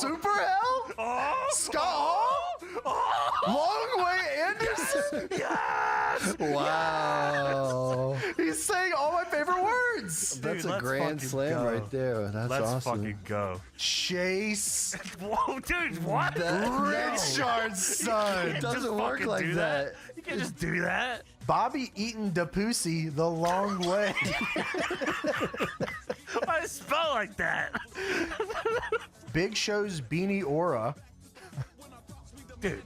Super Hell? Oh, Scott Hall? Long Way Anderson? yes! Wow. He's saying all my favorite words. That's Dude, a let's grand fucking slam go. right there. That's Let's awesome. fucking go. Chase Whoa, dude, what? Richard's son. It doesn't Just work fucking like do that. You can't just do that. Bobby Eaton DePussy the long way. Why does it spell like that? Big Show's Beanie Aura. Dude,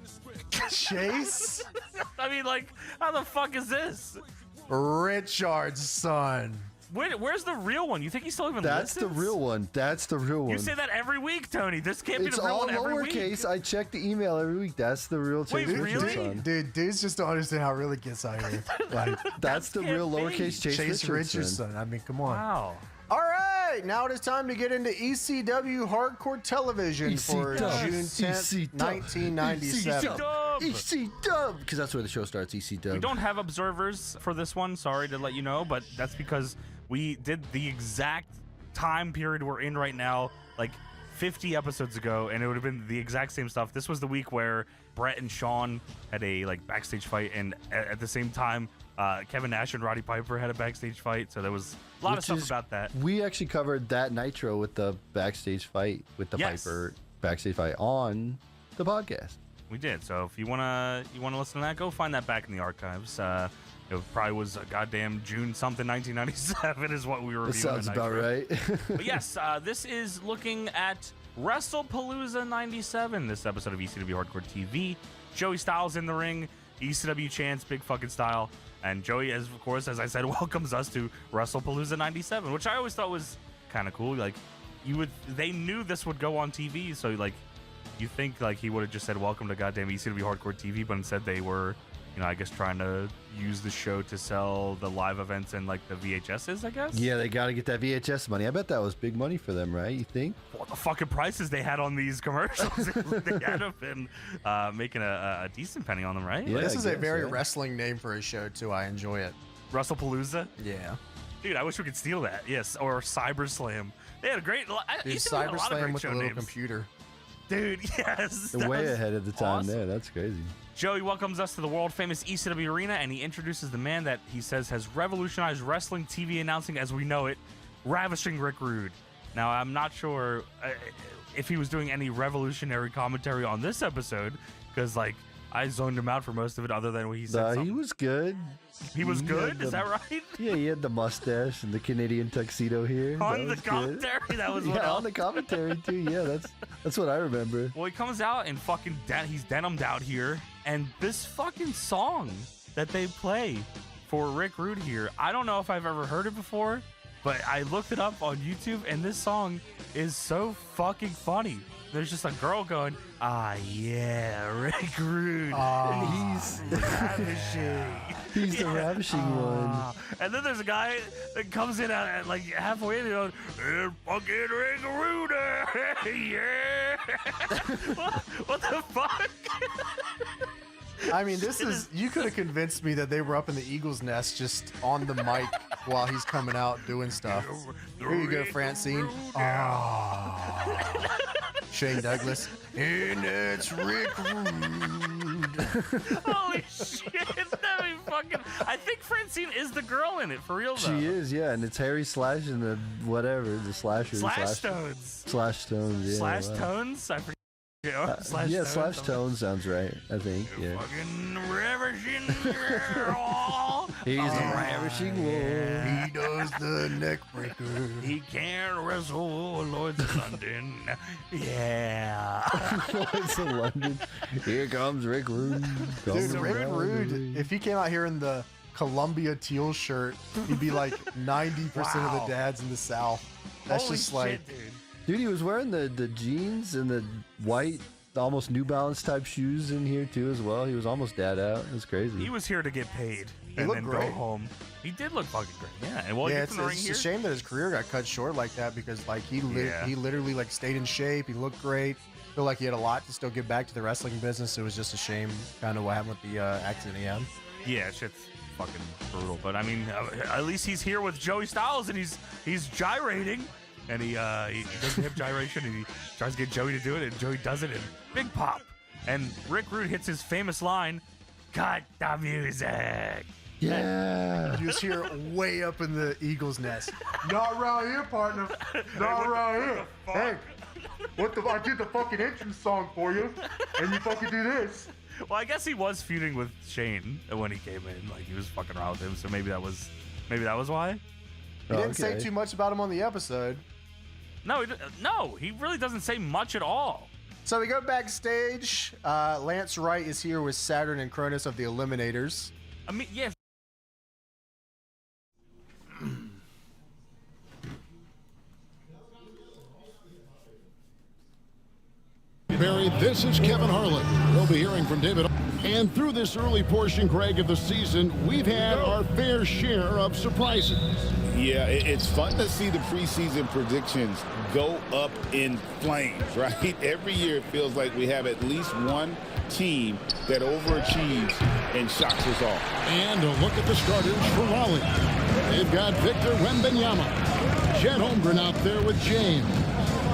Chase I mean, like, how the fuck is this? Richard's son. Where's the real one? You think he still even That's the listens? real one. That's the real one. You say that every week, Tony. This can't It's be the real all one every week. lowercase. I check the email every week. That's the real Wait, Chase really? Richardson. Dude, dudes just don't understand how it really gets out here. Like That's the can't real be. lowercase Chase Chase Richardson. Richardson. I mean, come on. Wow. All right, now it is time to get into ECW Hardcore Television for ECW. June 10th, ECW. 1997. Dub. ECW, because that's where the show starts. ECW. We don't have observers for this one. Sorry to let you know, but that's because we did the exact time period we're in right now, like 50 episodes ago, and it would have been the exact same stuff. This was the week where Brett and Sean had a backstage fight, and at the same time, Kevin Nash and Roddy Piper had a backstage fight. So there was a lot of stuff about that. We actually covered that Nitro with the backstage fight with the Yes. Piper backstage fight on the podcast. We did. So if you wanna listen to that, go find that back in the archives. It probably was a goddamn June something 1997 is what we were reviewing. That sounds about right. But yes, this is looking at WrestlePalooza 97, this episode of ECW Hardcore TV. Joey Styles in the ring, ECW chants, big fucking style. And Joey, as of course, as I said, welcomes us to WrestlePalooza 97, which I always thought was kind of cool. Like, they knew this would go on TV, so like, you think like he would have just said welcome to goddamn ECW Hardcore TV, but instead they were, I guess trying to use the show to sell the live events and like the VHSs, I guess. Yeah, they got to get that VHS money. I bet that was big money for them, right? You think? What the fucking prices they had on these commercials? They had to have been making a decent penny on them, right? Yeah. This I is a guess, very yeah. wrestling name for a show, too. I enjoy it. WrestlePalooza? Yeah. Dude, I wish we could steal that. Yes, or CyberSlam. They had a great. Dude, used to have a lot of Cyberslam great with a show little names. computer. Dude, yes. They're that way was ahead of the time awesome. there. That's crazy. Joey welcomes us to the world famous ECW arena, and he introduces the man that he says has revolutionized wrestling TV announcing as we know it, Ravishing Rick Rude. Now, I'm not sure if he was doing any revolutionary commentary on this episode, because like I zoned him out for most of it, other than when he said He something. was good. He was he good. had Is the- that right? Yeah, he had the mustache and the Canadian tuxedo here. On That the was good. commentary, that was what Yeah, else? on the commentary too. Yeah, that's what I remember. Well, he comes out and fucking he's denimed out here, and this fucking song that they play for Rick Rude here, I don't know if I've ever heard it before, but I looked it up on YouTube, and this song is so fucking funny. There's just a girl going, "Ah, yeah, Rick Rude." And he's Ravishing. he's the ravishing one. And then there's a guy that comes in at like halfway and he goes, "Hey, fucking Rick Rude, yeah." what the fuck? I mean, you could have convinced me that they were up in the Eagle's nest just on the mic while he's coming out doing stuff. Here you go, Francine. Shane Douglas. And it's Rick Rude. Holy shit! That be fucking. I think Francine is the girl in it for real though. She is, yeah, and it's Harry Slash and the whatever, the slasher. Slash Stones. Slash Stones, yeah. Slash wow. Tones. I forget. Slash Yeah, Tones. Slash Tones sounds right, I think. Yeah. Fucking ravishing girl. He's a ravishing one. He does the neck breaker. He can wrestle Lloyd's of London. Yeah. Lloyd's of London. Here comes Rick Rude. Dude, Coming Rick down the Rude, way. if he came out here in the Columbia teal shirt, he'd be like 90% of Wow. the dads in the South. That's Holy just shit, like, dude. Dude, he was wearing the jeans and the white, almost New Balance type shoes in here too as well. He was almost dad out. It was crazy. He was here to get paid and looked then great. go home. He did look fucking great. Yeah. And while yeah, he it's, gets in the ring it's here, a shame that his career got cut short like that because like he literally like stayed in shape. He looked great. Feel like he had a lot to still give back to the wrestling business. It was just a shame kind of what happened with the accident he had. yeah, shit's fucking brutal. But I mean, at least he's here with Joey Styles and he's gyrating. and he does the hip gyration, and he tries to get Joey to do it, and Joey does it, and big pop. And Rick Rude hits his famous line, "Cut the music." Yeah. You just hear it way up in the Eagles' nest. Not around here, partner. Not around here. Hey, I did the fucking entrance song for you, and you fucking do this. Well, I guess he was feuding with Shane when he came in. Like, he was fucking around with him, so maybe that was why. He didn't say too much about him on the episode. No, he really doesn't say much at all. So we go backstage. Lance Wright is here with Saturn and Cronus of the Eliminators. I mean, yeah. Barry, this is Kevin Harlan. We'll be hearing from David. And through this early portion, Greg, of the season, we've had our fair share of surprises. Yeah, it's fun to see the preseason predictions go up in flames, right? Every year it feels like we have at least one team that overachieves and shocks us all. And a look at the starters for Raleigh. They've got Victor Wembanyama, Jet Holmgren out there with James.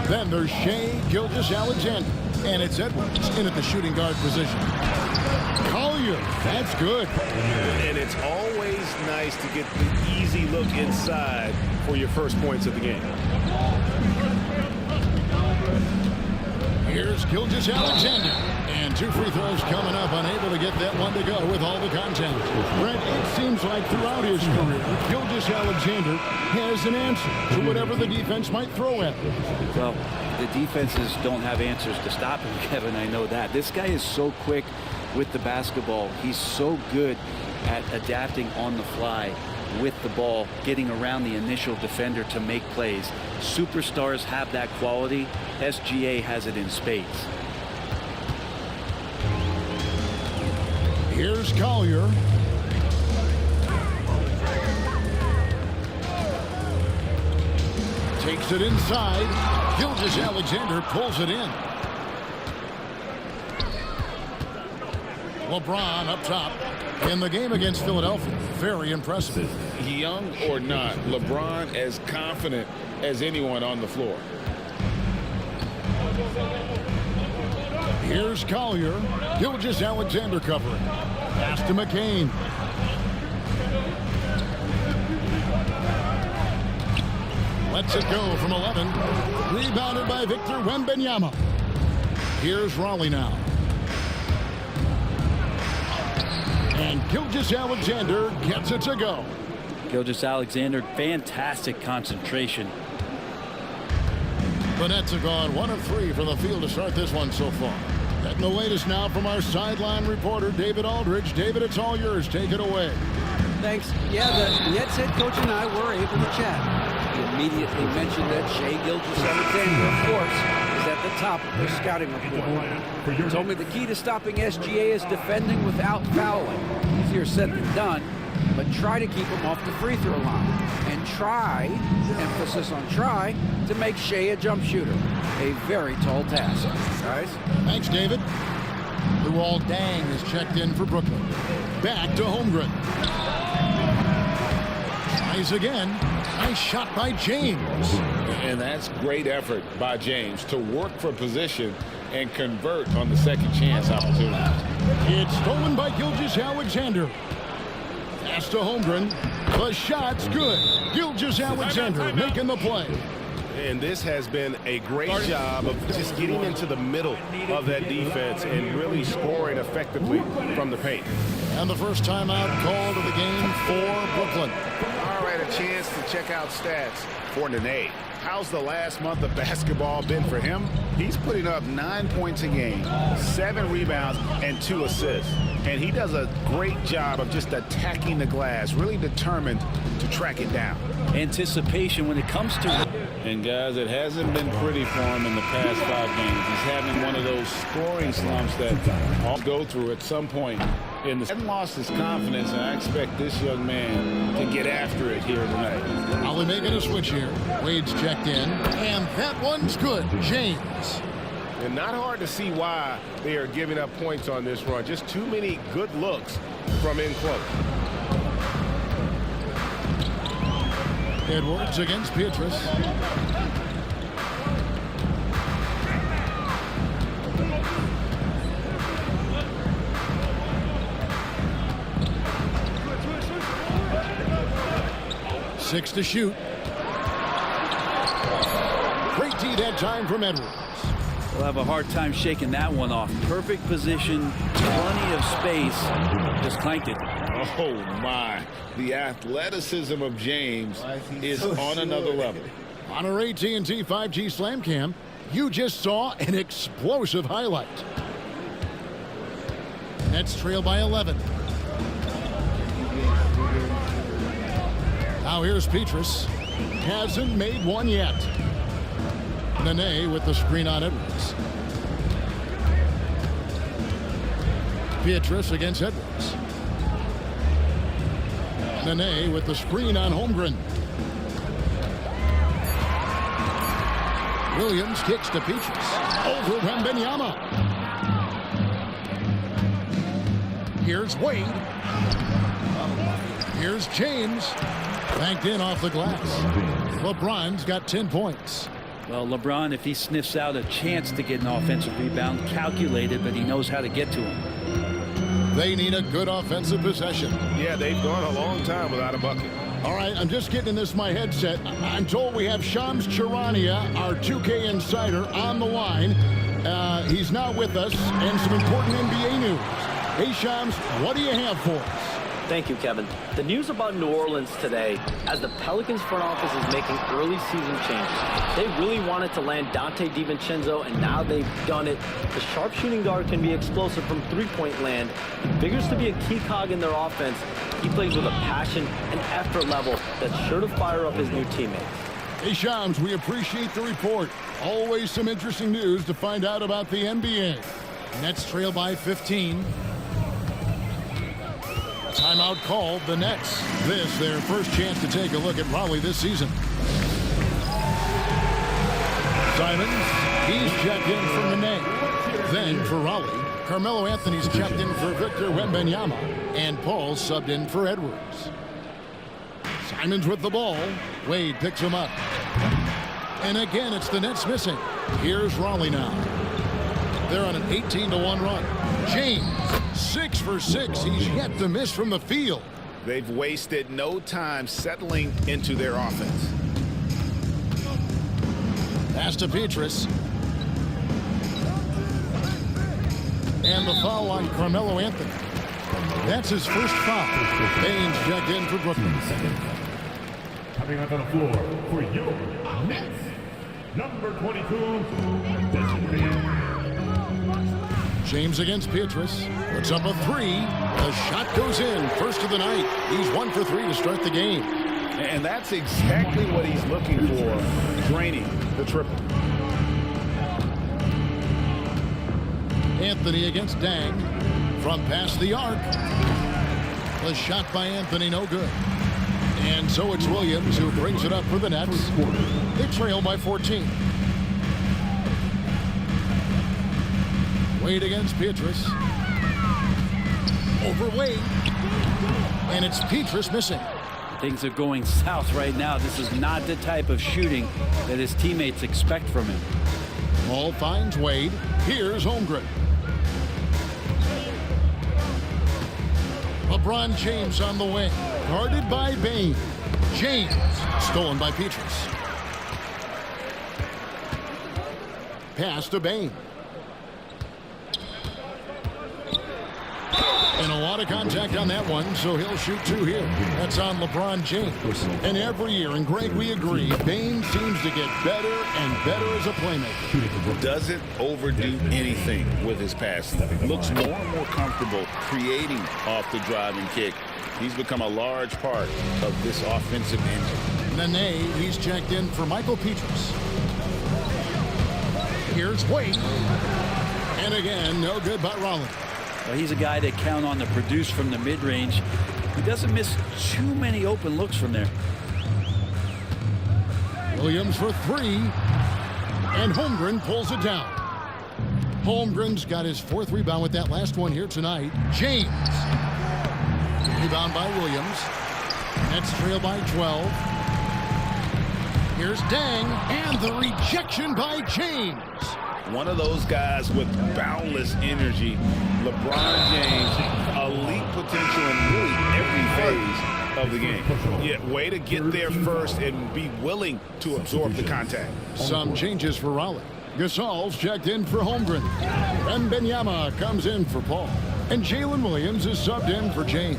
Then there's Shea Gilgeous-Alexander. And it's Edwards in at the shooting guard position. Collier, that's good. And it's always nice to get the easy look inside for your first points of the game. Here's Gilgeous-Alexander. And 2 free throws coming up, unable to get that one to go with all the contact. Brent, it seems like throughout his career, Gilgeous-Alexander has an answer to whatever the defense might throw at him. Well, the defenses don't have answers to stop him, Kevin. I know that. This guy is so quick with the basketball. He's so good at adapting on the fly with the ball, getting around the initial defender to make plays. Superstars have that quality. SGA has it in spades. Here's Collier. Takes it inside. Gilgeous-Alexander pulls it in. LeBron up top in the game against Philadelphia. Very impressive. Young or not, LeBron as confident as anyone on the floor. Here's Collier. Gilgeous-Alexander covering. Pass to McCain. Lets it go from 11. Rebounded by Victor Wembanyama. Here's Raleigh now. And Gilgeous-Alexander gets it to go. Gilgeous-Alexander, fantastic concentration. The Nets have gone 1 of 3 from the field to start this one so far. Getting the latest now from our sideline reporter, David Aldridge. David, it's all yours. Take it away. Thanks. Yeah, the Nets head coach and I were able to chat. He immediately mentioned that Shea Gilgeous-Alexander, of course, is at the top of their scouting report. He told me the key to stopping SGA is defending without fouling. Easier said than done, but try to keep him off the free throw line. And try, emphasis on try, to make Shea a jump shooter. A very tall task. Guys? Thanks, David. Luol Deng is checked in for Brooklyn. Back to Holmgren. Tries again. Nice shot by James. And that's great effort by James to work for position and convert on the second chance opportunity. It's stolen by Gilgeous-Alexander. Pass to Holmgren. The shot's good. Gilgeous-Alexander making the play. And this has been a great job of just getting into the middle of that defense and really scoring effectively from the paint. And the first timeout called of the game for Brooklyn. All right, a chance to check out stats for Nene. How's the last month of basketball been for him? He's putting up 9 points a game, 7 rebounds, and 2 assists. And he does a great job of just attacking the glass, really determined to track it down. Anticipation when it comes to it. And guys, it hasn't been pretty for him in the past 5 games. He's having one of those scoring slumps that all go through at some point. He hasn't lost his confidence, and I expect this young man to get after it here tonight. Ollie making a switch here. Wade's checked in, and that one's good. James. And not hard to see why they are giving up points on this run. Just too many good looks from in close. Edwards against Pietrus. 6 to shoot. Great D that time from Edwards. We'll have a hard time shaking that one off. Perfect position, plenty of space. Just clanked it. Oh, my. The athleticism of James is on another level. On our AT&T 5G Slam Cam, you just saw an explosive highlight. Nets trail by 11. Now here's Petrus. Hasn't made one yet. Nene with the screen on Edwards. Petrus against Edwards. Nene with the screen on Holmgren. Williams kicks to Petrus. Over Wembanyama. Here's Wade. Here's James. Banked in off the glass. LeBron's got 10 points. Well, LeBron, if he sniffs out a chance to get an offensive rebound, calculated, but he knows how to get to him. They need a good offensive possession. Yeah, they've gone a long time without a bucket. All right, I'm just getting in this my headset. I'm told we have Shams Charania, our 2K insider, on the line. He's now with us, and some important NBA news. Hey, Shams, what do you have for us? Thank you, Kevin. The news about New Orleans today, as the Pelicans front office is making early season changes. They really wanted to land Dante DiVincenzo, and now they've done it. The sharpshooting guard can be explosive from three-point land. He figures to be a key cog in their offense. He plays with a passion and effort level that's sure to fire up his new teammates. Hey, Shams, we appreciate the report. Always some interesting news to find out about the NBA. Nets trail by 15. Timeout called. The Nets. This their first chance to take a look at Raleigh this season. Simons, he's checked in for Nene. Then for Raleigh, Carmelo Anthony's checked in for Victor Wembanyama, and Paul subbed in for Edwards. Simons with the ball. Wade picks him up. And again, it's the Nets missing. Here's Raleigh now. They're on an 18-1 run. James, 6 for 6. He's yet to miss from the field. They've wasted no time settling into their offense. Pass to Petrus. And the foul on Carmelo Anthony. That's his first foul. Baines checked in for Brooklyn. Coming onto the floor for your Nets, number 22, James against Petrus. Puts up a three. The shot goes in. First of the night. He's 1 for 3 to start the game. And that's exactly what he's looking for, draining the triple. Anthony against Dang. From past the arc. The shot by Anthony, no good. And so it's Williams who brings it up for the Nets. They trail by 14. Wade against Petrus. Over Wade. And it's Petrus missing. Things are going south right now. This is not the type of shooting that his teammates expect from him. Ball finds Wade. Here's Holmgren. LeBron James on the wing. Guarded by Baines. James. Stolen by Petrus. Pass to Baines. And a lot of contact on that one, so he'll shoot 2 here. That's on LeBron James. And every year, and Greg, we agree, Baines seems to get better and better as a playmaker. Doesn't overdo anything with his passing. Looks more and more comfortable creating off the driving kick. He's become a large part of this offensive engine. Nene, he's checked in for Michael Petrus. Here's Wade. And again, no good by Rollins. Well, he's a guy that count on to produce from the mid-range. He doesn't miss too many open looks from there. Williams for 3. And Holmgren pulls it down. Holmgren's got his 4th rebound with that last one here tonight. James. Rebound by Williams. Nets trail by 12. Here's Dang. And the rejection by James. One of those guys with boundless energy. LeBron James, elite potential in really every phase. of the game. Yeah, way to get there first and be willing to absorb the contact. Some changes for Raleigh. Gasol's checked in for Holmgren. And Benyama comes in for Paul. And Jalen Williams is subbed in for James.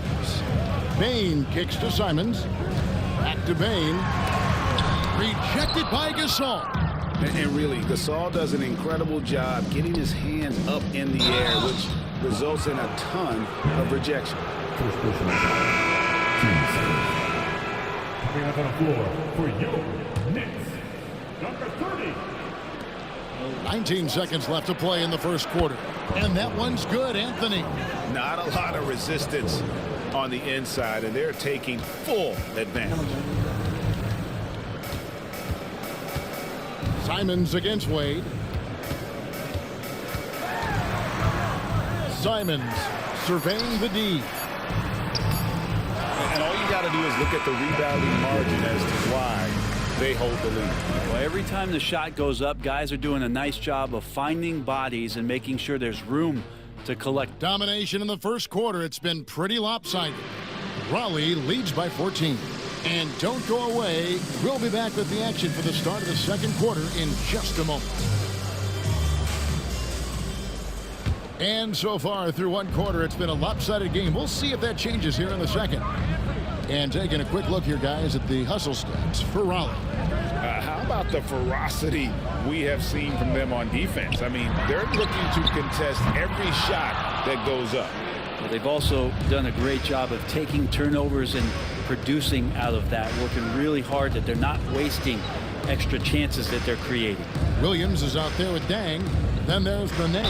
Bain kicks to Simons. Back to Bain. Rejected by Gasol. And really, Gasol does an incredible job getting his hands up in the air, which results in a ton of rejection. First person team coming up on the floor for your Knicks, number 30. 19 seconds left to play in the first quarter. And that one's good, Anthony. Not a lot of resistance on the inside, and they're taking full advantage. Simons against Wade. Simons surveying the D. And all you got to do is look at the rebounding margin as to why they hold the lead. Well, every time the shot goes up, guys are doing a nice job of finding bodies and making sure there's room to collect. Domination in the first quarter. It's been pretty lopsided. Raleigh leads by 14. And don't go away. We'll be back with the action for the start of the second quarter in just a moment. And so far through one quarter, it's been a lopsided game. We'll see if that changes here in the second. And taking a quick look here, guys, at the hustle stats for Raleigh. How about the ferocity we have seen from them on defense? I mean, they're looking to contest every shot that goes up. Well, they've also done a great job of taking turnovers and producing out of that, working really hard that they're not wasting extra chances that they're creating. Williams is out there with Dang. Then there's Nene.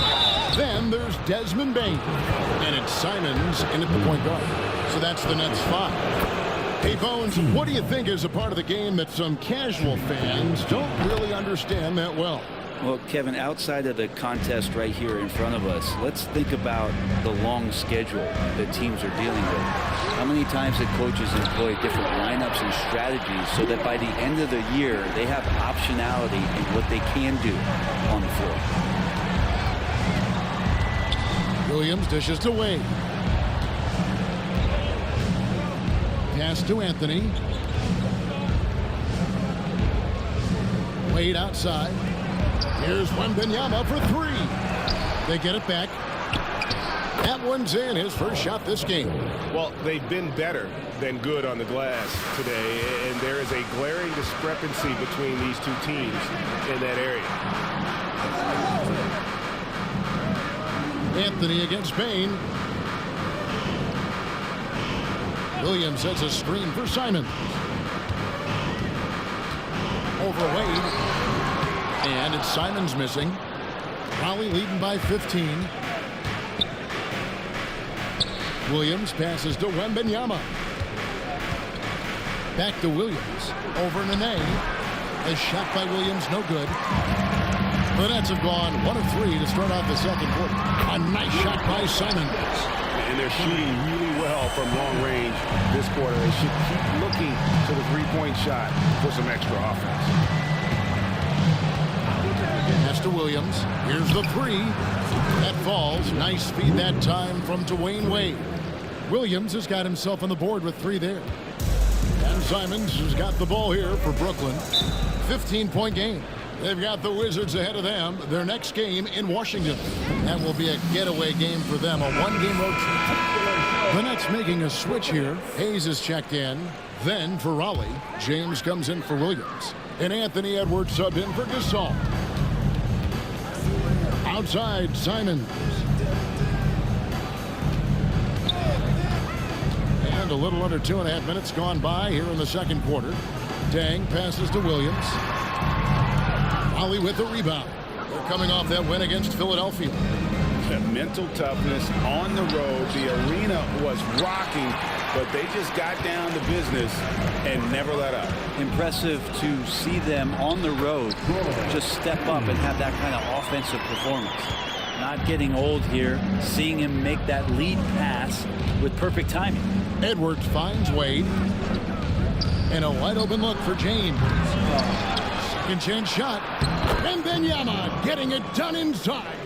Then there's Desmond Bain. And it's Simons in at the point guard. So that's the Nets 5. Hey, Bones, what do you think is a part of the game that some casual fans don't really understand that well? Well, Kevin, outside of the contest right here in front of us, let's think about the long schedule that teams are dealing with. How many times have coaches employ different lineups and strategies so that by the end of the year, they have optionality in what they can do on the floor? Williams dishes to Wade. Pass to Anthony. Wade outside. Here's Wembanyama for three. They get it back. That one's in, his first shot this game. Well, they've been better than good on the glass today, and there is a glaring discrepancy between these two teams in that area. Anthony against Bain. Williams sets a screen for Simon. Over Wade. And it's Simons missing. Raleigh leading by 15. Williams passes to Wembanyama. Back to Williams. Over Nene. A shot by Williams, no good. The Nets have gone 1 of 3 to start off the second quarter. A nice shot by Simons. And they're shooting really well from long range this quarter. They should keep looking to the three-point shot for some extra offense. Pass to Williams. Here's the three. That falls. Nice feed that time from Dwayne Wade. Williams has got himself on the board with 3 there. And Simons has got the ball here for Brooklyn. 15-point game. They've got the Wizards ahead of them. Their next game in Washington. That will be a getaway game for them. A one-game road trip. The Nets making a switch here. Hayes is checked in. Then for Raleigh, James comes in for Williams. And Anthony Edwards subbed in for Gasol. Outside, Simons. And a little under 2.5 minutes gone by here in the second quarter. Dang passes to Williams. Raleigh with the rebound. They're coming off that win against Philadelphia. The mental toughness on the road. The arena was rocking, but they just got down to business and never let up. Impressive to see them on the road just step up and have that kind of offensive performance. Not getting old here, seeing him make that lead pass with perfect timing. Edwards finds Wade. And a wide open look for James. Second chance shot. And Benyama getting it done inside.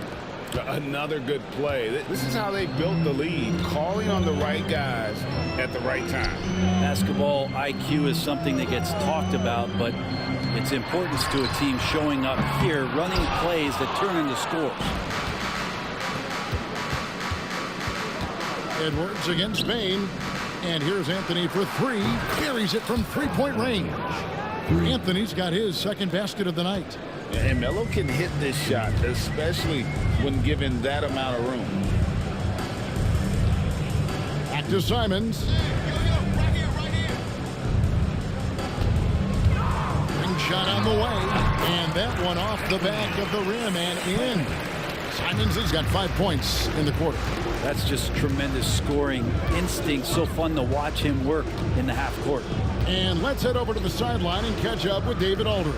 Another good play. This is how they built the lead, calling on the right guys at the right time. Basketball IQ is something that gets talked about, but its importance to a team showing up here, running plays that turn into scores. Edwards against Spain. And here's Anthony for three. Carries it from three-point range. Anthony's got his second basket of the night. And Melo can hit this shot, especially when given that amount of room. Back to Simons. Ring shot on the way. And that one off the back of the rim and in. Simons has got 5 points in the quarter. That's just tremendous scoring instinct. So fun to watch him work in the half court. And let's head over to the sideline and catch up with David Aldridge.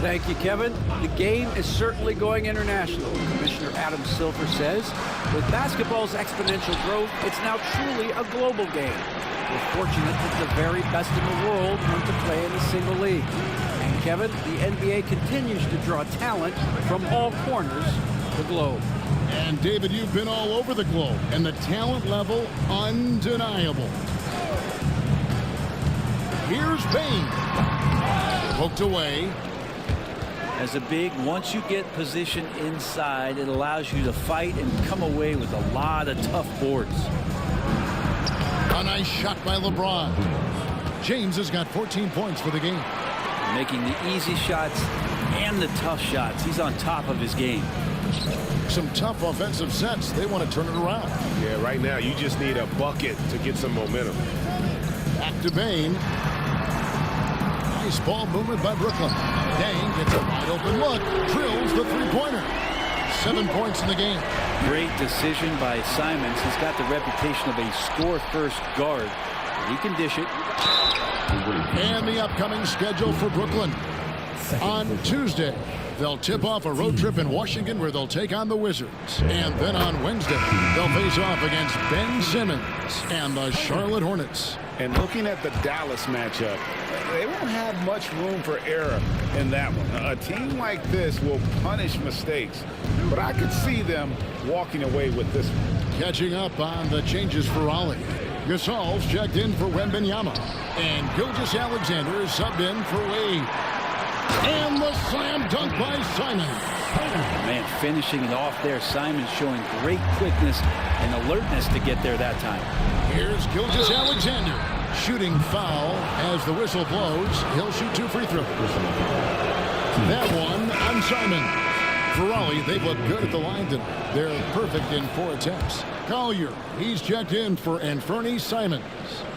Thank you, Kevin. The game is certainly going international. Commissioner Adam Silver says, with basketball's exponential growth, it's now truly a global game. We're fortunate that the very best in the world want to play in a single league. And Kevin, the NBA continues to draw talent from all corners of the globe. And David, you've been all over the globe, and the talent level undeniable. Here's Bain. Poked away. As a big, once you get position inside, it allows you to fight and come away with a lot of tough boards. A nice shot by LeBron. James has got 14 points for the game. Making the easy shots and the tough shots. He's on top of his game. Some tough offensive sets. They want to turn it around. Yeah, right now you just need a bucket to get some momentum. Back to Bain. Nice ball movement by Brooklyn. Dang gets a wide open look. Drills the three-pointer. 7 points in the game. Great decision by Simons. He's got the reputation of a score-first guard. He can dish it. And the upcoming schedule for Brooklyn. On Tuesday, they'll tip off a road trip in Washington where they'll take on the Wizards. And then on Wednesday, they'll face off against Ben Simmons and the Charlotte Hornets. And looking at the Dallas matchup, they won't have much room for error in that one. A team like this will punish mistakes, but I could see them walking away with this one. Catching up on the changes for Raleigh. Gasol's checked in for Wembanyama. And Gilgeous-Alexander is subbed in for Wade. And the slam dunk by Simon. Man, finishing it off there. Simon showing great quickness and alertness to get there that time. Here's Gilgeous-Alexander. Shooting foul as the whistle blows. He'll shoot 2 free throws. That one on Simon. For Raleigh, they've looked good at the line tonight. They're perfect in 4 attempts. Collier, he's checked in for Anferny Simons.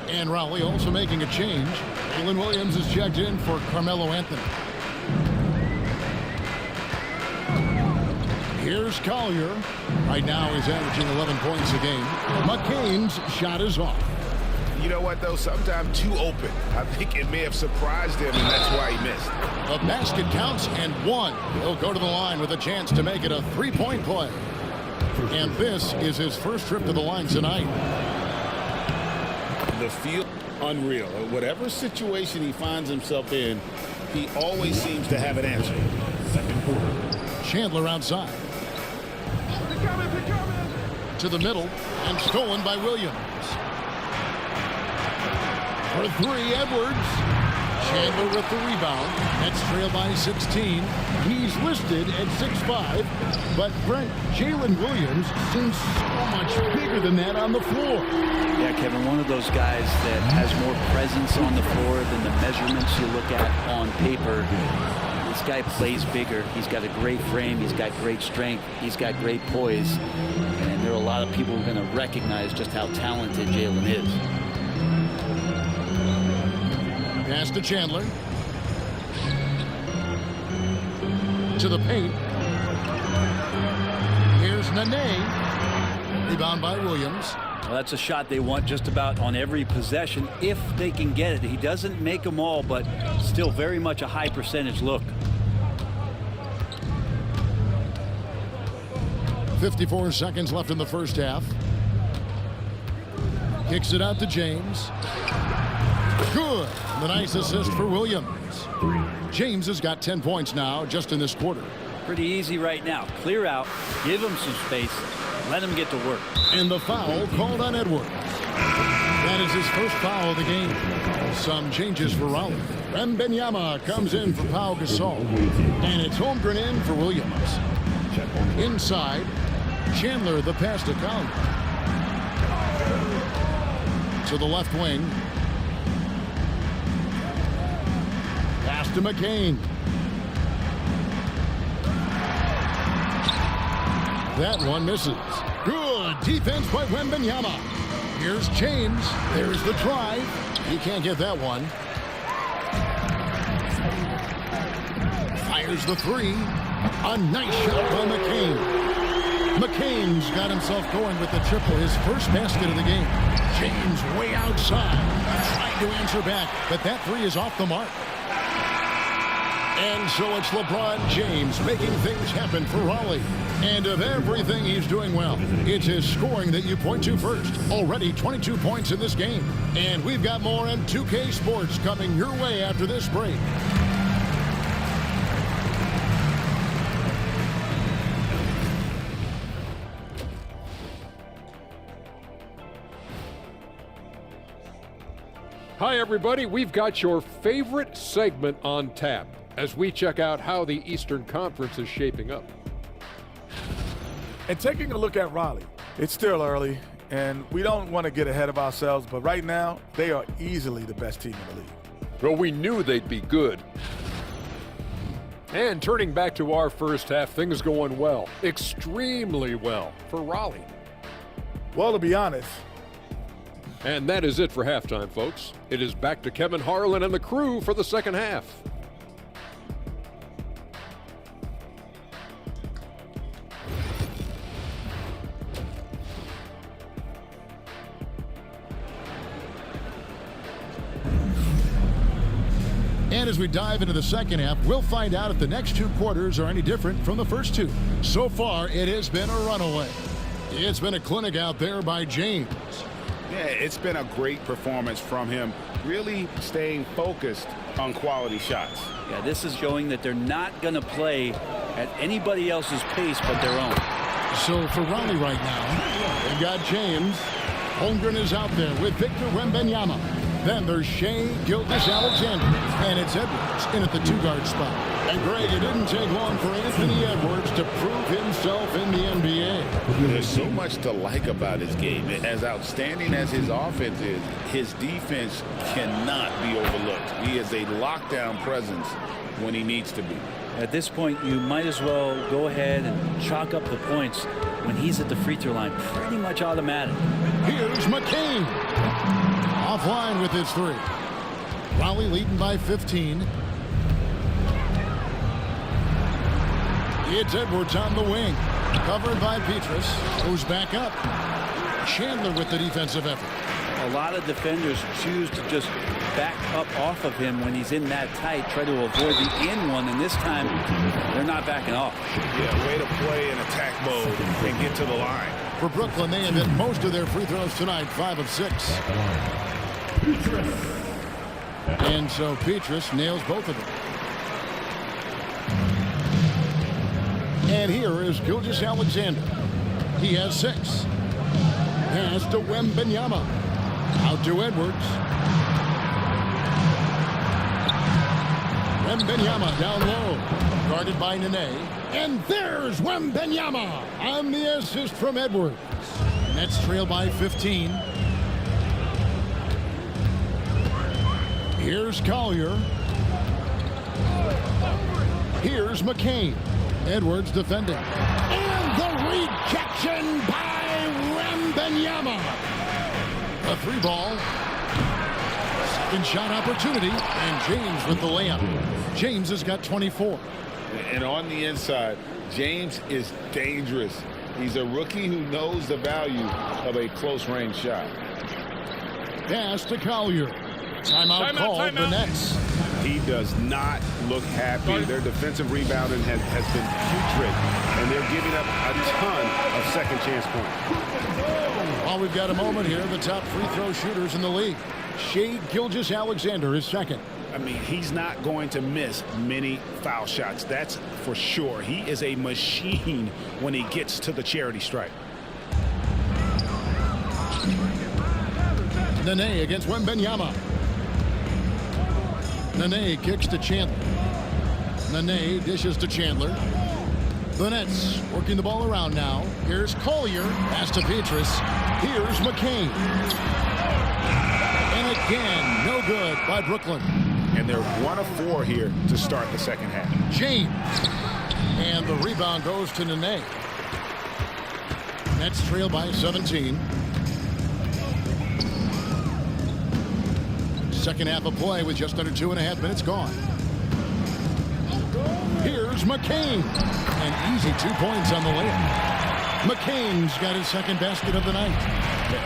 And Raleigh also making a change. Jalen Williams is checked in for Carmelo Anthony. Here's Collier. Right now he's averaging 11 points a game. McCain's shot is off. You know what, though? Sometimes too open. I think it may have surprised him, and that's why he missed. A basket counts and 1. He'll go to the line with a chance to make it a 3-point play. And this is his first trip to the line tonight. The field, unreal. Whatever situation he finds himself in, he always seems to have an answer. Chandler outside. To the middle and stolen by Williams. For 3, Edwards. Chandler with the rebound. Nets trail by 16. He's listed at 6'5", but Brent, Jalen Williams seems so much bigger than that on the floor. Yeah, Kevin, one of those guys that has more presence on the floor than the measurements you look at on paper. This guy plays bigger. He's got a great frame. He's got great strength. He's got great poise. And there are a lot of people who are going to recognize just how talented Jalen is. Pass to Chandler. To the paint. Here's Nene. Rebound by Williams. Well, that's a shot they want just about on every possession if they can get it. He doesn't make them all, but still very much a high percentage look. 54 seconds left in the first half. Kicks it out to James. Good. The nice assist for Williams. James has got 10 points now just in this quarter. Pretty easy right now. Clear out, give him some space, let him get to work. And the foul called on Edwards. That is his first foul of the game. Some changes for Raleigh. Wembanyama comes in for Pau Gasol. And it's Holmgren in for Williams. Inside, Chandler the pass to Collier. To the left wing. Pass to McCain. That one misses. Good defense by Wembanyama. Here's James. There's the drive. He can't get that one. Fires the three. A nice shot by McCain. McCain's got himself going with the triple, his first basket of the game. James way outside. Trying to answer back, but that three is off the mark. And so it's LeBron James making things happen for Raleigh. And of everything he's doing well, it's his scoring that you point to first. Already 22 points in this game. And we've got more M2K Sports coming your way after this break. Hi, everybody. We've got your favorite segment on tap as we check out how the Eastern Conference is shaping up. And taking a look at Raleigh, it's still early, and we don't want to get ahead of ourselves, but right now, they are easily the best team in the league. Well, we knew they'd be good. And turning back to our first half, things going well, extremely well for Raleigh. Well, to be honest. And that is it for halftime, folks. It is back to Kevin Harlan and the crew for the second half. And as we dive into the second half, we'll find out if the next two quarters are any different from the first two. So far, it has been a runaway. It's been a clinic out there by James. Yeah, it's been a great performance from him, really staying focused on quality shots. Yeah, this is showing that they're not going to play at anybody else's pace but their own. So for Raleigh right now, they've got James. Holmgren is out there with Victor Wembanyama. Then there's Shea Gilgeous-Alexander, and it's Edwards in at the two-guard spot. And Greg, it didn't take long for Anthony Edwards to prove himself in the NBA. There's so much to like about his game. As outstanding as his offense is, his defense cannot be overlooked. He is a lockdown presence when he needs to be. At this point, you might as well go ahead and chalk up the points when he's at the free throw line. Pretty much automatic. Here's McCain. Offline with his three. Raleigh leading by 15. It's Edwards on the wing. Covered by Petrus, who's back up. Chandler with the defensive effort. A lot of defenders choose to just back up off of him when he's in that tight, try to avoid the in one, and this time they're not backing off. Yeah, way to play in attack mode and get to the line. For Brooklyn, they have hit most of their free throws tonight, 5 of 6. And so Petrus nails both of them. And here is Gilgeous-Alexander. He has 6. Pass to Wembanyama. Out to Edwards. Wembanyama down low. Guarded by Nene. And there's Wembanyama on the assist from Edwards. Nets trail by 15. Here's Collier. Here's McCain. Edwards defending. And the rejection by Wembanyama. A three ball. Second shot opportunity. And James with the layup. James has got 24. And on the inside, James is dangerous. He's a rookie who knows the value of a close-range shot. Pass to Collier. Timeout called the Nets. He does not look happy. Their defensive rebounding has been putrid, and they're giving up a ton of second chance points. While we've got a moment here, the top free throw shooters in the league. Shea Gilgeous-Alexander is second. I mean, he's not going to miss many foul shots. That's for sure. He is a machine when he gets to the charity stripe. Nene against Wembenyama. Nene kicks to Chandler. Nene dishes to Chandler. The Nets working the ball around now. Here's Collier. Pass to Petrus. Here's McCain. And again, no good by Brooklyn. And they're 1 of 4 here to start the second half. James. And the rebound goes to Nene. Nets trail by 17. Second half of play with just under 2.5 minutes gone. Here's McCain. An easy 2 points on the layup. McCain's got his second basket of the night.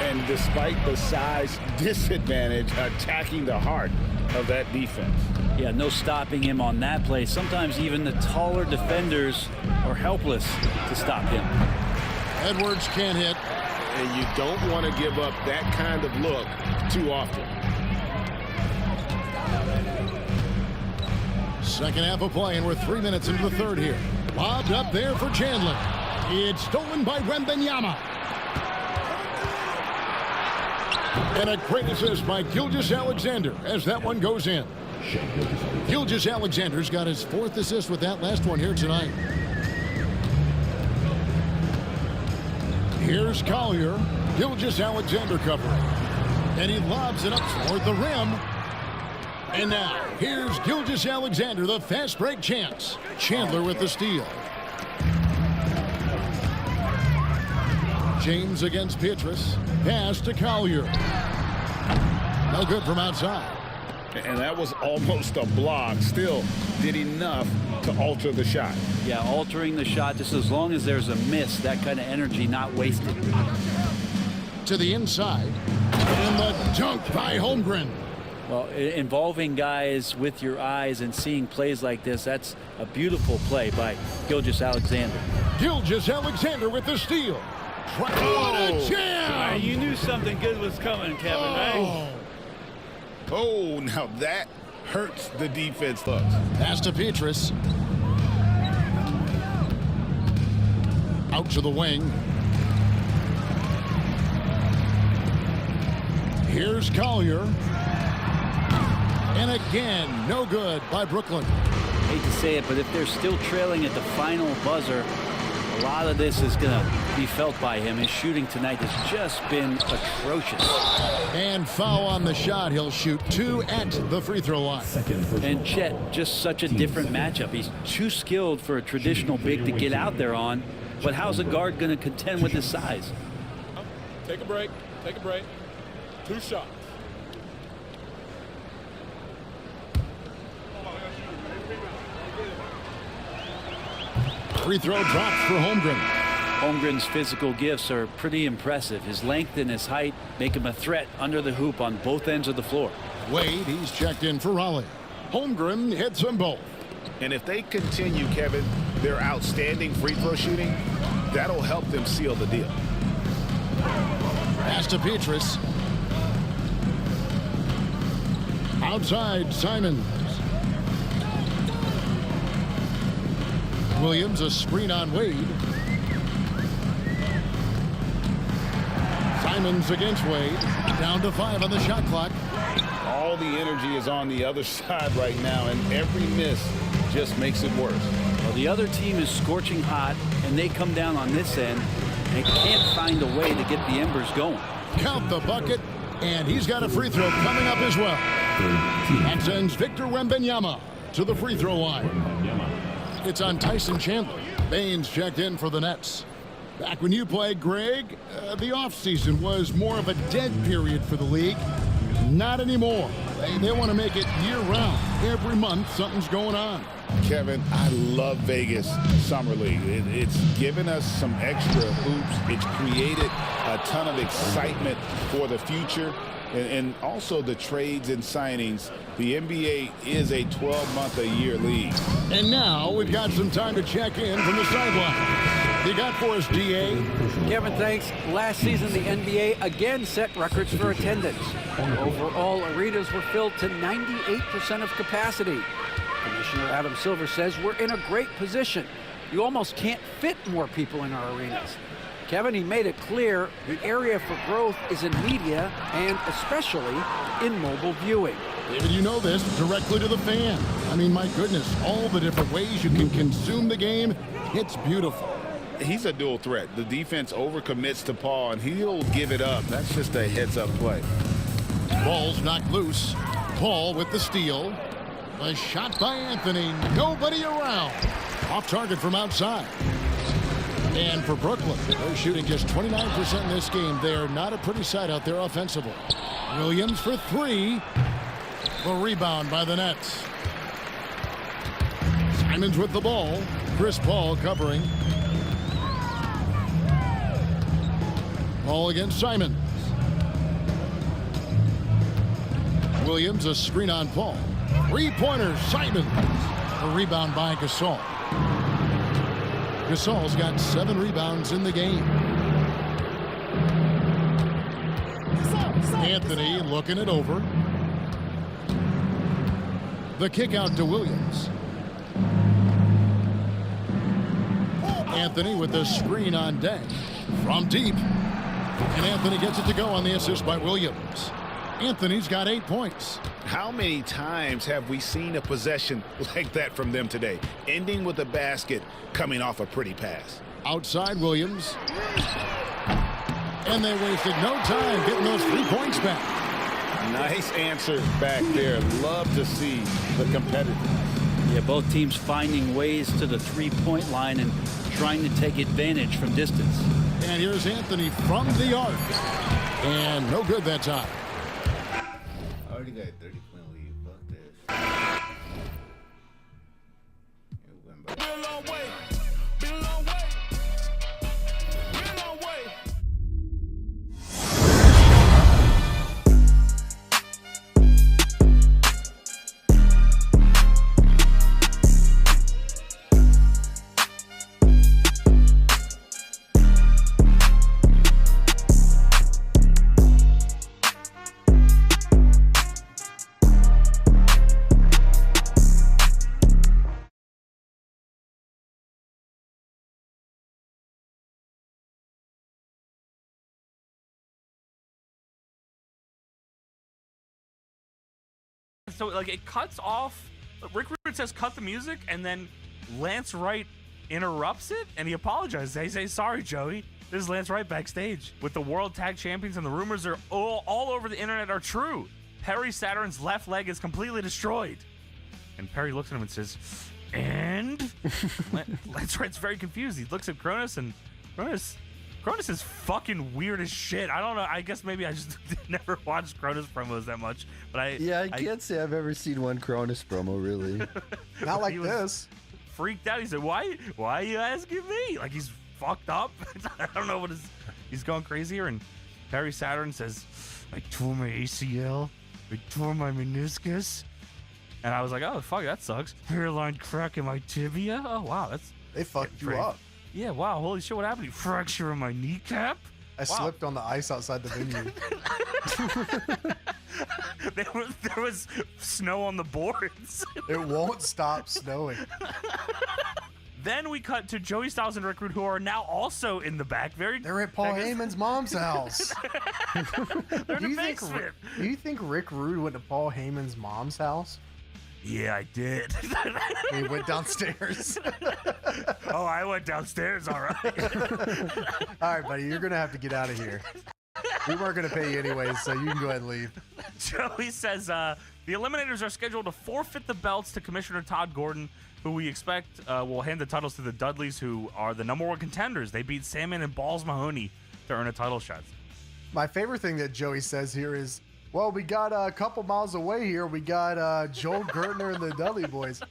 And despite the size disadvantage, attacking the heart of that defense. Yeah, no stopping him on that play. Sometimes even the taller defenders are helpless to stop him. Edwards can't hit. And you don't want to give up that kind of look too often. Second half of play, and we're 3 minutes into the third here. Lobbed up there for Chandler. It's stolen by Wembenyama. And a great assist by Gilgeous-Alexander as that one goes in. Gilgeous-Alexander's got his 4th assist with that last one here tonight. Here's Collier. Gilgeous-Alexander covering. And he lobs it up toward the rim. And now, here's Gilgeous-Alexander, the fast break chance. Chandler with the steal. James against Petrus. Pass to Collier. No good from outside. And that was almost a block. Still did enough to alter the shot. Yeah, altering the shot just as long as there's a miss. That kind of energy not wasted. To the inside. And the dunk by Holmgren. Well, involving guys with your eyes and seeing plays like this, that's a beautiful play by Gilgeous-Alexander. Gilgeous-Alexander with the steal. What a jam! You knew something good was coming, Kevin, right? Oh, now that hurts the defense, folks. Pass to Petrus. Out to the wing. Here's Collier. And again, no good by Brooklyn. Hate to say it, but if they're still trailing at the final buzzer, a lot of this is going to be felt by him. His shooting tonight has just been atrocious. And foul on the shot. He'll shoot 2 at the free throw line. And Chet, just such a different matchup. He's too skilled for a traditional big to get out there on. But how's a guard going to contend with his size? Take a break. Take a break. 2 shots. Free throw drops for Holmgren. Holmgren's physical gifts are pretty impressive. His length and his height make him a threat under the hoop on both ends of the floor. Wade, he's checked in for Raleigh. Holmgren hits them both. And if they continue, Kevin, their outstanding free throw shooting, that'll help them seal the deal. Pass to Petrus. Outside, Simons. Williams, a screen on Wade. Simons against Wade. Down to 5 on the shot clock. All the energy is on the other side right now, and every miss just makes it worse. Well, the other team is scorching hot, and they come down on this end and can't find a way to get the embers going. Count the bucket, and he's got a free throw coming up as well. That sends Victor Wembanyama to the free throw line. It's on Tyson Chandler. Baines checked in for the Nets. Back when you played, Greg, the offseason was more of a dead period for the league. Not anymore. They want to make it year-round. Every month, something's going on. Kevin, I love Vegas Summer League. It's given us some extra hoops. It's created a ton of excitement for the future. And also the trades and signings. The NBA is a 12-month-a-year league. And now we've got some time to check in from the sideline. you got for us, DA? Kevin, thanks. Last season, the NBA again set records for attendance. Overall, arenas were filled to 98% of capacity. Commissioner Adam Silver says we're in a great position. You almost can't fit more people in our arenas. Kevin, he made it clear the area for growth is in media and especially in mobile viewing. David, you know this, directly to the fan. I mean, my goodness, all the different ways you can consume the game, it's beautiful. He's a dual threat. The defense overcommits to Paul, and he'll give it up. That's just a heads-up play. Ball's knocked loose. Paul with the steal. A shot by Anthony. Nobody around. Off target from outside. And for Brooklyn, they're shooting just 29% in this game. They're not a pretty sight out there offensively. Williams for three. The rebound by the Nets. Simons with the ball. Chris Paul covering. Ball against Simons. Williams a screen on Paul. Three-pointer, Simons. A rebound by Gasol. Gasol's got 7 rebounds in the game. Anthony looking it over. The kick out to Williams. Anthony with the screen on Deng from deep. And Anthony gets it to go on the assist by Williams. Anthony's got 8 points. How many times have we seen a possession like that from them today, ending with a basket coming off a pretty pass? Outside Williams. And they wasted no time getting those 3 points back. Nice answer back there. Love to see the competitor. Yeah, both teams finding ways to the three-point line and trying to take advantage from distance. And here's Anthony from the arc. And no good that time. I already got a 30-point lead. Fuck this. So, like, it cuts off. Rick Rude says cut the music, and then Lance Wright interrupts it, and he apologizes. They say, sorry, Joey. This is Lance Wright backstage with the World Tag Champions, and the rumors are all over the internet are true. Perry Saturn's left leg is completely destroyed. And Perry looks at him and says, and? Lance Wright's very confused. He looks at Cronus, and Cronus is fucking weird as shit. I don't know. I guess maybe I just never watched Cronus promos that much. But I can't say I've ever seen one Cronus promo, really. Not like this. Freaked out. He said, why are you asking me? Like, he's fucked up. I don't know what he's going crazy here. And Perry Saturn says, I tore my ACL. I tore my meniscus. And I was like, oh, fuck, that sucks. Hairline crack in my tibia. Oh, wow. They fucked you up. Yeah, wow, holy shit, what happened? Fracture in my kneecap? I slipped on the ice outside the venue. There was snow on the boards. It won't stop snowing. Then we cut to Joey Styles and Rick Rude, who are now also in the back. They're at Paul Heyman's mom's house. They're in the basement. Do you think Rick Rude went to Paul Heyman's mom's house? Yeah, I did. He went downstairs. Oh, I went downstairs, all right. All right, buddy, you're going to have to get out of here. We weren't going to pay you anyways, so you can go ahead and leave. Joey says the Eliminators are scheduled to forfeit the belts to Commissioner Todd Gordon, who we expect will hand the titles to the Dudleys, who are the #1 contenders. They beat Sandman and Balls Mahoney to earn a title shot. My favorite thing that Joey says here is, well, we got a couple miles away here. We got Joel Gertner and the Dudley Boys.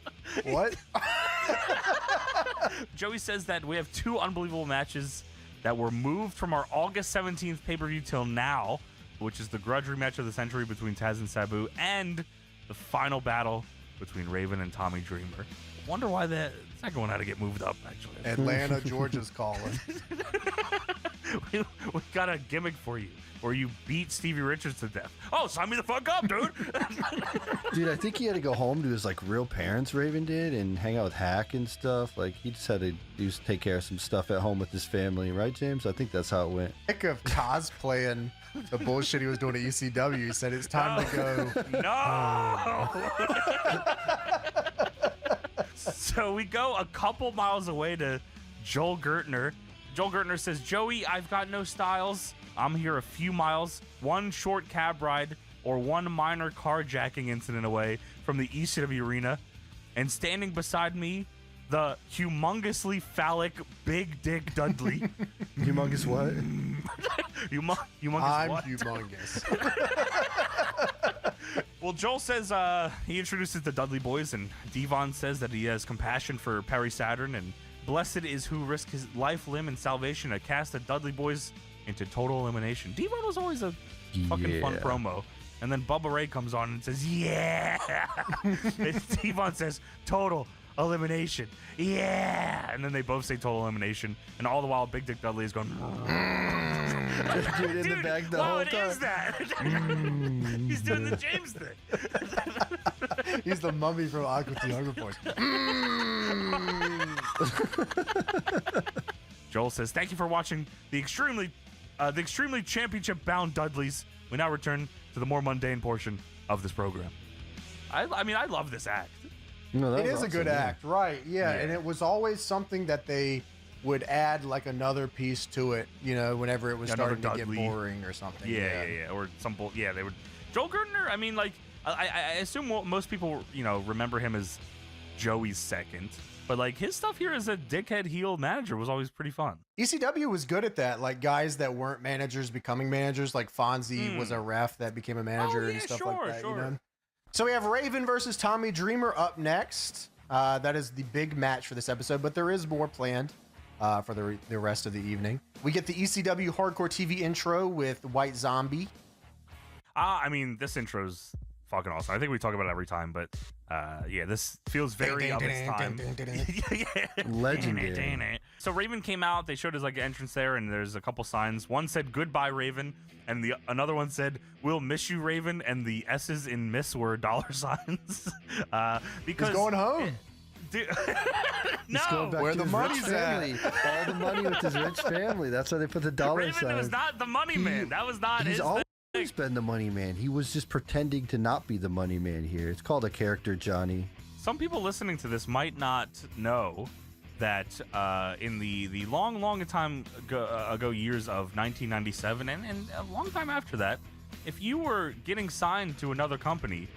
What? Joey says that we have 2 unbelievable matches that were moved from our August 17th pay-per-view till now, which is the grudge rematch of the century between Taz and Sabu, and the final battle between Raven and Tommy Dreamer. Wonder why the second one had to get moved up, actually. Atlanta, Georgia's calling. we got a gimmick for you where you beat Stevie Richards to death. Oh, sign me the fuck up, dude. Dude, I think he had to go home to his like real parents, Raven did, and hang out with Hack and stuff. Like he just had to take care of some stuff at home with his family, right, James? I think that's how it went. Sick of cosplaying the bullshit he was doing at ECW. He said it's time to go. No. So we go a couple miles away to Joel Gertner. Joel Gertner says, Joey, I've got no styles. I'm here a few miles, one short cab ride or one minor carjacking incident away from the ECW arena. And standing beside me, the humongously phallic Big Dick Dudley. Humongous what? Humongous I'm what? humongous. Well, Joel says he introduces the Dudley Boys, and Devon says that he has compassion for Perry Saturn, and blessed is who risked his life, limb, and salvation to cast the Dudley Boys into total elimination. Devon was always a fucking fun promo. And then Bubba Ray comes on and says, yeah. And Devon says, total elimination. Yeah. And then they both say total elimination. And all the while, Big Dick Dudley is going, Dude, in the back the whole what time. is that? He's doing the James thing. He's the mummy from Aqua Teen Hunger Force. Joel says, thank you for watching the extremely championship-bound Dudleys. We now return to the more mundane portion of this program. I mean, I love this act. No, it is a good act, right? Yeah, and it was always something that they would add like another piece to it, you know, whenever it was starting to get boring or something. Yeah. Or some they would. Joel Gertner, I mean, like, I assume most people, you know, remember him as Joey's second. But, like, his stuff here as a dickhead heel manager was always pretty fun. ECW was good at that. Like, guys that weren't managers becoming managers. Like, Fonzie was a ref that became a manager and stuff like that, you know? So we have Raven versus Tommy Dreamer up next. That is the big match for this episode, but there is more planned for the rest of the evening. We get the ECW Hardcore TV intro with White Zombie. I mean, this intro's fucking awesome. I think we talk about it every time, but yeah, this feels very of its time. Legendary. So Raven came out. They showed his like entrance there, and there's a couple signs. One said "Goodbye, Raven," and another one said "We'll miss you, Raven," and the S's in "miss" were dollar signs. Because he's going home. Dude, no, where the money's at? All the money with his rich family. That's why they put the dollar Raven sign. was not the money man. That was not his thing. He's been the money man. He was just pretending to not be the money man here. It's called a character, Johnny. Some people listening to this might not know that in the long time ago years of 1997 and a long time after that, if you were getting signed to another company,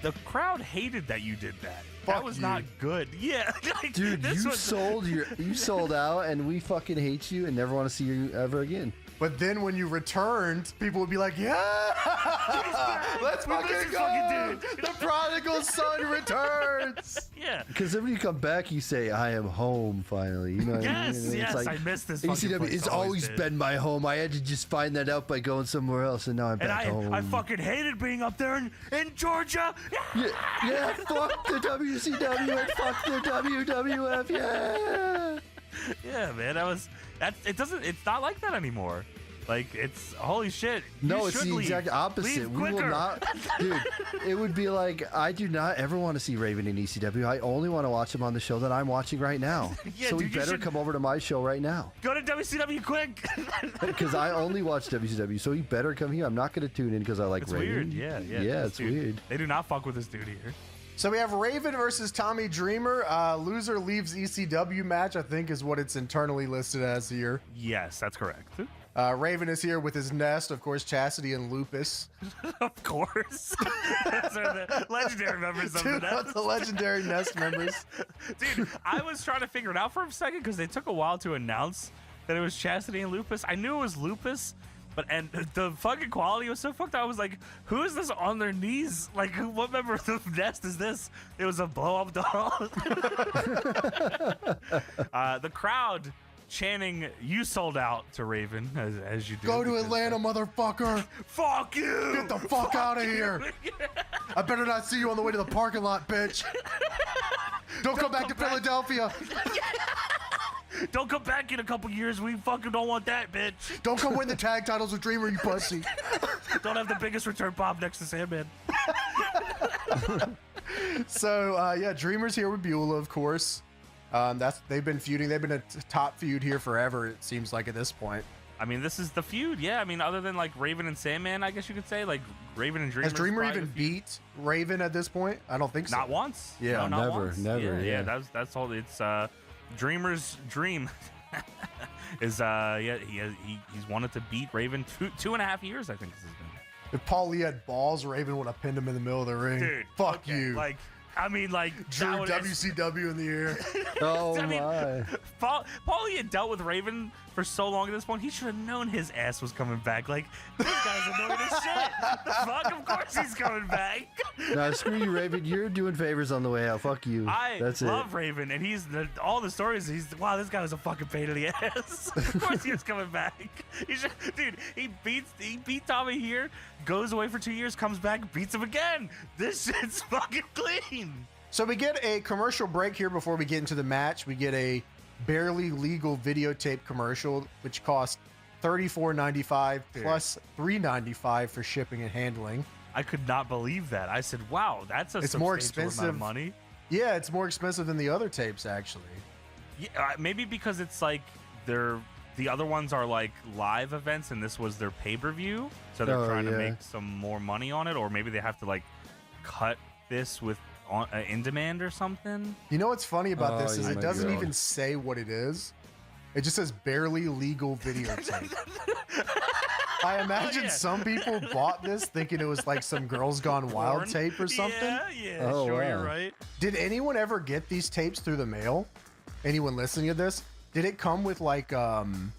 the crowd hated that you did that. That was not good. Yeah, like, dude, you sold out, and we fucking hate you and never want to see you ever again. But then when you returned, people would be like, yeah, let's fucking go. The prodigal son returns. Yeah. Because when you come back, you say, I am home finally. You know what I mean? Yes, like, I missed this ECW, place. it's always been my home. I had to just find that out by going somewhere else, and now I'm back home. I fucking hated being up there in Georgia. Yeah, fuck the WCW and fuck the WWF, yeah. Yeah, man, it's not like that anymore. Like, it's holy shit. No, it's the exact opposite. We will not, dude. It would be like, I do not ever want to see Raven in ECW. I only want to watch him on the show that I'm watching right now. Yeah, so dude, he better come over to my show right now. Go to WCW quick. Because I only watch WCW, so he better come here. I'm not going to tune in because I like Raven. Weird. Yeah, it's weird. They do not fuck with this dude here. So we have Raven versus Tommy Dreamer. Loser leaves ECW match, I think, is what it's internally listed as here. Yes, that's correct. Raven is here with his Nest, of course, Chastity and Lupus. Of course. Those are the legendary members of the Nest. That's the legendary Nest members. Dude, I was trying to figure it out for a second because they took a while to announce that it was Chastity and Lupus. I knew it was Lupus, and the fucking quality was so fucked up. I was like, who is this on their knees? Like, what member of the Nest is this? It was a blow-up doll. The crowd chanting, "You sold out" to Raven, as you do. Go to Atlanta, motherfucker. Fuck you. Get the fuck out of here. I better not see you on the way to the parking lot, bitch. Don't come back to Philadelphia. Don't come back in a couple years. We fucking don't want that, bitch. Don't come win the tag titles with Dreamer, you pussy. Don't have the biggest return pop next to Sandman. So, yeah, Dreamer's here with Beulah, of course. They've been feuding. They've been a top feud here forever, it seems like, at this point. I mean, this is the feud. Yeah, I mean, other than like Raven and Sandman, I guess you could say, like Raven and Dreamer. Has Dreamer even beat Raven at this point? I don't think so. Not once. Yeah, no, not never, once. never. Yeah, that's all. It's Dreamer's dream is he's wanted to beat Raven 2.5 years, I think this has been. If Paul Lee had balls, Raven would have pinned him in the middle of the ring. Dude, fuck okay, you. Like, I mean, like Drew WCW in the air. Oh I mean, my! Paulie had dealt with Raven for so long at this point. He should have known his ass was coming back. Like, this guy's annoying as shit. The fuck? Of course he's coming back. No, screw you, Raven. You're doing favors on the way out. Fuck you. That's love Raven, and all the stories. Wow, this guy was a fucking pain in the ass. Of course he was coming back. Dude, he beat Tommy here, goes away for 2 years, comes back, beats him again. This shit's fucking clean. So we get a commercial break here before we get into the match. We get a barely legal videotape commercial, which costs $34.95 plus $3.95 for shipping and handling. I could not believe that. I said, "Wow, that's it's more expensive amount of money." Yeah, it's more expensive than the other tapes, actually. Yeah, maybe because it's like the other ones are like live events, and this was their pay-per-view, so they're trying to make some more money on it, or maybe they have to like cut this with in demand or something. You know what's funny about this is it doesn't even say what it is. It just says barely legal videotape. I imagine some people bought this thinking it was like some Girls Gone Wild tape or something. Yeah, sure, you're right. Did anyone ever get these tapes through the mail? Anyone listening to this? Did it come with like an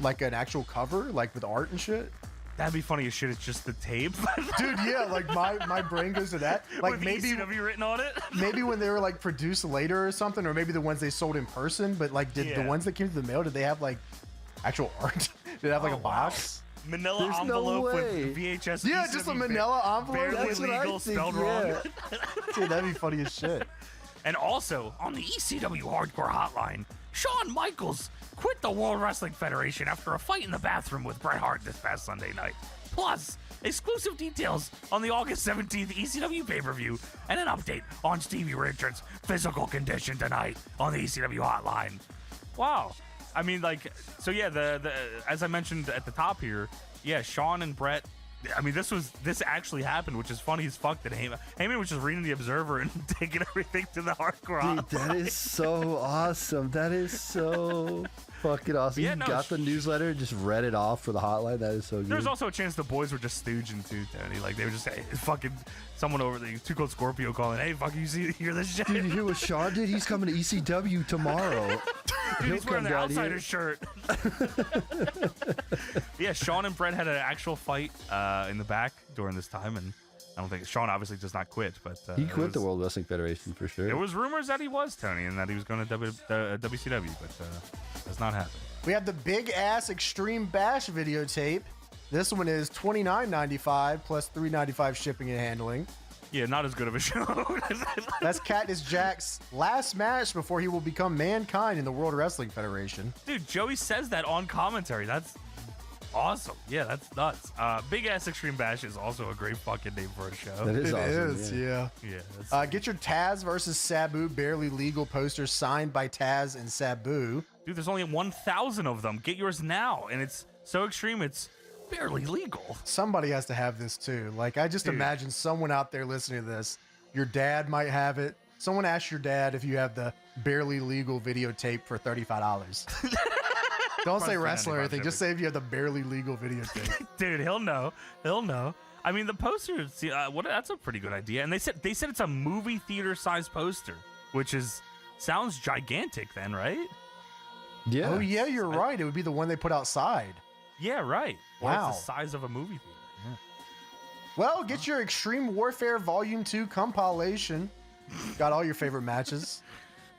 actual cover, like with art and shit? That'd be funny as shit. It's just the tape. Dude, yeah, like my brain goes to that. Like with maybe ECW written on it. Maybe when they were like produced later or something, or maybe the ones they sold in person. But like, did the ones that came through the mail, did they have like actual art? Did it have like a box? Manila envelope with VHS. Yeah, just a manila envelope. Barely legal, spelled wrong. Dude, that'd be funny as shit. And also on the ECW Hardcore Hotline, Shawn Michaels quit the World Wrestling Federation after a fight in the bathroom with Bret Hart this past Sunday night. Plus, exclusive details on the August 17th ECW pay-per-view and an update on Stevie Richards' physical condition tonight on the ECW Hotline. Wow. I mean, like, so yeah, the as I mentioned at the top here, yeah, Shawn and Bret. I mean, this actually happened, which is funny as fuck that Heyman was just reading the Observer and taking everything to the Hardcore Hotline. Dude, that is so awesome. That is so fucking awesome. Yeah, you got the newsletter and just read it off for the hotline. That is so good. There's also a chance the boys were just stooging too, Tony. Like, they were just fucking someone over the Too Cold Scorpio calling, "Hey, fucking, hear this shit?" Dude, you hear what Shawn did? He's coming to ECW tomorrow. Dude, he's wearing the outsider shirt. Yeah, Shawn and Bret had an actual fight in the back during this time, and I don't think Shawn obviously does not quit, but he quit the World Wrestling Federation for sure. There was rumors that he was, Tony, and that he was going to WCW, but that's not happening. We have the Big Ass Extreme Bash videotape. This one is $29.95 plus $3.95 shipping and handling. Yeah, not as good of a show. That's Cactus Jack's last match before he will become Mankind in the World Wrestling Federation. Dude, Joey says that on commentary. That's awesome. Yeah, that's nuts. Big Ass Extreme Bash is also a great fucking name for a show. That is awesome. It is, yeah. Yeah. Get your Taz versus Sabu barely legal posters signed by Taz and Sabu. Dude, there's only 1,000 of them. Get yours now. And it's so extreme, it's barely legal. Somebody has to have this too. Like, I just imagine someone out there listening to this. Your dad might have it. Someone ask your dad if you have the barely legal videotape for $35. Don't say wrestler or anything. Just say if you have the barely legal videotape. Dude, he'll know. He'll know. I mean, the poster. See, that's a pretty good idea. And they said it's a movie theater size poster, which sounds gigantic. Then, right? Yeah. Oh yeah, you're right. It would be the one they put outside. Yeah, right. Wow. It's the size of a movie theater. Yeah. Well, get your Extreme Warfare Volume 2 compilation. Got all your favorite matches.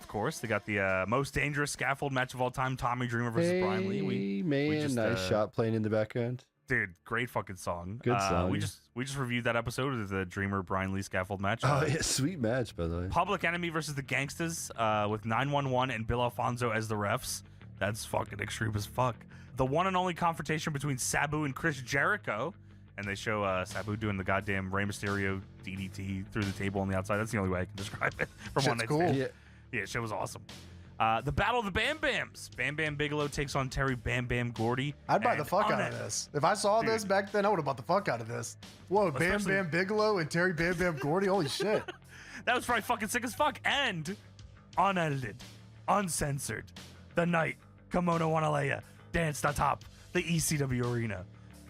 Of course, they got the most dangerous scaffold match of all time, Tommy Dreamer versus Brian Lee. Nice shot playing in the background. Dude, great fucking song. Good song. We just reviewed that episode of the Dreamer Brian Lee scaffold match. Oh yeah, sweet match by the way. Public Enemy versus the Gangstas with 911 and Bill Alfonso as the refs. That's fucking extreme as fuck. The one and only confrontation between Sabu and Chris Jericho. And they show Sabu doing the goddamn Rey Mysterio DDT through the table on the outside. That's the only way I can describe it. From Shit's One Night cool. Stand. Yeah, shit was awesome. The Battle of the Bam Bams. Bam Bam Bigelow takes on Terry Bam Bam Gordy. I'd buy the fuck out of this. If I saw this back then, I would have bought the fuck out of this. Whoa, Bam Bam Bigelow and Terry Bam Bam Gordy. Holy shit. That was probably fucking sick as fuck. And unedited, uncensored, the night Kimono Wanalea danced atop the ECW arena.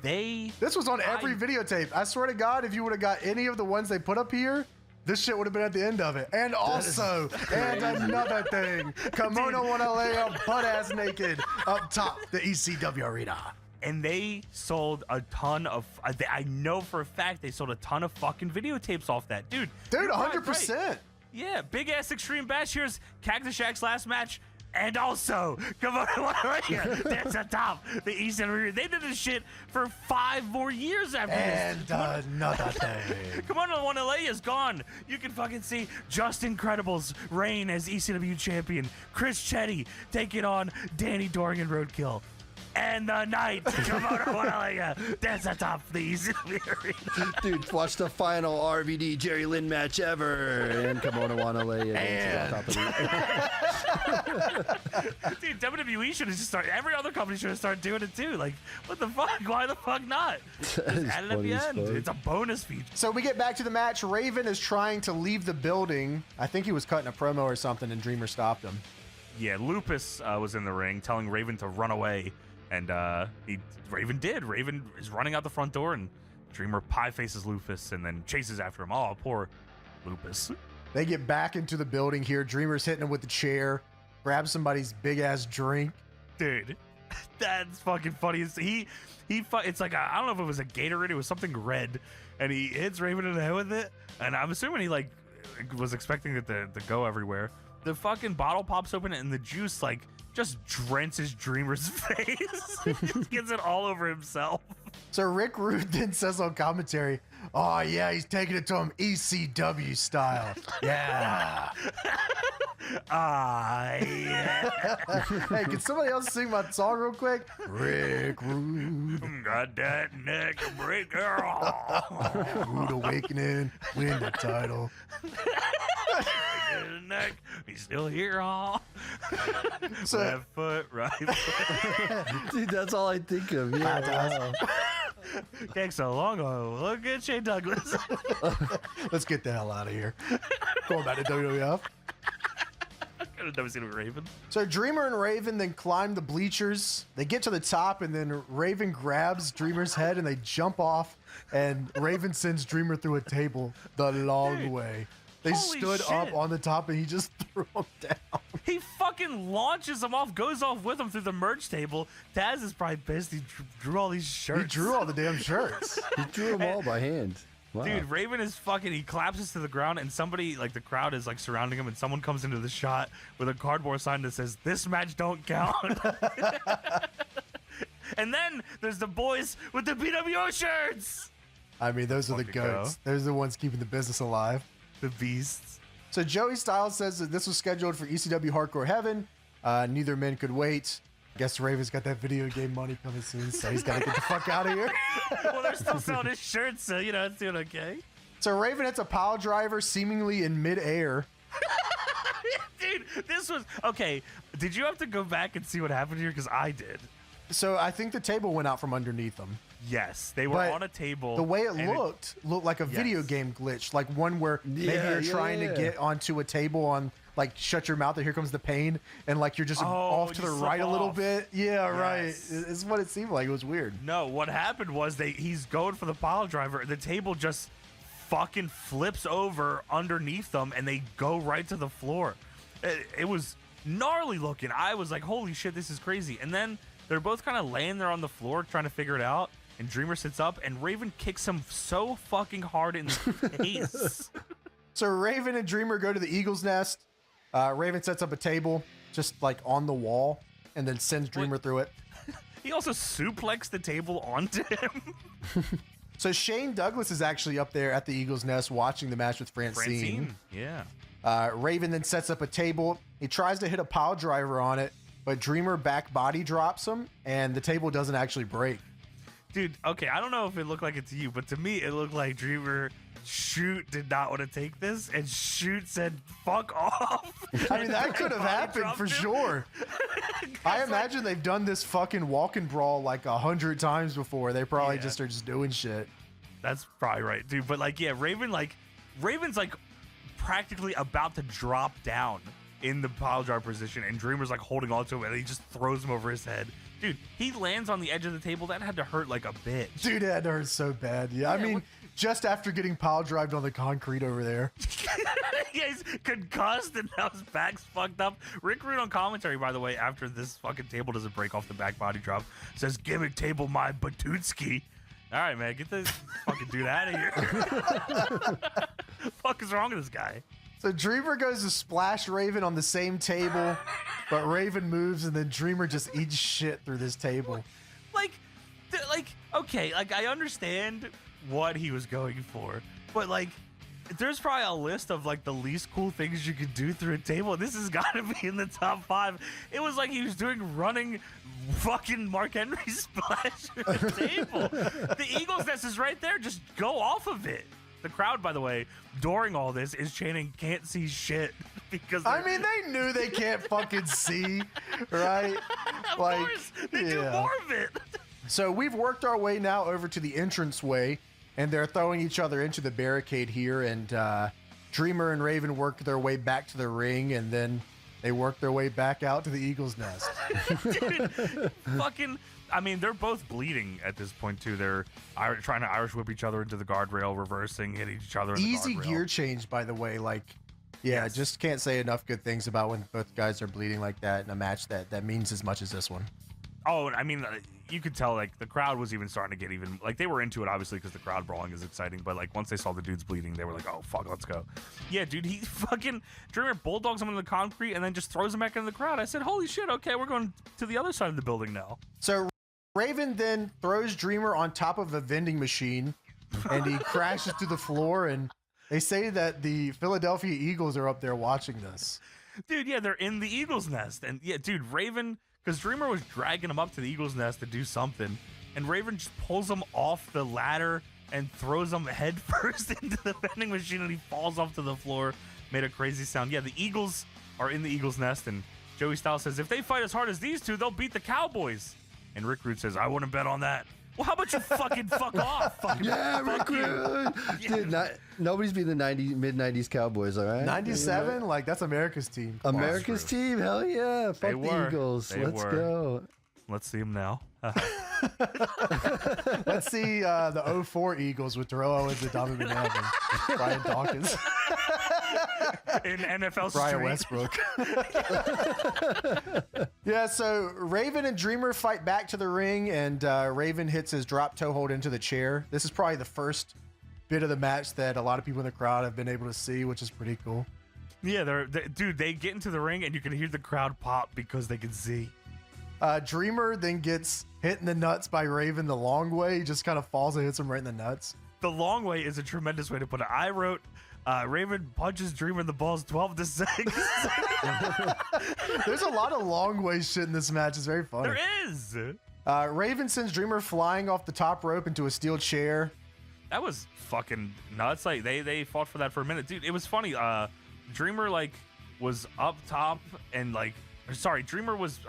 This was on every videotape. I swear to God, if you would have got any of the ones they put up here, this shit would have been at the end of it. And also, and another thing, Kimono Wanalea butt ass naked up top the ECW arena. And they sold a ton of, I know for a fact they sold a ton of fucking videotapes off that. Dude, 100%. Right. Yeah, big ass Extreme Bash. Here's Cactus Shack's last match. And also, come on, right here. That's atop the Eastern Arena. They did this shit for 5 more years after this. And another thing. Kimono Wanalea is gone. You can fucking see Just Incredible's reign as ECW champion. Chris Chetty taking on Danny Dorian Roadkill. And the night Kimono Wanalea that's atop the ECW arena. Dude, watch the final RVD Jerry Lynn match ever. And Kimono Wanalea dances on top of the Dude, WWE should have just started. Every other company should have started doing it too. Like, what the fuck? Why the fuck not? Just add it at the end. It's a bonus feature. So we get back to the match. Raven is trying to leave the building. I think he was cutting a promo or something, and Dreamer stopped him. Yeah, Lupus was in the ring telling Raven to run away. And Raven did. Raven is running out the front door, and Dreamer pie faces Lupus and then chases after him. Oh, poor Lupus. They get back into the building here. Dreamer's hitting him with the chair, grabs somebody's big ass drink. Dude, that's fucking funny. It's like I don't know if it was a Gatorade, it was something red, and he hits Raven in the head with it. And I'm assuming he like was expecting it to go everywhere. The fucking bottle pops open, and the juice like just drenches Dreamer's face. He just gets it all over himself. So Rick Rude then says on commentary, "Oh yeah, he's taking it to him ECW style." Yeah. Yeah. Hey, can somebody else sing my song real quick? Rick Rude. Got that neck breaker. Rude Awakening. Win the title. Neck. He's still here, all. So, left foot, right foot. Dude, that's all I think of. Yeah. Thanks so long. Oh, look at Shane Douglas. Let's get the hell out of here. Going back to WWF. I've never seen a Raven. So Dreamer and Raven then climb the bleachers. They get to the top, and then Raven grabs Dreamer's head, and they jump off, and Raven sends Dreamer through a table the long way. They stood up on the top, and he just threw him down. He fucking launches him off, goes off with him through the merch table. Taz is probably pissed. He drew all these shirts. He drew all the damn shirts. He drew them all by hand. Wow. Dude, Raven is fucking, he collapses to the ground, and somebody, like the crowd is like surrounding him, and someone comes into the shot with a cardboard sign that says, "This match don't count." And then there's the boys with the BWO shirts. I mean, those are the goats. Those are the ones keeping the business alive. The beasts. So Joey Styles says that this was scheduled for ECW Hardcore Heaven. Neither men could wait. I guess Raven's got that video game money coming soon, so he's got to get the fuck out of here. Well, they're still selling his shirts, so, you know, it's doing okay. So Raven hits a pile driver seemingly in midair. Dude, this was... Okay, did you have to go back and see what happened here? Because I did. So I think the table went out from underneath them. Yes, they were on a table. The way it looked like a video game glitch, like one where maybe you're trying to get onto a table on, like, shut your mouth and here comes the pain, and like you're just off to the right a little bit. Yeah, right. It's what it seemed like. It was weird. No, what happened was he's going for the pile driver. The table just fucking flips over underneath them, and they go right to the floor. It was gnarly looking. I was like, holy shit, this is crazy. And then they're both kind of laying there on the floor trying to figure it out. And Dreamer sits up, and Raven kicks him so fucking hard in the face. So Raven and Dreamer go to the Eagle's Nest. Raven sets up a table just like on the wall and then sends Dreamer through it. He also suplexed the table onto him. So Shane Douglas is actually up there at the Eagles Nest watching the match with Francine. Yeah. Raven then sets up a table. He tries to hit a pile driver on it, but Dreamer back body drops him, and the table doesn't actually break. Dude, okay, I don't know if it looked like it to you, but to me, it looked like Dreamer Shoot did not want to take this, and Shoot said, fuck off. I mean, that could have happened for sure. I imagine they've done this fucking walk and brawl like 100 times before. They probably just are just doing shit. That's probably right, dude. But like, yeah, Raven's like practically about to drop down in the pile driver position, and Dreamer's like holding on to him, and he just throws him over his head. Dude, he lands on the edge of the table. That had to hurt like a bitch. Dude, it had to hurt so bad. Yeah, I mean, just after getting pile drived on the concrete over there. Yeah, he's concussed and now his back's fucked up. Rick Rude on commentary, by the way, after this fucking table doesn't break off the back body drop, says, gimmick table my Batutski. All right, man, get this fucking dude out of here. Fuck is wrong with this guy? So Dreamer goes to splash Raven on the same table, but Raven moves and then Dreamer just eats shit through this table. Okay, I understand what he was going for, but like, there's probably a list of like the least cool things you could do through a table. This has got to be in the top 5. It was like he was doing running fucking Mark Henry splash through the table. The Eagles Nest is right there. Just go off of it. The crowd, by the way, during all this is chanting "can't see shit" because I mean, they knew they can't fucking see, right? Of course, they do more of it. So we've worked our way now over to the entranceway, and they're throwing each other into the barricade here. And Dreamer and Raven work their way back to the ring, and then they work their way back out to the Eagles Nest. Dude, fucking. I mean, they're both bleeding at this point, too. They're trying to Irish whip each other into the guardrail, reversing, hitting each other in the Easy guardrail. gear change, by the way. Like, yeah, just can't say enough good things about when both guys are bleeding like that in a match that means as much as this one. Oh, I mean, you could tell, like, the crowd was even starting to get even, like, they were into it, obviously, because the crowd brawling is exciting, but, like, once they saw the dudes bleeding, they were like, oh, fuck, let's go. Yeah, dude, he fucking, Dreamer bulldogs him into the concrete and then just throws him back into the crowd. I said, holy shit, okay, we're going to the other side of the building now. So Raven then throws Dreamer on top of a vending machine, and he crashes to the floor, and they say that the Philadelphia Eagles are up there watching this. Dude, yeah, they're in the Eagles Nest, and yeah, dude, Raven... Because Dreamer was dragging him up to the Eagles Nest to do something, and Raven just pulls him off the ladder and throws him head first into the vending machine, and he falls off to the floor. Made a crazy sound. Yeah, the Eagles are in the Eagles Nest, and Joey Styles says, if they fight as hard as these two, they'll beat the Cowboys. And Rick Rude says, I wouldn't bet on that. Well, how about you fucking fuck off? Yeah, Rick Rude. Dude, nobody's beat the mid-90s Cowboys, all right? 97? Like, that's America's team. America's team? Hell yeah. Fuck the Eagles. Let's go. Let's see them now. Let's see the 04 Eagles with Terrell Owens and Tommy McNabb and Brian Dawkins. In NFL Brian Street. Westbrook. Yeah, so Raven and Dreamer fight back to the ring, and Raven hits his drop toe hold into the chair. This is probably the first bit of the match that a lot of people in the crowd have been able to see, which is pretty cool. Yeah, dude, they get into the ring, and you can hear the crowd pop because they can see. Dreamer then gets hit in the nuts by Raven the long way. He just kind of falls and hits him right in the nuts. The long way is a tremendous way to put it. I wrote, Raven punches Dreamer in the balls 12-6. There's a lot of long way shit in this match. It's very funny. There is. Raven sends Dreamer flying off the top rope into a steel chair. That was fucking nuts. Like they fought for that for a minute, dude. It was funny. Dreamer like was up top and like. Sorry, Dreamer was,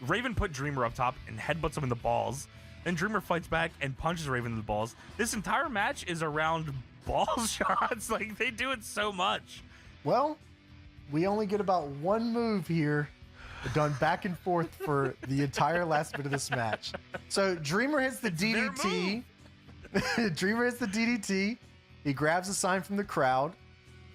Raven put Dreamer up top and headbutts him in the balls. Then Dreamer fights back and punches Raven in the balls. This entire match is around ball shots. Like, they do it so much. Well, we only get about one move here done back and forth for the entire last bit of this match. So Dreamer hits the DDT. Dreamer hits the DDT. He grabs a sign from the crowd.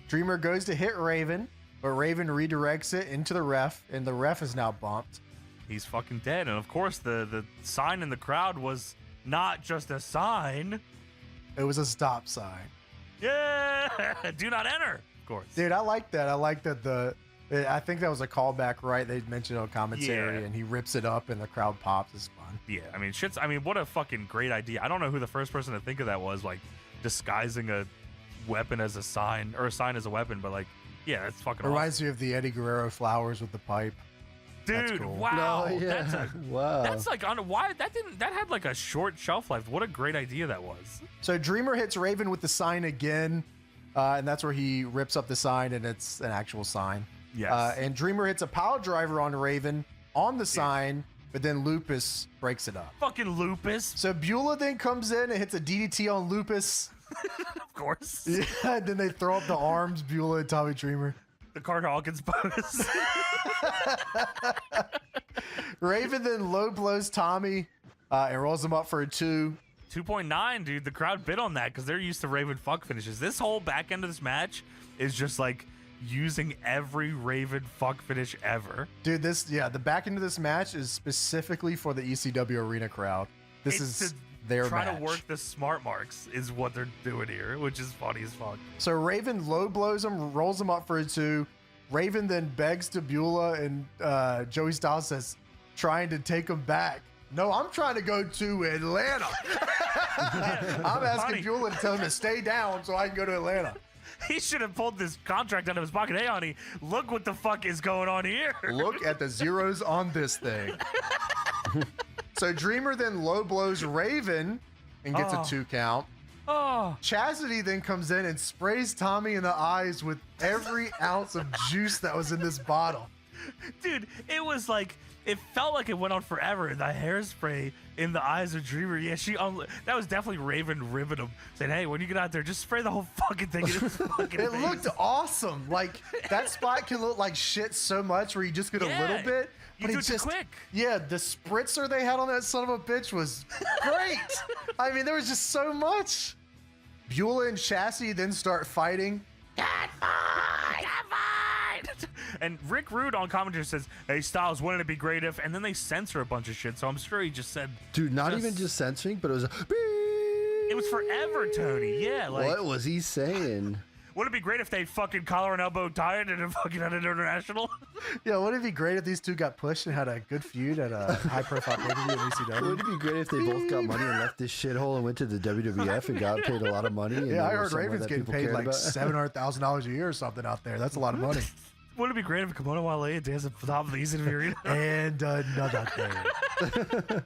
Dreamer goes to hit Raven. But Raven redirects it into the ref, and the ref is now bumped. He's fucking dead. And of course, the sign in the crowd was not just a sign. It was a stop sign. Yeah! Do not enter, of course. Dude, I like that. I like that I think that was a callback, right? They mentioned on commentary, and he rips it up, and the crowd pops. It's fun. Yeah, I mean, what a fucking great idea. I don't know who the first person to think of that was, like, disguising a weapon as a sign, or a sign as a weapon, but, like, yeah, that's fucking Reminds me of the Eddie Guerrero flowers with the pipe. Dude, cool. wow. No, yeah. Wow. That's like, why, that had, like, a short shelf life. What a great idea that was. So Dreamer hits Raven with the sign again, and that's where he rips up the sign, and it's an actual sign. Yes. And Dreamer hits a pile driver on Raven on the sign, but then Lupus breaks it up. Fucking Lupus. So Beulah then comes in and hits a DDT on Lupus. Of course. Yeah, and then they throw up the arms, Beulah and Tommy Dreamer. The Card Hawkins pose. Raven then low blows Tommy and rolls him up for a 2. 2.9, dude. The crowd bid on that because they're used to Raven fuck finishes. This whole back end of this match is just like using every Raven fuck finish ever. Dude, the back end of this match is specifically for the ECW arena crowd. This is their trying match. To work the smart marks is what they're doing here, which is funny as fuck. So Raven low blows him, rolls him up for a 2. Raven then begs to Beulah, and Joey Styles says, trying to take him back. No, I'm trying to go to Atlanta. I'm asking Beulah to tell him to stay down so I can go to Atlanta. He should have pulled this contract out of his pocket. Hey, honey, look what the fuck is going on here. Look at the zeros on this thing. So Dreamer then low blows Raven and gets a 2 count. Oh. Chastity then comes in and sprays Tommy in the eyes with every ounce of juice that was in this bottle. Dude, it was like, it felt like it went on forever. The hairspray in the eyes of Dreamer. Yeah, that was definitely Raven ribbing him. Saying, hey, when you get out there, just spray the whole fucking thing in his fucking It face. looked awesome. Like, that spot can look like shit so much where you just get a little bit. You But do it it just quick. Yeah, the spritzer they had on that son of a bitch was great. I mean, there was just so much. Beulah and Chassis then start fighting. And Rick Rude on commentary says, hey, Styles, wouldn't it be great if... And then they censor a bunch of shit, so I'm sure he just said... Dude, not even just censoring, but it was a... It was forever, Tony. Yeah, like... What was he saying? Wouldn't it be great if they fucking collar and elbow tied and fucking had an international? Yeah, wouldn't it be great if these two got pushed and had a good feud at a high-profile pay-per-view in ECW? Wouldn't it be great if they both got money and left this shithole and went to the WWF and got paid a lot of money? And Yeah, I heard Raven's getting paid like $700,000 a year or something out there. That's a lot of money. Wouldn't it be great if Kimono Wale danced at the top of the ECW arena? And another thing.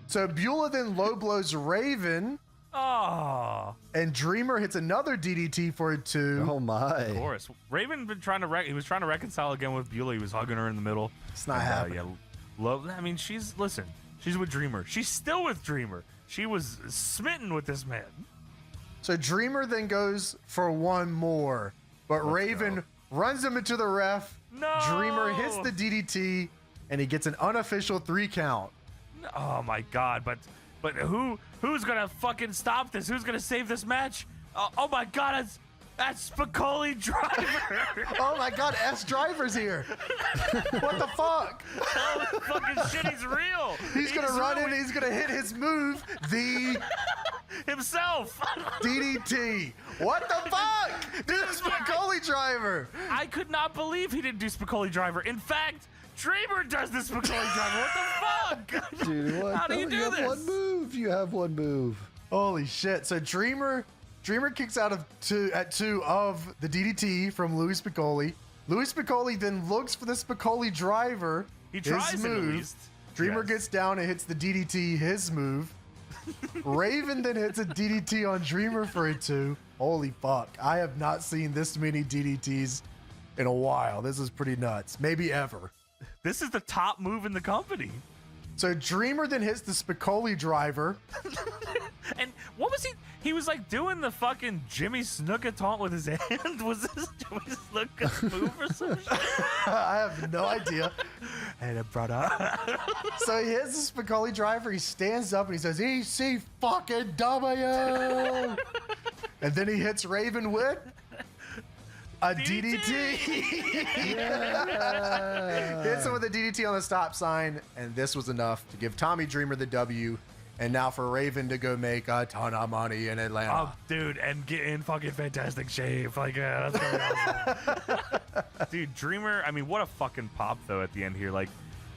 So Beulah then low blows Raven. Oh. And Dreamer hits another DDT for a 2. Oh my. Of course. Raven been trying to he was trying to reconcile again with Beulah. He was hugging her in the middle. It's not happening. I mean, she's with Dreamer. She's still with Dreamer. She was smitten with this man. So Dreamer then goes for one more, but Raven runs him into the ref. No. Dreamer hits the DDT, and he gets an unofficial 3 count. Oh my God! But who's gonna fucking stop this? Who's gonna save this match? Oh my God! That's Spicoli Driver. Oh my God! S Driver's here. What the fuck? Oh fucking shit! He's real. He's gonna run in. He's gonna hit his move. Himself. DDT. What the fuck? Dude, Spicoli Driver. I could not believe he didn't do Spicoli Driver. In fact, Dreamer does the Spicoli Driver. What the fuck? Dude, what? How do you do have this? one move. You have one move. Holy shit. So Dreamer kicks out of 2 of the DDT from Louis Spicoli. Louis Spicoli then looks for the Spicoli Driver. He tries his it move. at least. Dreamer gets down and hits the DDT, his move. Raven then hits a DDT on Dreamer for a 2. Holy fuck. I have not seen this many DDTs in a while. This is pretty nuts. Maybe ever. This is the top move in the company. So Dreamer then hits the Spicoli Driver. And what was he? He was like doing the fucking Jimmy Snuka taunt with his hand. Was this Jimmy Snuka's move or something? I have no idea. Hey, brother. So he hits the Spicoli Driver. He stands up and he says, EC fucking W. And then he hits Raven with a DDT. Hits him with a DDT on the stop sign, and this was enough to give Tommy Dreamer the W. And now for Raven to go make a ton of money in Atlanta. Oh, dude, and get in fucking fantastic shape. Like, that's gonna be awesome. Dude, Dreamer, I mean, what a fucking pop, though, at the end here. Like,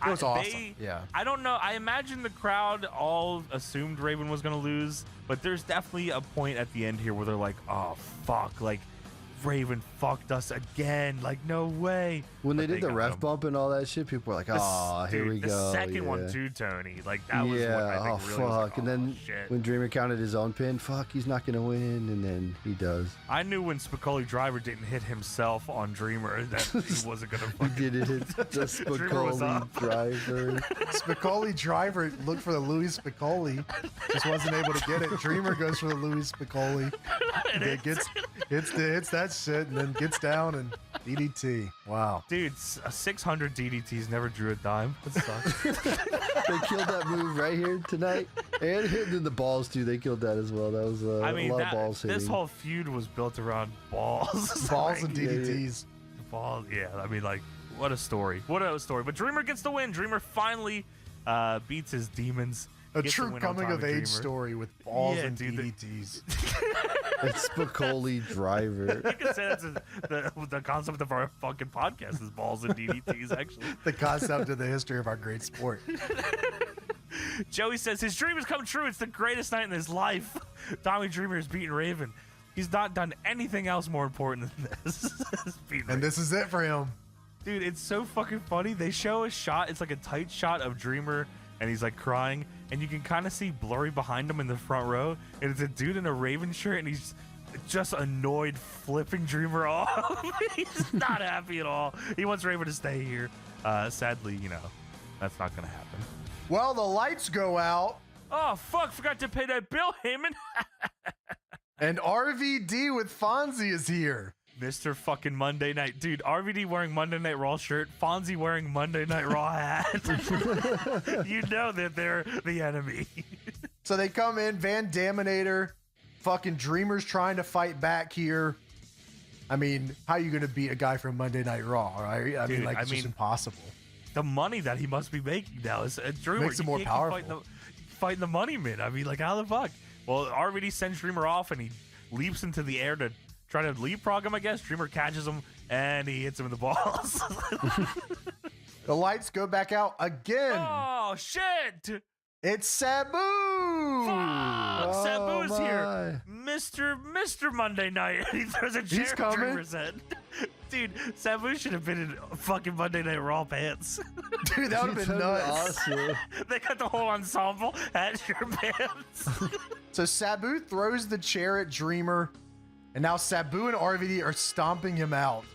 it was awesome. Yeah. I don't know. I imagine the crowd all assumed Raven was going to lose, but there's definitely a point at the end here where they're like, oh, fuck. Like, Raven fucked us again. Like, no way. When they did the ref bump and all that shit, people were like, oh, here we go. The second one, too, Tony. Like, that was what I think really was like, and then shit. When Dreamer counted his own pin, fuck, he's not going to win, and then he does. I knew when Spicoli Driver didn't hit himself on Dreamer that he wasn't going to fucking... He didn't hit the Spicoli Driver. Spicoli Driver looked for the Louis Spicoli. Just wasn't able to get it. Dreamer goes for the Louis Spicoli. Hits that shit and then gets down and DDT. Wow. Dude, 600 DDTs never drew a dime. That sucks. They killed that move right here tonight. And hitting the balls, too. They killed that as well. That was a lot of balls hitting. This whole feud was built around balls. Balls and DDTs. Balls, yeah. I mean, like, what a story. What a story. But Dreamer gets the win. Dreamer finally beats his demons. A true coming-of-age story with balls and DDTs. It's Spicoli Driver. You can say that's the concept of our fucking podcast is balls and DDTs, actually. The concept of the history of our great sport. Joey says, his dream has come true. It's the greatest night in his life. Tommy Dreamer has beaten Raven. He's not done anything else more important than this. This is it for him. Dude, it's so fucking funny. They show a shot. It's like a tight shot of Dreamer, and he's like crying, and you can kind of see blurry behind him in the front row, and it's a dude in a Raven shirt, and he's just annoyed, flipping Dreamer off. He's not happy at all. He wants Raven to stay here. Sadly, that's not gonna happen. Well, the lights go out. Oh fuck! Forgot to pay that bill, Heyman. And RVD with Fonzie is here. Mr. fucking Monday Night. Dude, RVD wearing Monday Night Raw shirt, Fonzie wearing Monday Night Raw hat. You know that they're the enemy. So they come in, Van Daminator, fucking Dreamer's trying to fight back here. I mean, how are you going to beat a guy from Monday Night Raw, right? I mean, it's just impossible. The money that he must be making now is Dreamer. Makes him more powerful. Fighting the money man. I mean, like, how the fuck? Well, RVD sends Dreamer off, and he leaps into the air to try to leapfrog him, I guess. Dreamer catches him, and he hits him in the balls. The lights go back out again. Oh, shit. It's Sabu. Fuck. Sabu's here. Mr. Monday Night. He throws a chair at Dreamer's head. Dude, Sabu should have been in fucking Monday Night Raw pants. Dude, that would have been nuts. Awesome. They got the whole ensemble at your pants. So Sabu throws the chair at Dreamer, and now Sabu and RVD are stomping him out.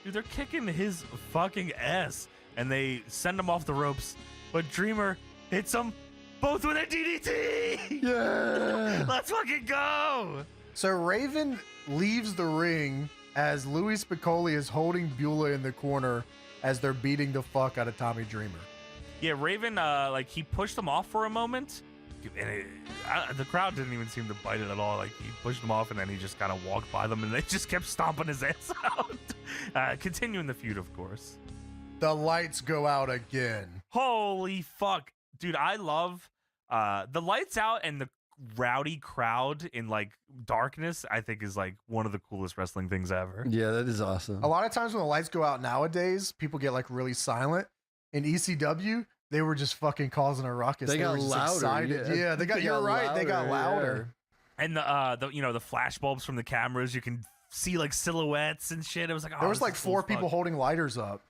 Dude, they're kicking his fucking ass, and they send him off the ropes. But Dreamer hits them both with a DDT. Yeah. Let's fucking go. So Raven leaves the ring as Louis Spicoli is holding Beulah in the corner as they're beating the fuck out of Tommy Dreamer. Yeah, Raven, he pushed them off for a moment. And the crowd didn't even seem to bite it at all. Like, he pushed them off, and then he just kind of walked by them, and they just kept stomping his ass out. Continuing the feud, of course. The lights go out again. Holy fuck. Dude, I love the lights out and the rowdy crowd in, like, darkness, I think is, like, one of the coolest wrestling things ever. Yeah, that is awesome. A lot of times when the lights go out nowadays, people get, like, really silent. In ECW, they were just fucking causing a ruckus. They got were just louder. Excited. Yeah, they got. You're right. They got louder. Yeah. And the flash bulbs from the cameras, you can see like silhouettes and shit. It was like there was like 4 people holding lighters up.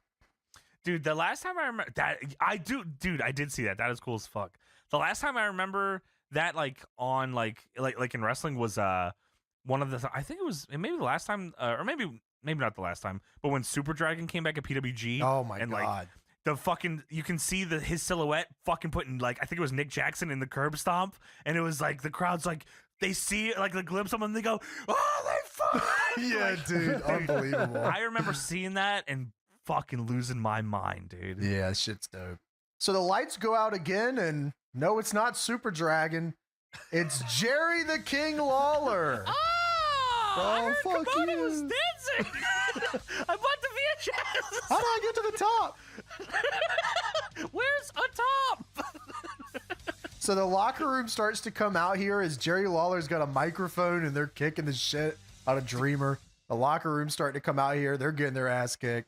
Dude, the last time I remember that, I did see that. That is cool as fuck. The last time I remember that, like on like in wrestling was one of the I think it was maybe the last time or maybe not the last time, but when Super Dragon came back at PWG. Oh my and, god. Like, the fucking you can see his silhouette fucking putting like I think it was Nick Jackson in the curb stomp, and it was like the crowd's like they see like the glimpse of him and they go, oh they fuck. Yeah, like, dude, unbelievable. I remember seeing that and fucking losing my mind, dude. Yeah, shit's dope. So the lights go out again, and no, it's not Super Dragon. It's Jerry the King Lawler. Oh, fuck you. Was dancing. I bought the VHS. How did I get to the top? Where's a top? So the locker room starts to come out here as Jerry Lawler's got a microphone and they're kicking the shit out of Dreamer. The locker room's starting to come out here. They're getting their ass kicked.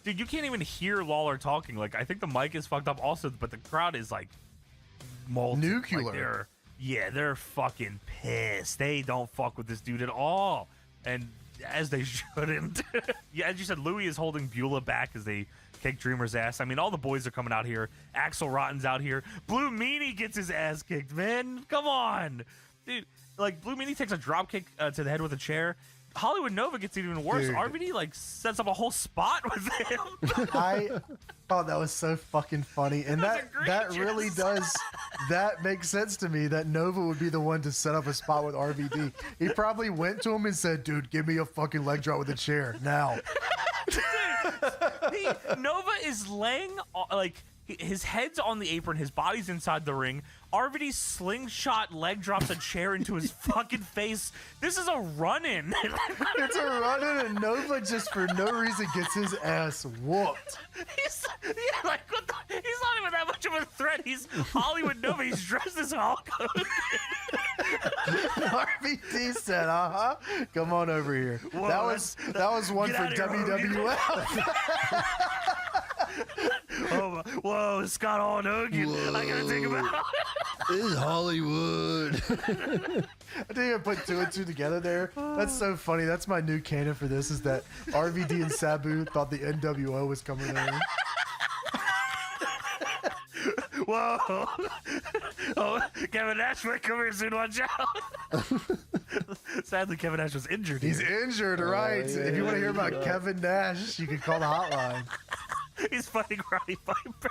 Dude, you can't even hear Lawler talking. Like, I think the mic is fucked up also, but the crowd is like nuclear. Like, they're fucking pissed. They don't fuck with this dude at all. And as they shouldn't. Yeah, as you said, Louis is holding Beulah back as they kick Dreamer's ass. I mean, all the boys are coming out here. Axel Rotten's out here. Blue Meanie gets his ass kicked, man. Come on. Dude, like, Blue Meanie takes a drop kick to the head with a chair. Hollywood Nova gets even worse. Dude. RVD, like, sets up a whole spot with him. I thought that was so fucking funny. And that really does, that makes sense to me that Nova would be the one to set up a spot with RVD. He probably went to him and said, dude, give me a fucking leg drop with a chair now. Nova is laying, like, his head's on the apron, his body's inside the ring. RVD slingshot leg drops a chair into his fucking face. This is a run-in. It's a run-in, and Nova just for no reason gets his ass whooped. He's not even that much of a threat. He's Hollywood Nova. He's dressed as Hulk Hogan. RVD said, come on over here. Whoa, that was one for WWF. Oh, whoa, Scott Hall Hogan. Whoa. I gotta think about it. This is Hollywood. I didn't even put two and two together there. That's so funny. That's my new canon for this, is that RVD and Sabu thought the NWO was coming in. Whoa. Oh, Kevin Nash might come here soon. Watch out. Sadly, Kevin Nash was injured. He's injured, right? yeah, if you want to hear about Kevin Nash, you can call the hotline. He's fighting Roddy Piper.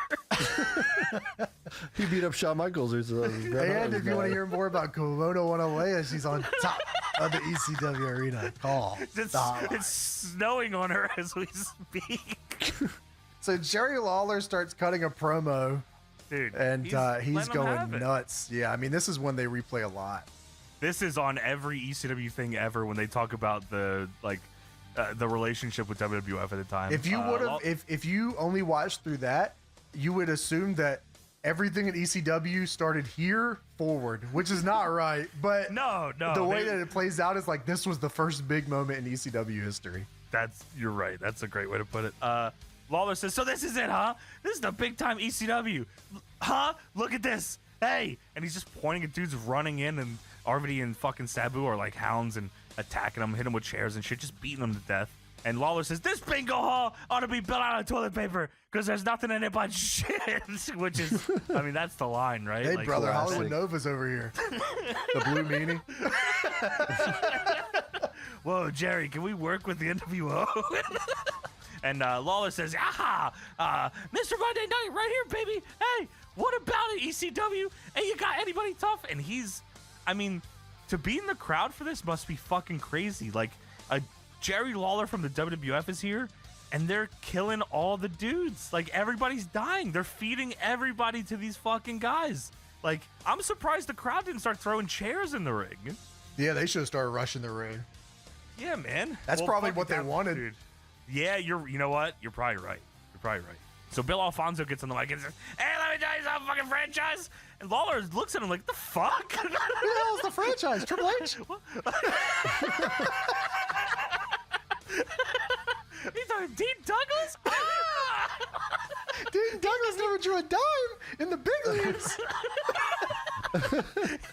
He beat up Shawn Michaels or something. And if you want to hear more about Kimono Wanalea, she's on top of the ECW arena. Call It's snowing on her as we speak. So Jerry Lawler starts cutting a promo. Dude, and he's going nuts. nuts. Yeah, I mean, this is one they replay a lot. This is on every ECW thing ever when they talk about the relationship with WWF at the time. If you would have, if you only watched through that, you would assume that everything in ECW started here forward, which is not right. But no, the way that it plays out is like this was the first big moment in ECW history. You're right. That's a great way to put it. Lawler says, so this is it, huh? This is the big time ECW. Huh? Look at this. Hey. And he's just pointing at dudes running in, and RVD and fucking Sabu are like hounds and attacking them, hitting them with chairs and shit, just beating them to death. And Lawler says, this bingo hall ought to be built out of toilet paper because there's nothing in it but shit. Which is, I mean, that's the line, right? Hey, like, brother, classic. Hollywood Nova's over here. The Blue Meanie. Whoa, Jerry, can we work with the NWO? And Lawler says, aha, Mr. Monday Night right here, baby. Hey, what about it, ECW? Hey, you got anybody tough? And he's, I mean, to be in the crowd for this must be fucking crazy. Like, Jerry Lawler from the WWF is here, and they're killing all the dudes. Like, everybody's dying. They're feeding everybody to these fucking guys. Like, I'm surprised the crowd didn't start throwing chairs in the ring. Yeah, they should have started rushing the ring. Yeah, man. That's probably what they wanted. Dude. Yeah, you know what? You're probably right. So Bill Alfonso gets on the mic and says, hey, let me tell you something, fucking franchise. And Lawler looks at him like, the fuck? Who the hell is the franchise? Triple H? He's talking Dean Douglas? Ah! Dean Douglas never drew a dime in the big leagues.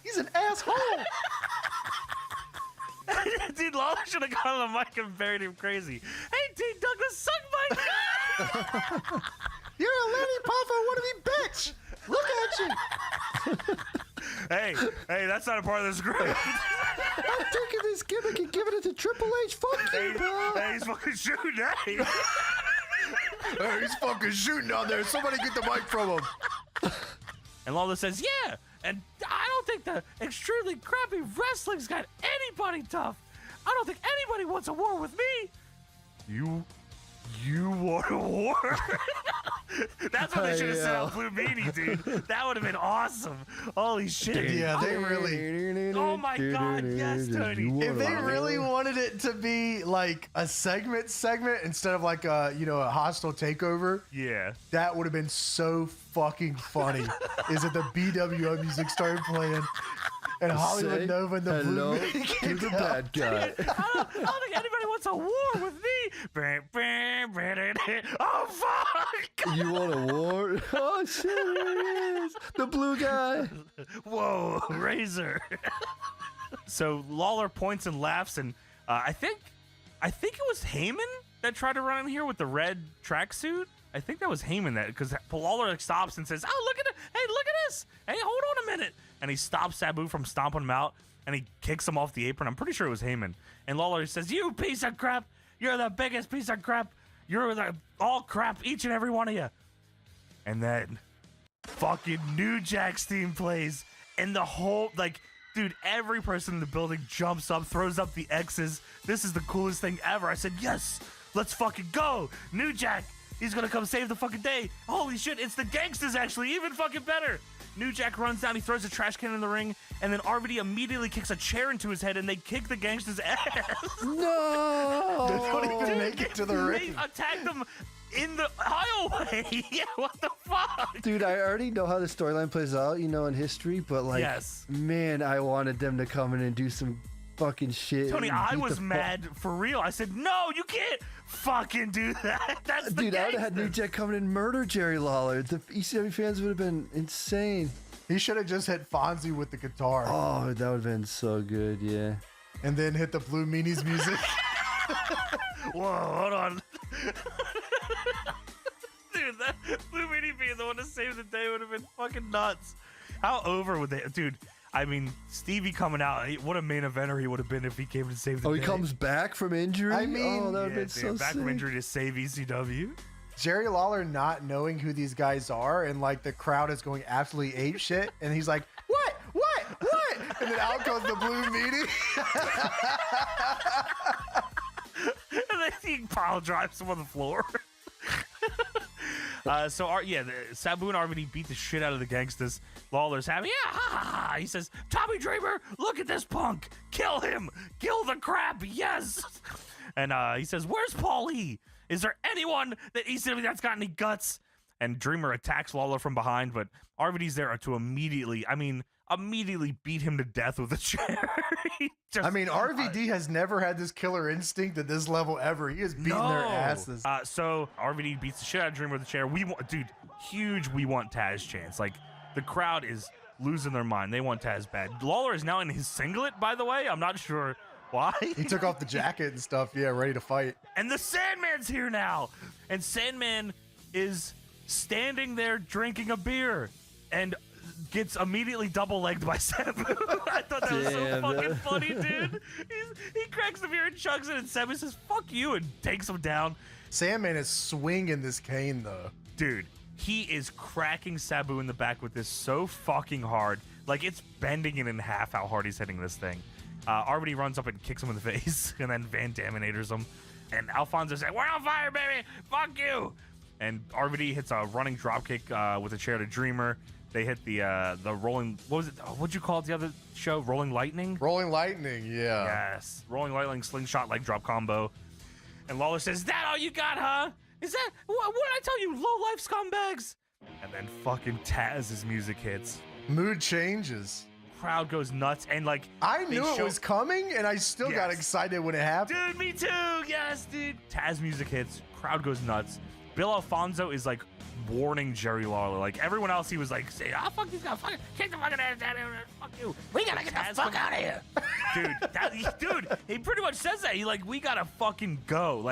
He's an asshole. Dude, Lawler should have gone on the mic and buried him crazy. Hey, Dean Douglas, suck my dick! You're a Lenny Puffer wannabe bitch. Look at you. Hey, that's not a part of the script. I'm taking this gimmick and giving it to Triple H. Fuck you, bro. Hey, he's fucking shooting, hey. Hey, he's fucking shooting down there. Somebody get the mic from him. And Lawler says, yeah, and I don't think the extremely crappy wrestling's got anybody tough. I don't think anybody wants a war with me. You want a war? That's what they should have said on Blue Meanie, dude. That would have been awesome. Holy shit. Yeah, they really. Oh my God, yes, Tony. If they really wanted it to be like a segment instead of like a hostile takeover, yeah, that would have been so fucking funny. Is that the BWO music started playing? And Hollywood Nova and the hello Blue Meanie to the bad guy. I don't think anybody wants a war with me. Oh, fuck. You want a war? Oh, shit, there he is. The blue guy. Whoa, Razor. So Lawler points and laughs, and I think it was Heyman that tried to run in here with the red tracksuit. I think that was Heyman that, because Lawler stops and says, "Oh, look at it! Hey, look at this! Hey, hold on a minute!" And he stops Sabu from stomping him out, and he kicks him off the apron. I'm pretty sure it was Heyman. And Lawler says, "You piece of crap! You're the biggest piece of crap! You're all crap, each and every one of you!" And then fucking New Jack's theme plays, and the whole dude, every person in the building jumps up, throws up the X's. This is the coolest thing ever. I said, yes, let's fucking go. New Jack, he's gonna come save the fucking day. Holy shit, it's the Gangsters actually, even fucking better. New Jack runs down, he throws a trash can in the ring, and then RVD immediately kicks a chair into his head, and they kick the Gangsters' ass. No! They don't even make it to the ring. They attacked them in the aisleway. Yeah, what the fuck? Dude, I already know how the storyline plays out, in history, but yes. Man, I wanted them to come in and do some fucking shit. Tony, I was mad for real. I said, no, you can't fucking do that. That's the Dude, I would have had New Jack come in and murder Jerry Lawler. The ECW fans would have been insane. He should have just hit Fonzie with the guitar. Oh, that would have been so good, yeah. And then hit the Blue Meanies music. Whoa, hold on. Dude, that Blue Meanie being the one to save the day would have been fucking nuts. How over would they? Dude, I mean, Stevie coming out, what a main eventer he would have been if he came to save the day. Oh, he comes back from injury? I mean, that would have been dude, so back sick. from injury to save ECW. Jerry Lawler not knowing who these guys are, and the crowd is going absolutely ape shit, and he's like, what? And then out comes the Blue Meanie. And then he pile drives him on the floor. Sabu and RVD beat the shit out of the Gangsters. Lawler's happy. Yeah, ha, ha, ha. He says, Tommy Dreamer, look at this punk. Kill him. Kill the crap. Yes. And he says, where's Paulie? Is there anyone that ECW that's got any guts? And Dreamer attacks Lawler from behind, but RVD's there to immediately beat him to death with a chair. RVD has never had this killer instinct at this level ever. He is beating their asses. So RVD beats the shit out of Dreamer with a chair. We want Taz chance. The crowd is losing their mind. They want Taz bad. Lawler is now in his singlet, by the way. I'm not sure why. He took off the jacket and stuff, ready to fight. And the Sandman's here now. And Sandman is standing there drinking a beer and gets immediately double-legged by Sabu. I thought that was so fucking funny, dude. He cracks the beer and chugs it, and Sabu says, fuck you, and takes him down. Sandman is swinging this cane, though. Dude, he is cracking Sabu in the back with this so fucking hard. It's bending it in half how hard he's hitting this thing. RVD runs up and kicks him in the face, and then Van Daminators him. And Alfonso says, we're on fire, baby! Fuck you! And RVD hits a running dropkick with a chair to Dreamer. They hit the rolling, what was it? What'd you call it the other show? Rolling Lightning? Rolling Lightning, yeah. Yes. Rolling Lightning slingshot leg drop combo. And Lawler says, is that all you got, huh? Is that, what did I tell you, low-life scumbags? And then fucking Taz's music hits. Mood changes. Crowd goes nuts, and I knew it was coming, and I still got excited when it happened. Dude, me too. Yes, dude. Taz music hits. Crowd goes nuts. Bill Alfonso is warning Jerry Lawler. Everyone else, he was say, fuck these guys, kick the fucking ass out of here, fuck you. We gotta get the fuck out of here. Dude, he pretty much says that. We gotta fucking go.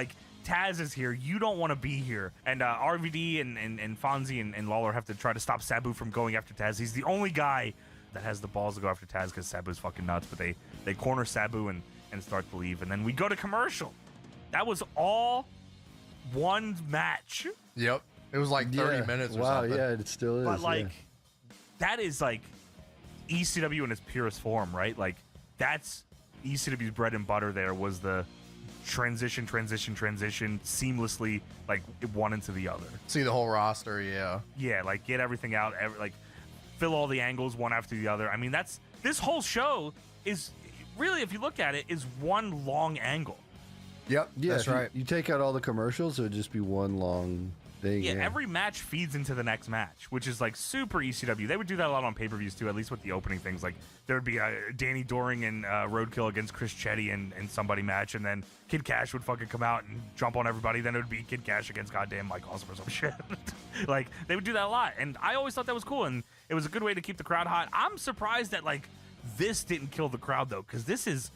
Taz is here. You don't want to be here. And RVD and Fonzie and Lawler have to try to stop Sabu from going after Taz. He's the only guy that has the balls to go after Taz because Sabu's fucking nuts. But they corner Sabu and start to leave. And then we go to commercial. That was all one match. Yep. It was 30 minutes or something. Wow, yeah, it still is. But that is ECW in its purest form, right? That's ECW's bread and butter. There was the transition seamlessly, one into the other. See the whole roster, yeah. Yeah, get everything out, fill all the angles one after the other. I mean, this whole show is really, if you look at it, is one long angle. Yep, yeah, that's right. You take out all the commercials, it would just be one long Every match feeds into the next match, which is like super ECW. They would do that a lot on pay-per-views too, at least with the opening things. Like there would be a Danny Doring and Roadkill against Chris Chetty and somebody match, and then Kid Cash would fucking come out and jump on everybody. Then it would be Kid Cash against goddamn Mike Awesome or some shit. Like they would do that a lot, and I always thought that was cool, and it was a good way to keep the crowd hot. I'm surprised that like this didn't kill the crowd though, because this is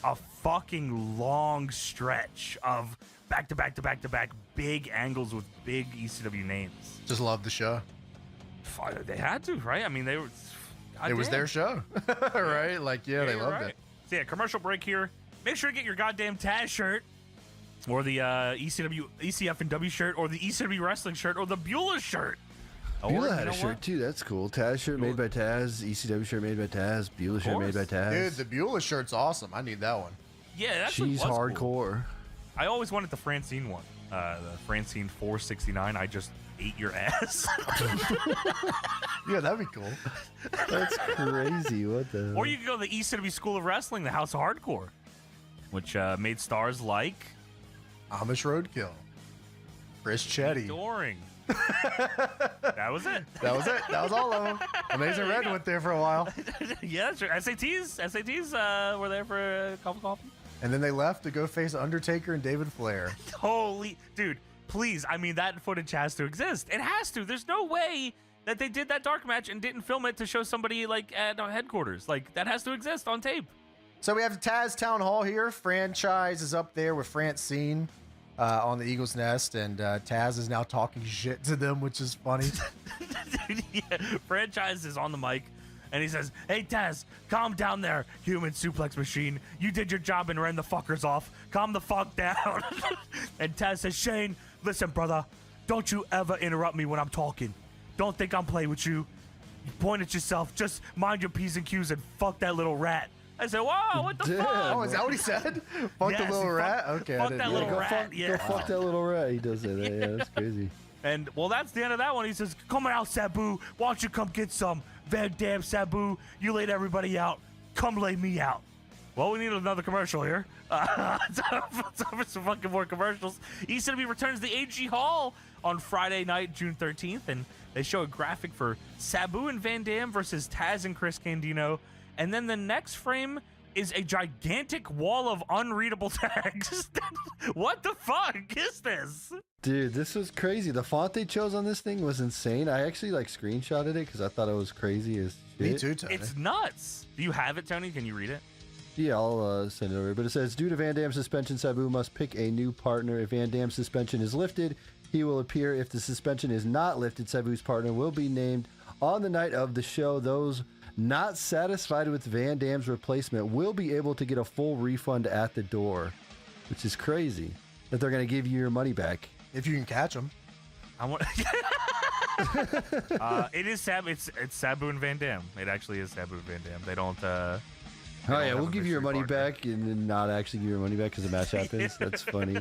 a fucking long stretch of back-to-back big angles with big ECW names. Just love the show. They had to, right? I mean, they were. It was their show, right? Like, yeah, they loved it. So yeah, commercial break here. Make sure to get your goddamn Taz shirt, or the ECF and W shirt, or the ECW wrestling shirt, or the Beulah shirt. Beulah had a shirt too. That's cool. Taz shirt made by Taz. ECW shirt made by Taz. Beulah shirt made by Taz. Dude, the Beulah shirt's awesome. I need that one. Yeah, she's hardcore. Cool. I always wanted the Francine one. The Francine 469. I just ate your ass. Yeah, that'd be cool. That's crazy. What the hell? Or you could go to the ECW School of Wrestling, the House of Hardcore, which made stars like Amish Roadkill, Chris Chetty, Doring. That was it. That was all of them. Amazing Red went there for a while. Yeah, that's right. SATs were there for a cup of coffee. And then they left to go face Undertaker and David Flair. Holy, dude, please. I mean, that footage has to exist. It has to. There's no way that they did that dark match and didn't film it to show somebody like at headquarters. Like that has to exist on tape. So we have the Taz Town Hall here. Franchise is up there with Francine on the Eagle's Nest, and Taz is now talking shit to them, which is funny. Dude, yeah, Franchise is on the mic. And he says, "Hey, Taz, calm down there, human suplex machine. You did your job and ran the fuckers off. Calm the fuck down." And Taz says, "Shane, listen, brother. Don't you ever interrupt me when I'm talking. Don't think I'm playing with you. You point at yourself. Just mind your P's and Q's and fuck that little rat." I said, "Whoa, what the fuck?" Oh, is that what he said? Fuck the little rat? Okay. Fuck that little rat. Go fuck that little rat. He does say that. Yeah, that's crazy. And, well, that's the end of that one. He says, "Come on out, Sabu. Why don't you come get some? Van Dam, Sabu, you laid everybody out. Come lay me out." Well, we need another commercial here. Time for some fucking more commercials. ECW returns to the AG Hall on Friday night, June 13th, and they show a graphic for Sabu and Van Dam versus Taz and Chris Candido. And then the next frame is a gigantic wall of unreadable text. What the fuck is this? Dude, this was crazy. The font they chose on this thing was insane. I actually screenshotted it because I thought it was crazy as shit. Me too, Tony. It's nuts. Do you have it, Tony? Can you read it? Yeah, I'll send it over. But it says, due to Van Dam's suspension, Sabu must pick a new partner. If Van Dam's suspension is lifted, he will appear. If the suspension is not lifted, Sabu's partner will be named on the night of the show. Those not satisfied with Van Dam's replacement will be able to get a full refund at the door, which is crazy that they're going to give you your money back. If you can catch them. I want. It is Sabu. It's Sabu and Van Dam. It actually is Sabu and Van Dam. They don't. Oh yeah, we'll give you your money back and then not actually give you your money back because the match happens. That's funny.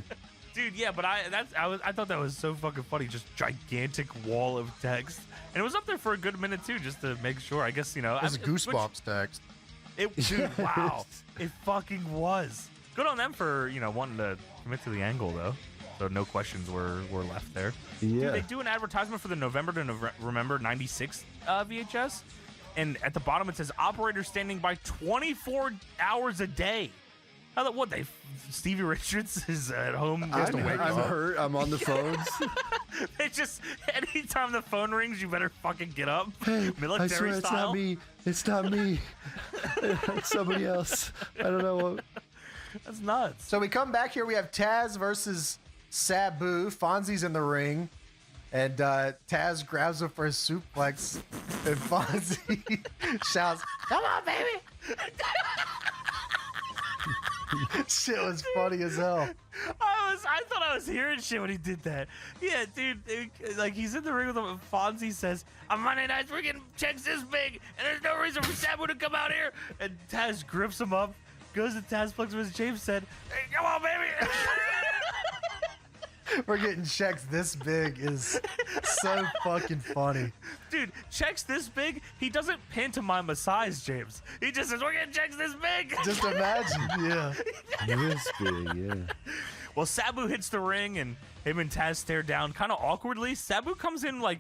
Dude, yeah, but I thought that was so fucking funny. Just gigantic wall of text, and it was up there for a good minute too, just to make sure. I guess it was Goosebumps text. Dude, wow, it fucking was. Good on them for wanting to commit to the angle though. So no questions were left there. Yeah. Dude, they do an advertisement for the November to Remember 96 VHS. And at the bottom it says, operator standing by 24 hours a day. Stevie Richards is at home. I'm hurt. I'm on the phones. They just, anytime the phone rings, you better fucking get up. Hey, military I swear style. It's not me. It's somebody else. I don't know what. That's nuts. So we come back here. We have Taz versus Sabu. Fonzie's in the ring. And Taz grabs him for his suplex. And Fonzie shouts, "Come on, baby!" Shit was funny as hell. I thought I was hearing shit when he did that. Yeah, dude. He's in the ring with him. And Fonzie says, "On Monday nights, we're getting checks this big. And there's no reason for Sabu to come out here." And Taz grips him up. Goes to Taz, plugs him, as James said, "Hey, come on, baby." We're getting checks this big is so fucking funny. Dude, checks this big, he doesn't pantomime a size, James. He just says, we're getting checks this big. Just imagine, yeah. This big, yeah. Well, Sabu hits the ring, and him and Taz stare down kind of awkwardly. Sabu comes in like,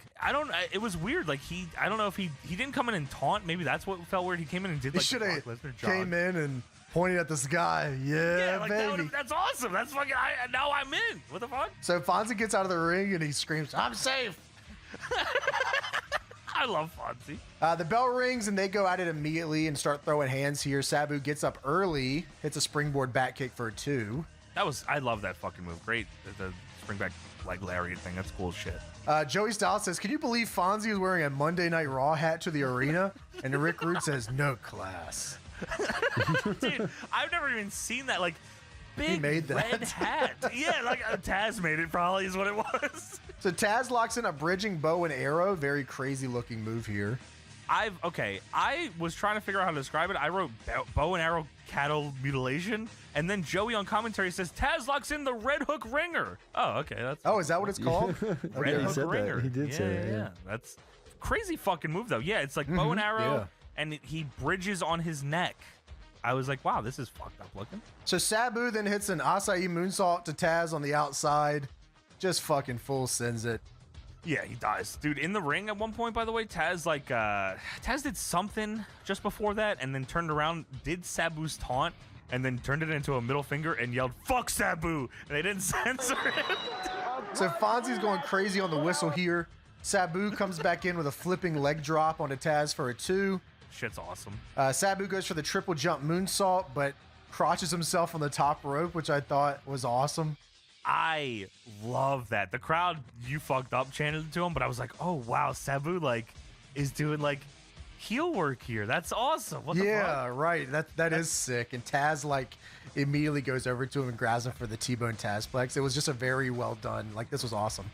it was weird. Like, I don't know if he didn't come in and taunt. Maybe that's what felt weird. He came in and did like should have Lesnar jog. came in and pointed at the sky. Yeah, like baby. that's awesome. That's fucking, now I'm in. What the fuck? So Fonzie gets out of the ring and he screams, I'm safe. I love Fonzie. The bell rings and they go at it immediately and start throwing hands here. Sabu gets up early, hits a springboard back kick for a 2. I love that fucking move. Great. The spring back like lariat thing. That's cool as shit. Joey Styles says, can you believe Fonzie is wearing a Monday Night Raw hat to the arena? And Rick Rude says, no class. Dude, I've never even seen that. Like, big He made that. red hat. Yeah, like Taz made it probably is what it was. So Taz locks in a bridging bow and arrow. Very crazy looking move here. I was trying to figure out how to describe it. I wrote bow and arrow cattle mutilation, and then Joey on commentary says Taz locks in the red hook ringer. Oh, okay. Is that what it's called? Red he hook said ringer. That. He did say that. Yeah, that's crazy fucking move though. Yeah, it's like bow and arrow, and he bridges on his neck. I was like, wow, this is fucked up looking. So Sabu then hits an acai moonsault to Taz on the outside. Just fucking full sends it. Yeah, he dies. Dude, in the ring at one point, by the way, Taz did something just before that and then turned around, did Sabu's taunt, and then turned it into a middle finger and yelled, fuck Sabu! And they didn't censor it. So Fonzie's going crazy on the whistle here. Sabu comes back in with a flipping leg drop onto Taz for a 2. Shit's awesome. Sabu goes for the triple jump moonsault, but crotches himself on the top rope, which I thought was awesome. I love that. The crowd, you fucked up, chanted to him, but I was like, oh, wow, Sabu, is doing, heel work here. That's awesome. What the fuck? Right. That is sick. And Taz, immediately goes over to him and grabs him for the T-Bone Tazplex. It was just a very well done. This was awesome.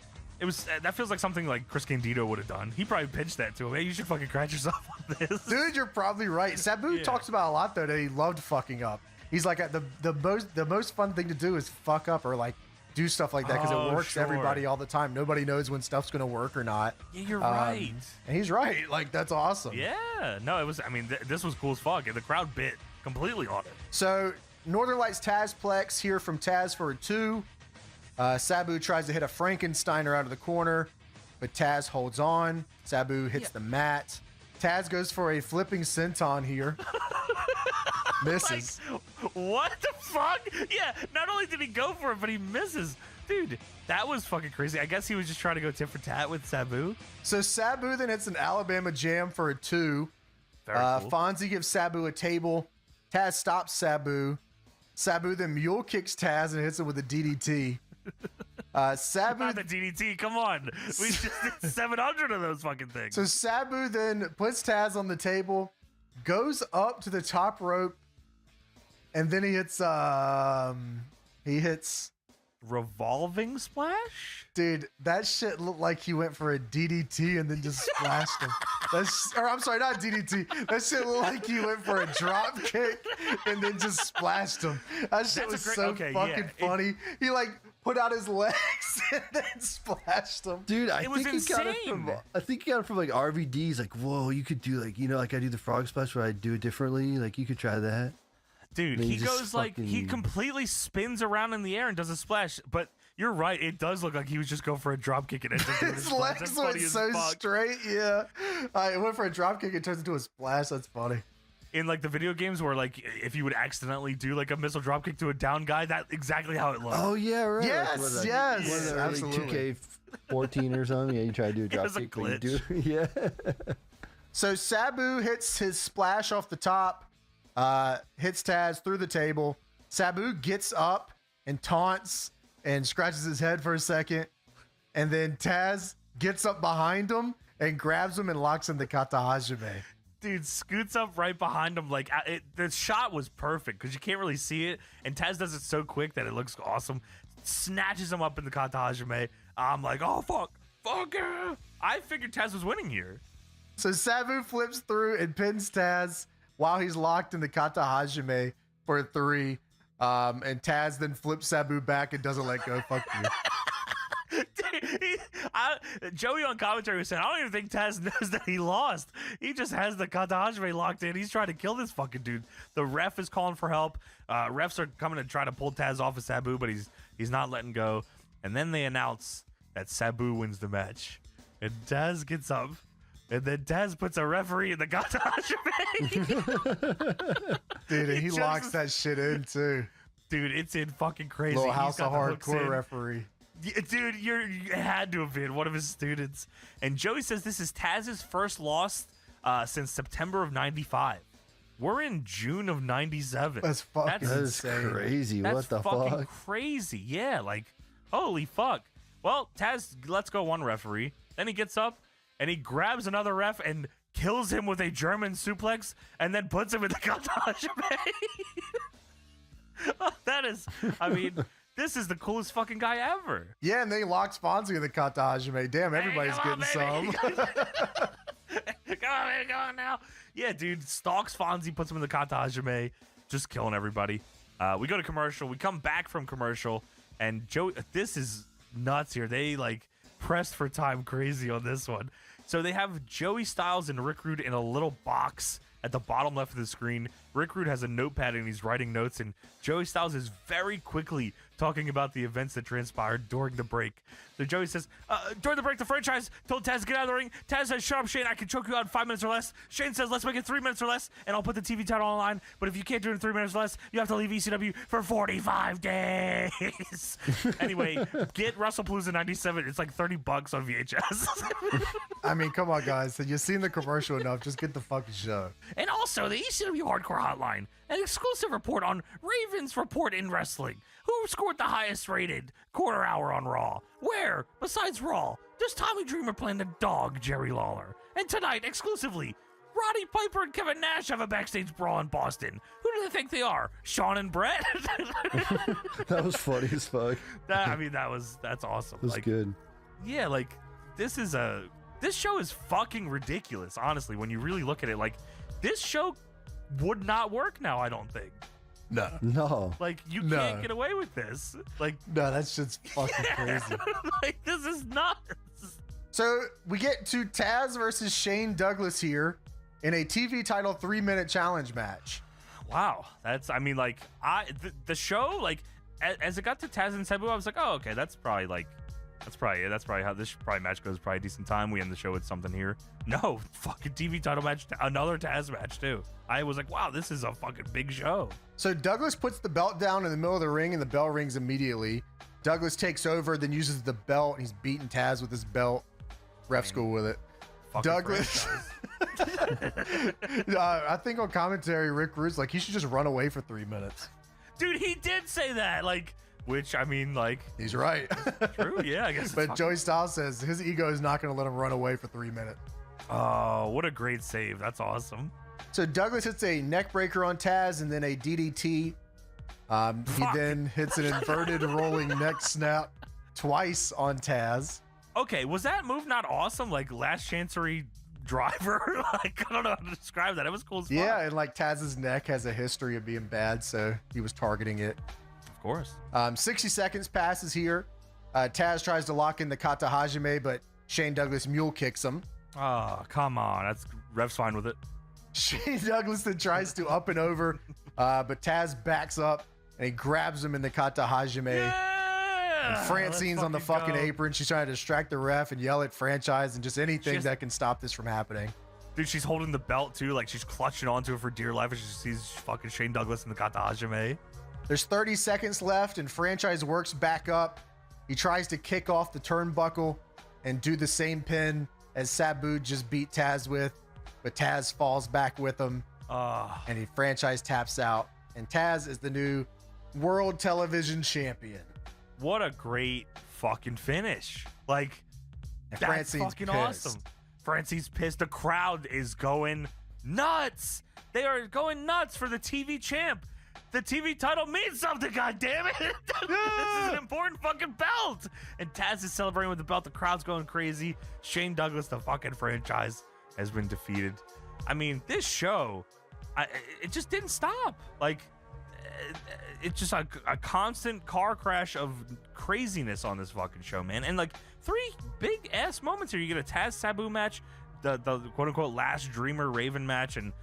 That feels like something Chris Candido would have done. He probably pitched that to him. Hey, you should fucking crash yourself on this. Dude, you're probably right. Sabu talks about a lot, though, that he loved fucking up. He's like, the most fun thing to do is fuck up or, do stuff like that because it works everybody all the time. Nobody knows when stuff's going to work or not. Yeah, you're right. And he's right. That's awesome. Yeah. No, it was, this was cool as fuck. And the crowd bit completely on it. So, Northern Lights Tazplex here from Taz for a 2. Sabu tries to hit a Frankensteiner out of the corner, but Taz holds on. Sabu hits the mat. Taz goes for a flipping senton here. Misses. What the fuck? Yeah, not only did he go for it, but he misses. Dude, that was fucking crazy. I guess he was just trying to go tit for tat with Sabu. So Sabu then hits an Alabama jam for a 2. Very cool. Fonzie gives Sabu a table. Taz stops Sabu. Sabu then mule kicks Taz and hits him with a DDT. Sabu, not the DDT. Come on, we just did 700 of those fucking things. So Sabu then puts Taz on the table, goes up to the top rope, and then he hits revolving splash. Dude, that shit looked like he went for a DDT and then just splashed him. I'm sorry, not DDT. That shit looked like he went for a drop kick and then just splashed him. That shit was so fucking funny. He put out his legs and then splashed him. Dude, I think he got it from RVD's. Whoa, you could do I do the frog splash where I do it differently. You could try that. Dude, he goes he completely spins around in the air and does a splash. But you're right, it does look like he was just going for a drop kick and his legs went so straight. Yeah, it went for a drop kick and turns into a splash. That's funny. In the video games where if you would accidentally do a missile drop kick to a down guy, that's exactly how it looks. Oh yeah, right. Yes, yes, absolutely. 2K14 or something. Yeah, you try to do a drop kick. Yeah. So Sabu hits his splash off the top, hits Taz through the table. Sabu gets up and taunts and scratches his head for a second, and then Taz gets up behind him and grabs him and locks in the kata hajime. Dude, scoots up right behind him. The shot was perfect because you can't really see it. And Taz does it so quick that it looks awesome. Snatches him up in the kata hajime. I'm like, oh, fuck yeah. I figured Taz was winning here. So Sabu flips through and pins Taz while he's locked in the kata hajime for a 3. And Taz then flips Sabu back and doesn't let go. Fuck you. Joey on commentary was saying, I don't even think Taz knows that he lost. He just has the Kata Hajime locked in. He's trying to kill this fucking dude. The ref is calling for help. Refs are coming to try to pull Taz off of Sabu, but he's not letting go. And then they announce that Sabu wins the match. And Taz gets up. And then Taz puts a referee in the Kata Hajime. Dude, and he locks that shit in, too. Dude, it's in fucking crazy. Little House of Hardcore referee. Dude, you had to have been one of his students. And Joey says this is Taz's first loss since September of 95. We're in June of 97. That's fucking insane. Crazy. That's what the fucking fuck? crazy. Yeah, like, holy fuck. Well, Taz lets go one referee. Then he gets up and he grabs another ref and kills him with a German suplex and then puts him in the Kata Hajime. That is, I mean, this is the coolest fucking guy ever. Yeah, and they locked Fonzie in the Kata Hajime. Damn, everybody's getting some. Come on, baby, go on now. Yeah, dude, stalks Fonzie, puts him in the Kata Hajime, just killing everybody. We go to commercial. We come back from commercial, and Joey, this is nuts here. They, like, pressed for time crazy on this one. So they have Joey Styles and Rick Rude in a little box at the bottom left of the screen. Rick Rude has a notepad and he's writing notes, and Joey Styles is very quickly talking about the events that transpired during the break. So Joey says, during the break, the franchise told Taz to get out of the ring. Taz says, shut up, Shane, I can choke you out in 5 minutes or less. Shane says, let's make it 3 minutes or less, and I'll put the TV title online. But if you can't do it in 3 minutes or less, you have to leave ECW for 45 days. Anyway, get WrestlePalooza 97. It's like $30 on VHS. I mean, come on, guys. You've seen the commercial enough. Just get the fucking show. And also, the ECW Hardcore Hotline, an exclusive report on Raven's Report in Wrestling. Who scored the highest rated quarter hour on Raw? Where, besides Raw, does Tommy Dreamer plan to dog Jerry Lawler? And tonight, exclusively, Roddy Piper and Kevin Nash have a backstage brawl in Boston. Who do they think they are? Sean and Brett? That was funny as fuck. That's awesome. It was good. Yeah, like, this show is fucking ridiculous, honestly, when you really look at it. Like, this show would not work now, I don't think. No. Like, you can't get away with this. Like, no, that's just fucking crazy. Like, this is nuts. So we get to Taz versus Shane Douglas here in a TV title 3-minute challenge match. Wow. That's, I mean, like, the show, like, as it got to Taz and Sabu, I was like, oh, okay, that's probably how this match goes. Probably a decent time. We end the show with something here. No, fucking TV title match, another Taz match too. I was like, wow, this is a fucking big show. So Douglas puts the belt down in the middle of the ring, and the bell rings immediately. Douglas takes over, then uses the belt, and he's beating Taz with his belt. Ref's cool with it. Douglas. I think on commentary, Rick Rude's like, he should just run away for 3 minutes. Dude, he did say that. Like, which, I mean, like, he's right. True, yeah, I guess. But Joey Styles says his ego is not going to let him run away for 3 minutes. Oh, what a great save. That's awesome. So Douglas hits a neck breaker on Taz and then a DDT. He then hits an inverted rolling neck snap twice on Taz. Okay, was that move not awesome? Like, last chancery driver? Like, I don't know how to describe that. It was cool as fuck. Yeah, and like Taz's neck has a history of being bad, so he was targeting it. Of course. 60 seconds passes here. Taz tries to lock in the Kata Hajime, but Shane Douglas mule kicks him. Oh, come on. Ref's fine with it. Shane Douglas then tries to up and over, but Taz backs up and he grabs him in the Kata Hajime. Yeah! And Francine's on the fucking apron. She's trying to distract the ref and yell at Franchise and just anything that can stop this from happening. Dude, she's holding the belt too. Like, she's clutching onto it for dear life as she sees fucking Shane Douglas in the Kata Hajime. There's 30 seconds left and Franchise works back up. He tries to kick off the turnbuckle and do the same pin as Sabu just beat Taz with, but Taz falls back with him. And Franchise taps out. And Taz is the new World Television Champion. What a great fucking finish. Like, and that's Francine's fucking pissed. awesome. Francine's pissed. The crowd is going nuts. They are going nuts for the TV champ. The TV title means something, goddammit. This is an important fucking belt. And Taz is celebrating with the belt. The crowd's going crazy. Shane Douglas, the fucking Franchise, has been defeated. I mean, this show, it just didn't stop. Like, it's just a constant car crash of craziness on this fucking show, man. And like 3 big ass moments here. You get a Taz Sabu match, the quote unquote last Dreamer Raven match, and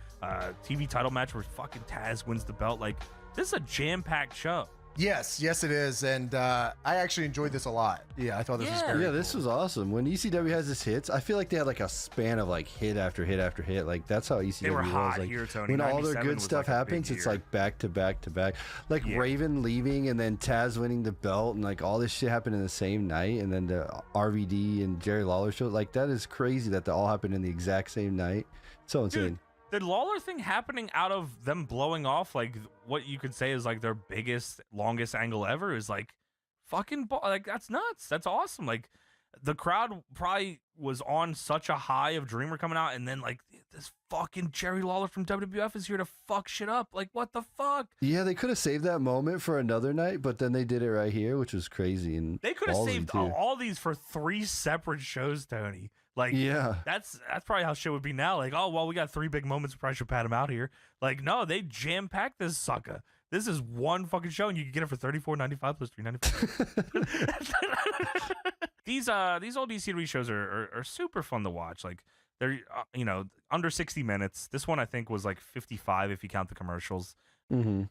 TV title match where fucking Taz wins the belt. Like, this is a jam-packed show. Yes, it is, and I actually enjoyed this a lot. Yeah, I thought this was very cool. This was awesome. When ECW has its hits, I feel like they had like a span of like hit after hit after hit. Like that's how ECW They were hot was. Like here, Tony. when all their 97 good was stuff like a happens, big it's year. like back to back to back. Like Raven leaving and then Taz winning the belt, and like all this shit happened in the same night, and then the RVD and Jerry Lawler show. Like that is crazy that they all happened in the exact same night. So insane. Dude, the Lawler thing happening out of them blowing off, like what you could say is like their biggest, longest angle ever, is like fucking like that's nuts. That's awesome. Like the crowd probably was on such a high of Dreamer coming out, and then like this fucking Jerry Lawler from WWF is here to fuck shit up. Like what the fuck? Yeah, they could have saved that moment for another night, but then they did it right here, which was crazy. And they could have ballsy, saved too. all these for 3 separate shows, Tony. Like, yeah, that's probably how shit would be now. Like, oh, well, we got 3 big moments. We probably should pat him out here. Like, no, they jam-packed this sucker. This is one fucking show, and you can get it for $34.95 plus $3.95. These old ECW shows are super fun to watch. Like, they're, under 60 minutes. This one, I think, was like 55 if you count the commercials. Mm-hmm.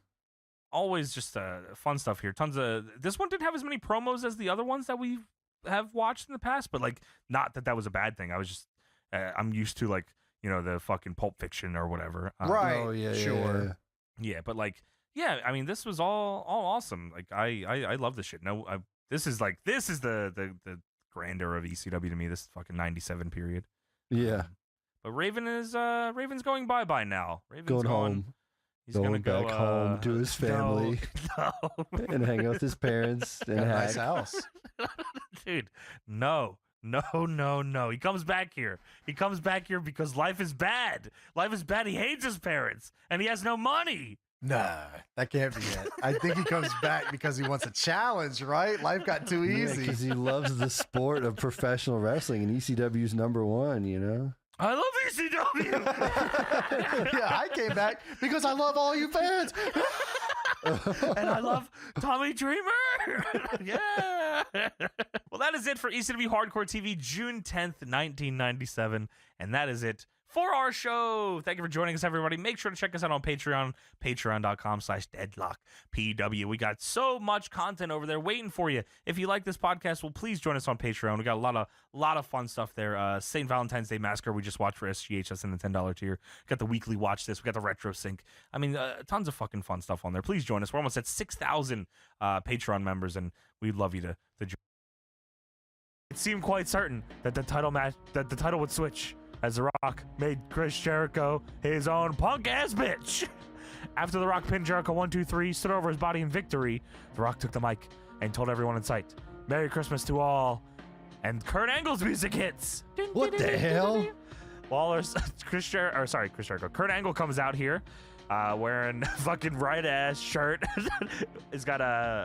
Always just fun stuff here. Tons of... This one didn't have as many promos as the other ones that we have watched in the past, but like not that was a bad thing. I was just I'm used to like the fucking Pulp Fiction or whatever, right? Oh yeah, sure, yeah. But like, yeah, I mean, this was all awesome. Like I love this shit. This is the grandeur of ECW to me. This fucking 97 period. Yeah, but Raven's going bye now. Raven's going gone. home. He's going back home to his family and hang out with his parents and got a hack. nice house. Dude, no. He comes back here. He comes back here because life is bad. Life is bad. He hates his parents and he has no money. Nah, that can't be it. I think he comes back because he wants a challenge, right? Life got too easy. Because he loves the sport of professional wrestling, and ECW's #1, I love ECW. Yeah, I came back because I love all you fans. And I love Tommy Dreamer. Yeah. Well, that is it for ECW Hardcore TV, June 10th, 1997. And that is it for our show. Thank you for joining us, everybody. Make sure to check us out on Patreon, patreon.com/deadlockpw. We got so much content over there waiting for you. If you like this podcast, well, please join us on Patreon. We got a lot of fun stuff there. St. Valentine's Day Massacre we just watched for SGH. That's in the $10 tier. Got the weekly watch this. We got the retro sync. I mean, tons of fucking fun stuff on there. Please join us. We're almost at 6,000 Patreon members, and we'd love you to join. It seemed quite certain that the title would switch as The Rock made Chris Jericho his own punk-ass bitch. After The Rock pinned Jericho 1, 2, 3, stood over his body in victory, The Rock took the mic and told everyone in sight, "Merry Christmas to all," and Kurt Angle's music hits. What the hell? Chris Jericho. Kurt Angle comes out here wearing a fucking right-ass shirt. It's got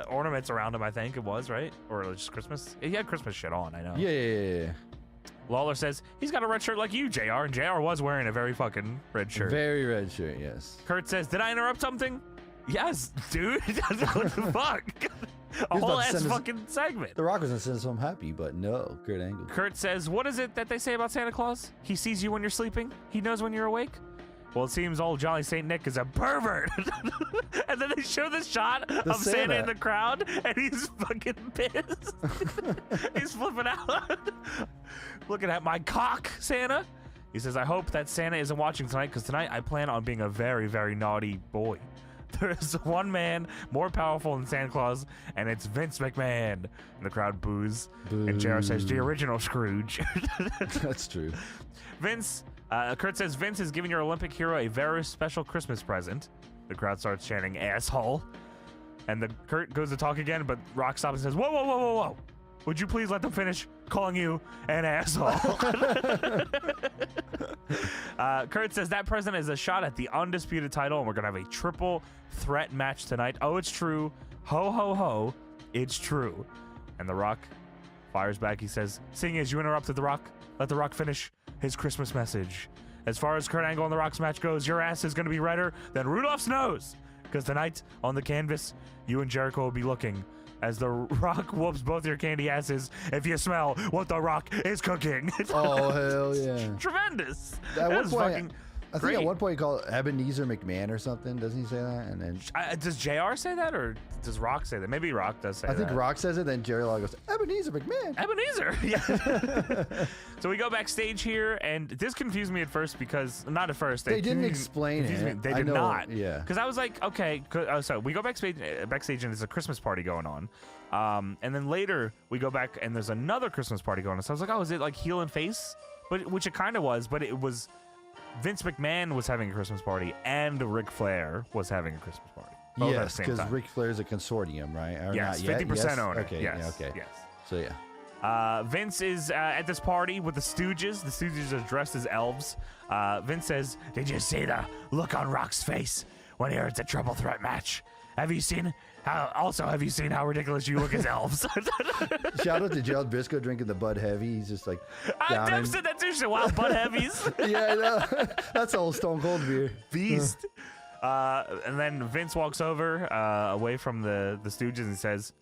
ornaments around him, I think it was, right? Or just Christmas? He had Christmas shit on, I know. Yeah. Lawler says he's got a red shirt like you, JR, and JR was wearing a very fucking red shirt. Very red shirt, yes. Kurt says, "Did I interrupt something?" Yes, dude. What the fuck? A whole ass fucking segment. The Rock was gonna send us home happy, but no, Kurt Angle. Kurt says, "What is it that they say about Santa Claus? He sees you when you're sleeping. He knows when you're awake." Well, it seems old Jolly St. Nick is a pervert. And then they show this shot of Santa in the crowd, and he's fucking pissed. He's flipping out. Looking at my cock, Santa. He says, "I hope that Santa isn't watching tonight, because tonight I plan on being a very, very naughty boy. There's one man more powerful than Santa Claus, and it's Vince McMahon." And the crowd boos. Boo. And JR says, "The original Scrooge." That's true. Kurt says, "Vince is giving your Olympic hero a very special Christmas present." The crowd starts chanting, "Asshole." And Kurt goes to talk again, but Rock stops and says, Whoa. Would you please let them finish calling you an asshole?" Kurt says that present is a shot at the undisputed title, and we're going to have a triple threat match tonight. Oh, it's true. Ho, ho, ho. It's true. And The Rock fires back. He says, "Seeing as you interrupted The Rock, let The Rock finish his Christmas message. As far as Kurt Angle and The Rock's match goes, your ass is going to be redder than Rudolph's nose. because tonight on the canvas, you and Jericho will be looking as The Rock whoops both your candy asses if you smell what The Rock is cooking. Oh, hell yeah. Tremendous. At That one was point, fucking I think great. at one point he called Ebenezer McMahon or something. Doesn't he say that? And then Does JR say that, or does Rock say that? Maybe Rock does say that. I think Rock says it, then Jerry Lawler goes, Ebenezer McMahon. Ebenezer. Yeah. So we go backstage here, and this confused me at first because, not at first. They didn't explain it. They I did know, not. yeah. Because I was like, okay. So we go backstage, and there's a Christmas party going on. And then later we go back, and there's another Christmas party going on. So I was like, oh, is it like heel and face? Which it kind of was, but it was Vince McMahon was having a Christmas party, and Ric Flair was having a Christmas party. Both at the Yes, same because time. Ric Flair's a consortium, right? Or Yes, not yet? 50% Yes? owner. Okay, Yes, yeah, okay. yes. So, yeah. Vince is at this party with the Stooges. The Stooges are dressed as elves. Vince says, "Did you see the look on Rock's face when he heard it's a triple threat match? Have you seen how ridiculous you look as elves?" Shout out to Gerald Briscoe drinking the Bud Heavy. He's just like down Dev said that too. Shit, wow, Bud Heavies. Yeah, I know. That's old Stone Cold beer. Beast. And then Vince walks over away from the Stooges and says,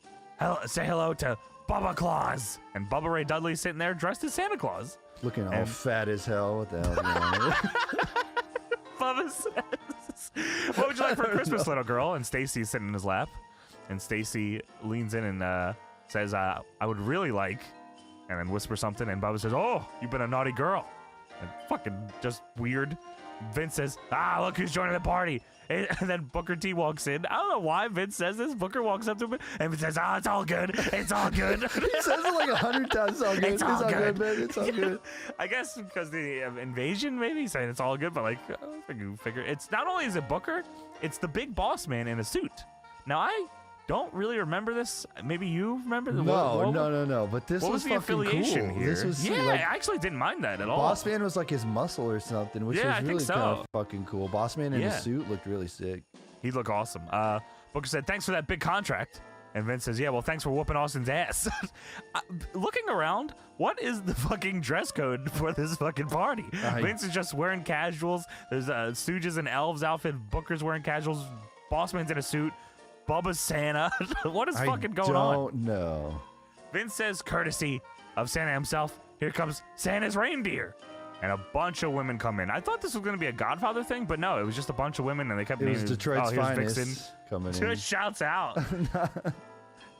say hello to Bubba Claus. And Bubba Ray Dudley's sitting there dressed as Santa Claus. Looking all fat as hell. What the hell is going on? Bubba says, "What would you like for Christmas, little girl?" And Stacy's sitting in his lap. And Stacy leans in and says, "I would really like," and then whispers something. And Bubba says, "Oh, you've been a naughty girl." And fucking just weird. Vince says, "Look who's joining the party." And then Booker T walks in. I don't know why Vince says this. Booker walks up to him and Vince says, "It's all good. It's all good." He says it like 100 times. It's all good. It's all good, man. It's all good. I guess because the invasion, maybe he's saying it's all good, but like, you figure it's not only is it Booker, it's the big boss man in a suit. Now I don't really remember this. Maybe you remember the No. But this what was the fucking affiliation cool. here? This was yeah, like, I actually didn't mind that at all. Boss Man was like his muscle or something, which Yeah, I was think really so. kind of fucking cool. Boss Man in Yeah. his suit looked really sick. He'd look awesome. Booker said, "Thanks for that big contract." And Vince says, "Yeah, well, thanks for whooping Austin's ass." Looking around, what is the fucking dress code for this fucking party? Vince is just wearing casuals. There's Stooges and Elves outfit. Booker's wearing casuals. Bossman's in a suit. Bubba's Santa. What is fucking going on? I don't know. Vince says, courtesy of Santa himself, here comes Santa's reindeer. And a bunch of women come in. I thought this was going to be a Godfather thing, but no, it was just a bunch of women, and they kept It was naming, Detroit's here's finest Vixen. coming in. Just shouts out.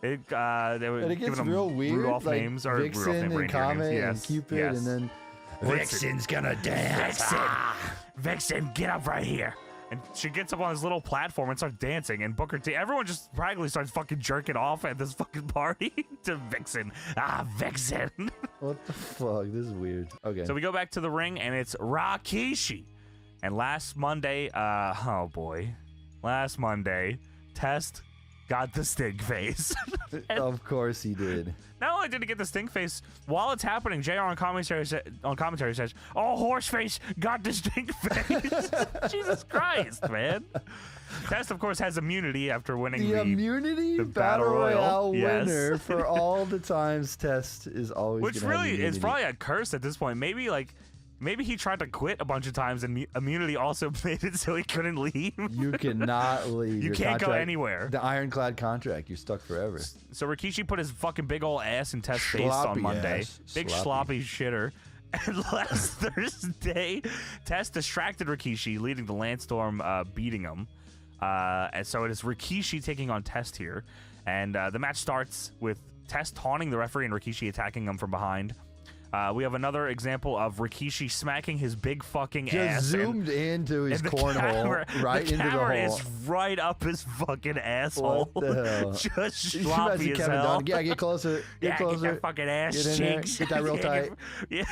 They were And it giving gets them real weird. Rudolph like names or Vixen Rudolph and reindeer Comet names. and Yes, Cupid, yes. and then Vixen's gonna dance. Vixen, get up right here. And she gets up on this little platform and starts dancing. And Booker T, everyone just practically starts fucking jerking off at this fucking party to Vixen. Vixen. What the fuck? This is weird. Okay. So we go back to the ring, and it's Rikishi. And last Monday, last Monday, Test got the stink face. Of course he did. Not only did he get the stink face, while it's happening, JR on commentary says, "Oh, Horseface got the stink face." Jesus Christ, man. Test, of course, has immunity after winning The immunity Battle Royale winner Yes. for all the times Test is always Which gonna have really is immunity. probably a curse at this point. Maybe he tried to quit a bunch of times, and immunity also made it so he couldn't leave. You cannot leave. You Your can't go contract- anywhere. The ironclad contract. You're stuck forever. So Rikishi put his fucking big old ass in Test's face on Sloppy Monday. ass. Big Sloppy. sloppy shitter. And last Thursday, Test distracted Rikishi, leading the Landstorm, beating him. And so it is Rikishi taking on Test here. And the match starts with Test taunting the referee and Rikishi attacking him from behind. We have another example of Rikishi smacking his big fucking ass. Just zoomed into his and the cornhole, right the into the camera hole. is right up his fucking asshole. What the hell? Just You sloppy imagine as Kevin hell. Dunn. Yeah, get closer. Get closer. Get that fucking ass Get in there. cheeks. Get that real tight. Yeah.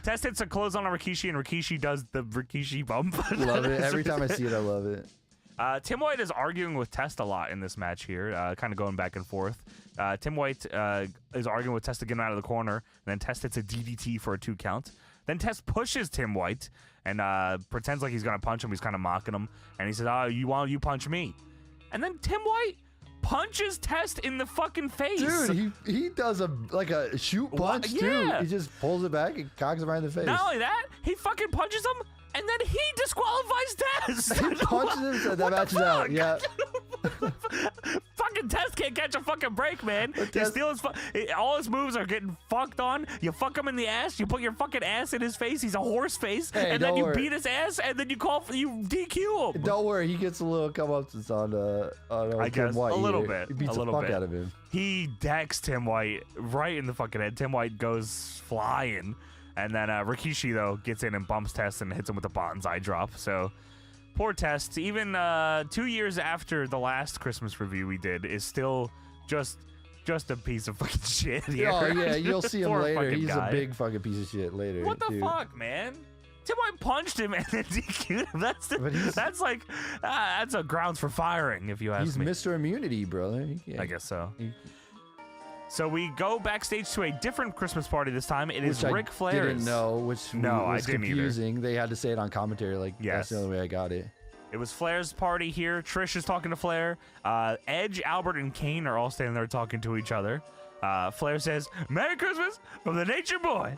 Test hits a close on Rikishi, and Rikishi does the Rikishi bump. Love it. Every time I see it, I love it. Tim White is arguing with Test a lot in this match here, kind of going back and forth. Tim White is arguing with Test to get him out of the corner, and then Test hits a DDT for a 2 count. Then Test pushes Tim White and pretends like he's going to punch him. He's kind of mocking him, and he says, "Oh, you punch me." And then Tim White punches Test in the fucking face. Dude, he does a shoot punch, too. Yeah. He just pulls it back and cocks him right in the face. Not only that, he fucking punches him And then he disqualifies Test. He punches him, so that match is out. Yeah. Fucking Test can't catch a fucking break, man. He steals all his moves are getting fucked on. You fuck him in the ass. You put your fucking ass in his face. He's a horse face. Hey, and then you beat his ass. And then you DQ him. Don't worry, he gets a little come-ups on I guess Tim White. a little bit. He beats a the little fuck bit. out of him. He decks Tim White right in the fucking head. Tim White goes flying. And then Rikishi, though, gets in and bumps Test and hits him with a bonsai drop. So, poor Test, even 2 years after the last Christmas review we did, is still just a piece of fucking shit here. Oh, yeah, you'll see him Poor later. fucking He's guy. a big fucking piece of shit later. What the dude. fuck, man? Tim White punched him and then DQ'd him. That's a grounds for firing, if you ask me. He's Mr. Immunity, brother. I guess so. So we go backstage to a different Christmas party this time. It is Ric Flair's. I didn't know, which was didn't confusing. They had to say it on commentary. Like, Yes. that's the only way I got it. It was Flair's party here. Trish is talking to Flair. Edge, Albert, and Kane are all standing there talking to each other. Flair says, "Merry Christmas from the Nature Boy."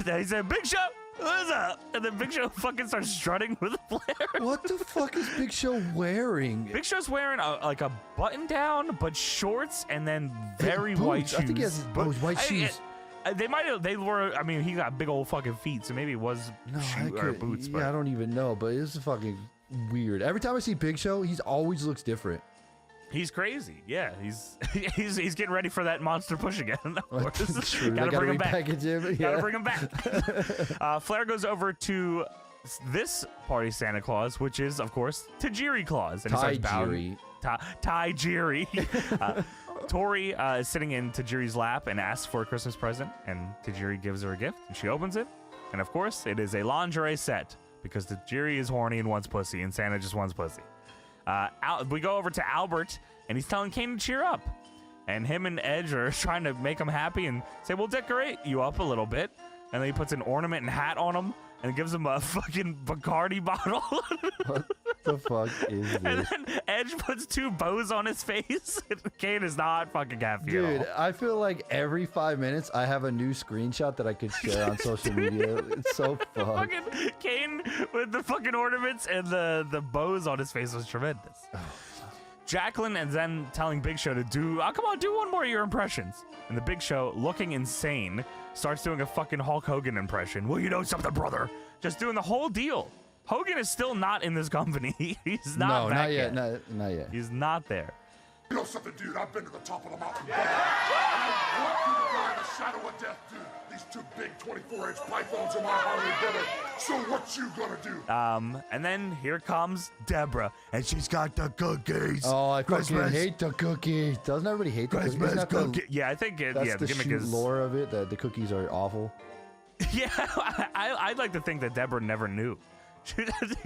Then he said, "Big Show, what's up?" And then Big Show fucking starts strutting with Flair. What the fuck is Big Show wearing? Big Show's wearing a button down, but shorts, and then very white shoes. I think he has white shoes. They were, I mean, he got big old fucking feet, so maybe it was boots. Yeah, I don't even know, but it's fucking weird. Every time I see Big Show, he always looks different. He's crazy. Yeah, he's getting ready for that monster push again. Of course. True. Gotta bring him back. Repackage him. Yeah. Gotta bring him back. Flair goes over to this party Santa Claus, which is, of course, Tajiri Claus. And he starts bowing. Tajiri. Tori is sitting in Tajiri's lap and asks for a Christmas present, and Tajiri gives her a gift, and she opens it. And, of course, it is a lingerie set, because Tajiri is horny and wants pussy, and Santa just wants pussy. We go over to Albert, and he's telling Kane to cheer up. And him and Edge are trying to make him happy and say, "We'll decorate you up a little bit." And then he puts an ornament and hat on him and gives him a fucking Bacardi bottle. What the fuck is this? And then Edge puts 2 bows on his face. Kane is not fucking happy at all. Dude, I feel like every 5 minutes I have a new screenshot that I could share on social media. It's so fucked. Fucking Kane with the fucking ornaments and the bows on his face was tremendous. Jacqueline and then telling Big Show to do one more of your impressions. And the Big Show, looking insane, starts doing a fucking Hulk Hogan impression. "Well, you know something, brother." Just doing the whole deal. Hogan is still not in this company. He's not back yet. Not yet. He's not there. You know something, dude? I've been to the top of the mountain. I walked through the guy in the shadow of death, dude. These 2 big 24-inch pythons are my Harley brother. So what you gonna do? And then here comes Deborah, and she's got the cookies. Oh, I fucking Christmas. hate the cookie. Doesn't everybody hate the cookies? Christmas cookie. Yeah, I think That's the the gimmick shoot is lore of it, that the cookies are awful. Yeah, I'd like to think that Deborah never knew.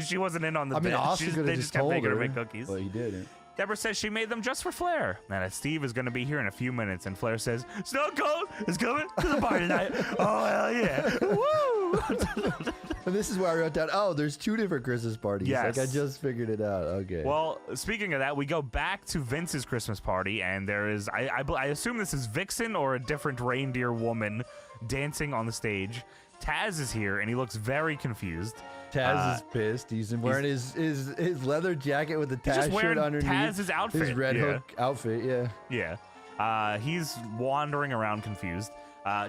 She wasn't in on the bit. Austin could have They just kept told making her her, make cookies. but he didn't. Deborah says she made them just for Flair. And that Steve is going to be here in a few minutes. And Flair says, "Snow Cold is coming to the party tonight." Oh, hell yeah. Woo! And this is where I wrote down, there's 2 different Christmas parties. Yes. Like, I just figured it out. Okay. Well, speaking of that, we go back to Vince's Christmas party. And there is, I assume this is Vixen or a different reindeer woman dancing on the stage. Taz is here, and he looks very confused. Taz is pissed. He's wearing his leather jacket with the Taz shirt underneath. Taz's outfit. His Red Hook outfit, yeah. Yeah. He's wandering around confused.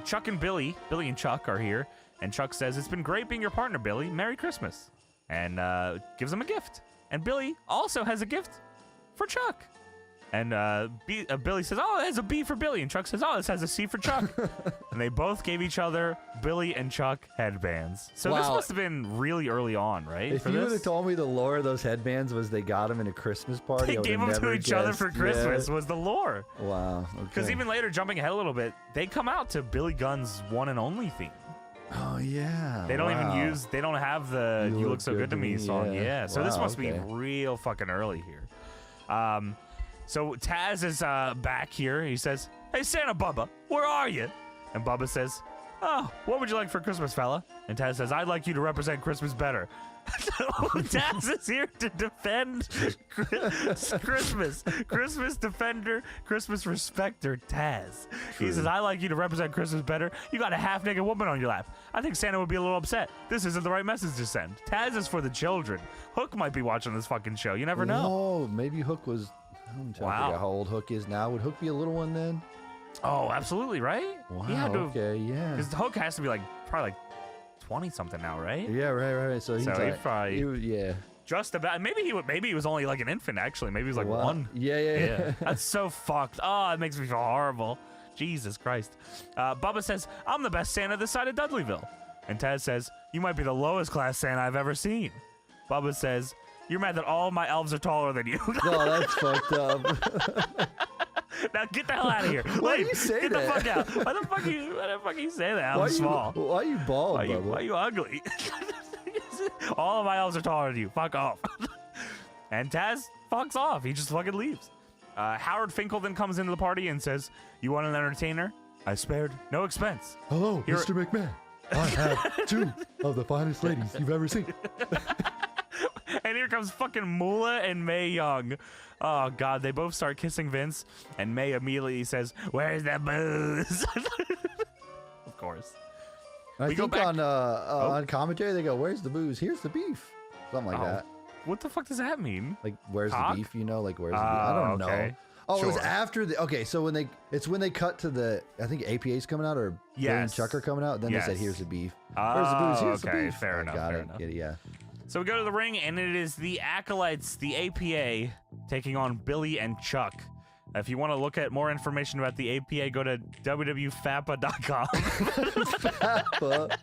Chuck and Billy and Chuck are here, and Chuck says, "It's been great being your partner, Billy. Merry Christmas." And gives him a gift. And Billy also has a gift for Chuck. And Billy says, "Oh, there's a B for Billy." And Chuck says, "Oh, this has a C for Chuck." And they both gave each other, Billy and Chuck, headbands. So this must have been really early on, right? If you would have told me the lore of those headbands was they got them in a Christmas party, they gave them to each other for Christmas was the lore. Wow. Because even later, jumping ahead a little bit, they come out to Billy Gunn's One and Only theme. Oh, yeah. They don't even use, they don't have the You Look So Good to Me song. Yeah. So this must be real fucking early here. So Taz is back here. He says, "Hey, Santa Bubba, where are you?" And Bubba says, oh, what would you like for Christmas, fella? And Taz says, I'd like you to represent Christmas better. Taz is here to defend Christmas. Christmas defender, Christmas respecter, Taz. True. He says, I like you to represent Christmas better. You got a half-naked woman on your lap. I think Santa would be a little upset. This isn't the right message to send. Taz is for the children. Hook might be watching this fucking show. You never know. Oh, maybe Hook was... I'm trying to figure out how old Hook is now. Would Hook be a little one then? Oh, absolutely, right? Wow, he had to, okay, yeah. Because Hook has to be probably 20-something now, right? Yeah, right. So he's probably... yeah. Just about. Maybe he was only like an infant, actually. Maybe he was like one. Yeah. That's so fucked. Oh, it makes me feel horrible. Jesus Christ. Bubba says, I'm the best Santa this side of Dudleyville. And Taz says, you might be the lowest class Santa I've ever seen. Bubba says, you're mad that all my elves are taller than you. No, that's fucked up. Now get the hell out of here. Why do you say get that? Get the fuck out. Why the fuck you say that? I'm small. Why are you bald, Bubba? Why are you ugly? All of my elves are taller than you. Fuck off. And Taz fucks off. He just fucking leaves. Howard Finkel then comes into the party and says, you want an entertainer? I spared no expense. Hello, Mr. McMahon. I have 2 of the finest ladies you've ever seen. And here comes fucking Moolah and Mae Young. Oh, God. They both start kissing Vince. And Mae immediately says, where's the booze? Of course. I think on commentary, they go, where's the booze? Here's the beef. Something like that. What the fuck does that mean? Like, where's Cock? the beef, you know? Like, where's the beef? I don't know. Oh, sure. It was after the... Okay, so when they cut to the... I think APA's coming out or Billy and Chuck are coming out. Then they said, here's the beef. Where's the booze? Here's the beef. Fair enough. Got it. Yeah. So we go to the ring, and it is the Acolytes, the APA, taking on Billy and Chuck. If you want to look at more information about the APA, go to www.fappa.com. Fappa.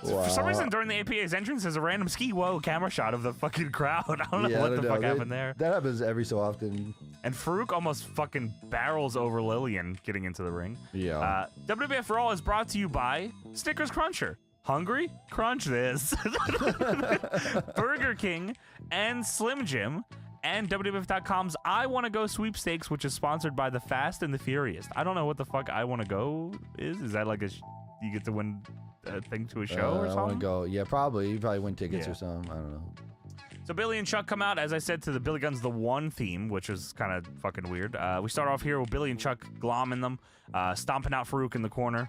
Wow. For some reason, during the APA's entrance, there's a random ski-whoa camera shot of the fucking crowd. I don't know what the fuck happened there. That happens every so often. And Farouk almost fucking barrels over Lillian getting into the ring. Yeah. WWF Raw is brought to you by Snickers Cruncher. Hungry? Crunch this. Burger King and Slim Jim and WWF.com's I Wanna Go sweepstakes, which is sponsored by The Fast and the Furious. I don't know what the fuck I Wanna Go is. Is that like you get to win a thing to a show or something? I Wanna Go. Yeah, probably. You probably win tickets or something. I don't know. So Billy and Chuck come out, as I said, to the Billy Guns the One theme, which was kind of fucking weird. We start off here with Billy and Chuck glomming them, stomping out Farouk in the corner.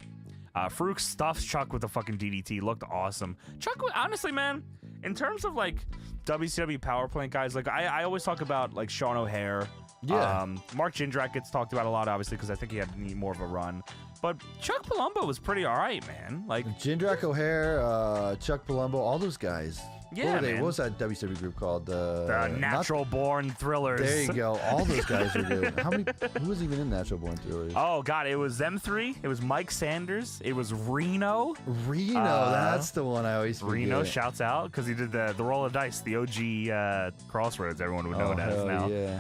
Farouk stuffs Chuck with the fucking DDT. Looked awesome. Chuck, honestly, man, in terms of like WCW power plant guys, like I always talk about like Sean O'Hare. Yeah. Mark Jindrak gets talked about a lot, obviously, because I think he had more of a run. But Chuck Palumbo was pretty all right, man. Like Jindrak O'Hare, Chuck Palumbo, all those guys. Yeah, what was that WCW group called? The Natural Born Thrillers. There you go. All those guys were good. Who was even in Natural Born Thrillers? Oh, God. It was them three. It was Mike Sanders. It was Reno. That's the one I always forget. Reno shouts out because he did the roll of dice, the OG Crossroads, everyone would know it as now. Yeah.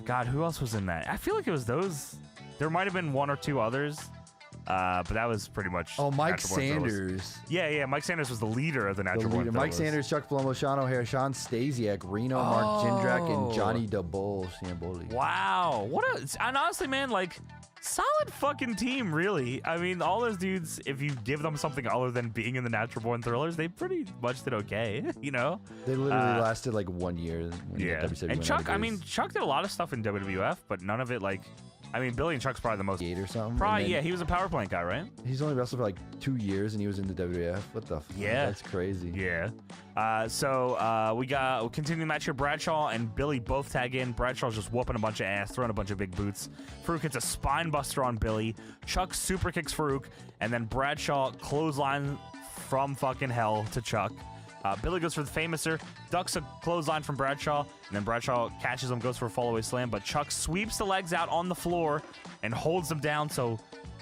God, who else was in that? I feel like it was those. There might have been one or two others. But that was pretty much. Oh, Mike Sanders. Yeah. Mike Sanders was the leader of the Natural Born Thrillers. Mike Sanders, Chuck Palumbo, Sean O'Hare, Sean Stasiak, Reno, Mark Jindrak, and Johnny Shamboli. Wow. And honestly, man, like, solid fucking team, really. I mean, all those dudes, if you give them something other than being in the Natural Born Thrillers, they pretty much did okay, you know? They literally lasted like 1 year. And Chuck, Chuck did a lot of stuff in WWF, but none of it, like, Billy and Chuck's probably the most. 8 or something. Probably, he was a power plant guy, right? He's only wrestled for like 2 years, and he was in the WWF. What the? Yeah, that's crazy. Yeah. We continue the match here. Bradshaw and Billy both tag in. Bradshaw's just whooping a bunch of ass, throwing a bunch of big boots. Farouk hits a spine buster on Billy. Chuck super kicks Farouk, and then Bradshaw clothesline from fucking hell to Chuck. Billy goes for the famouser, ducks a clothesline from Bradshaw, and then Bradshaw catches him, goes for a fallaway slam, but Chuck sweeps the legs out on the floor and holds them down,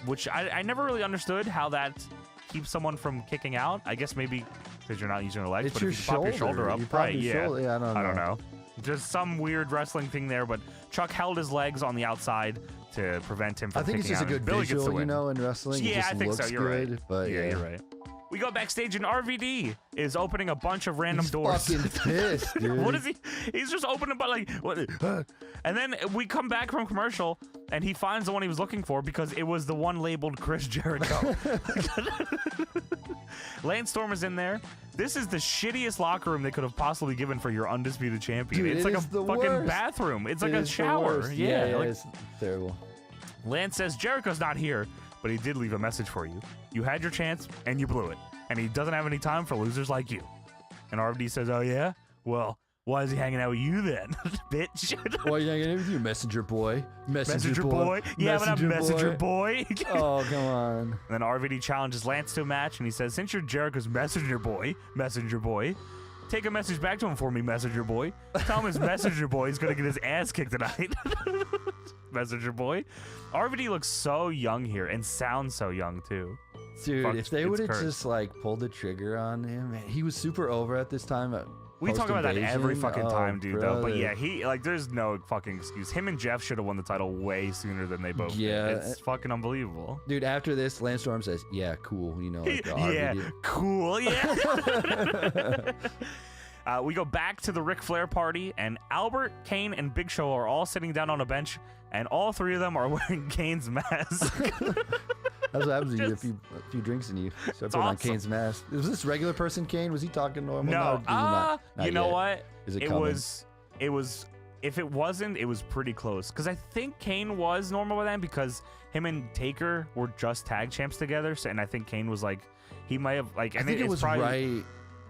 which I never really understood how that keeps someone from kicking out. I guess maybe because you're not using your legs, it's but your if you pop your shoulder up, right, yeah. I don't know. Just some weird wrestling thing there, but Chuck held his legs on the outside to prevent him from kicking out. I think it's just a good Billy visual, in wrestling. Yeah, I think so. You're right. But yeah, you're right. We go backstage and RVD is opening a bunch of random doors. Fucking pissed, dude. What is he? He's just opening, but like, what? And then we come back from commercial, and he finds the one he was looking for because it was the one labeled Chris Jericho. Lance Storm is in there. This is the shittiest locker room they could have possibly given for your undisputed champion. Dude, it's like a fucking worst. bathroom. It's like It a is the shower. worst. Yeah, like, it's terrible. Lance says Jericho's not here, but he did leave a message for you. You had your chance, and you blew it. And he doesn't have any time for losers like you. And RVD says, oh, yeah? Well, why is he hanging out with you then, bitch? Why are you hanging out with you, messenger boy? Messenger boy? Yeah, but I'm messenger boy. Oh, come on. And then RVD challenges Lance to a match, and he says, since you're Jericho's messenger boy, take a message back to him for me, messenger boy. Tell him his messenger boy is going to get his ass kicked tonight. Messenger boy. RVD looks so young here and sounds so young, too. Dude, if they would have just like pulled the trigger on him, man, he was super over at this time. We talk about that every fucking time, dude, brother. though. But yeah, he like there's no fucking excuse. Him and Jeff should have won the title way sooner than they both Yeah. did. It's fucking unbelievable. Dude, after this, Lance Storm says, yeah, cool, you know, like the Yeah, RVD. cool, yeah. We go back to the Ric Flair party, and Albert, Kane, and Big Show are all sitting down on a bench, and all three of them are wearing Kane's mask. That's what happens when you get a few drinks in you. So I put on Kane's mask. Was this regular person Kane? Was he talking normal? No. Not You know yet. what? Is it It coming? was. If it wasn't, it was pretty close. Because I think Kane was normal with them because him and Taker were just tag champs together. So, and I think Kane was like, he might have like. I think it was right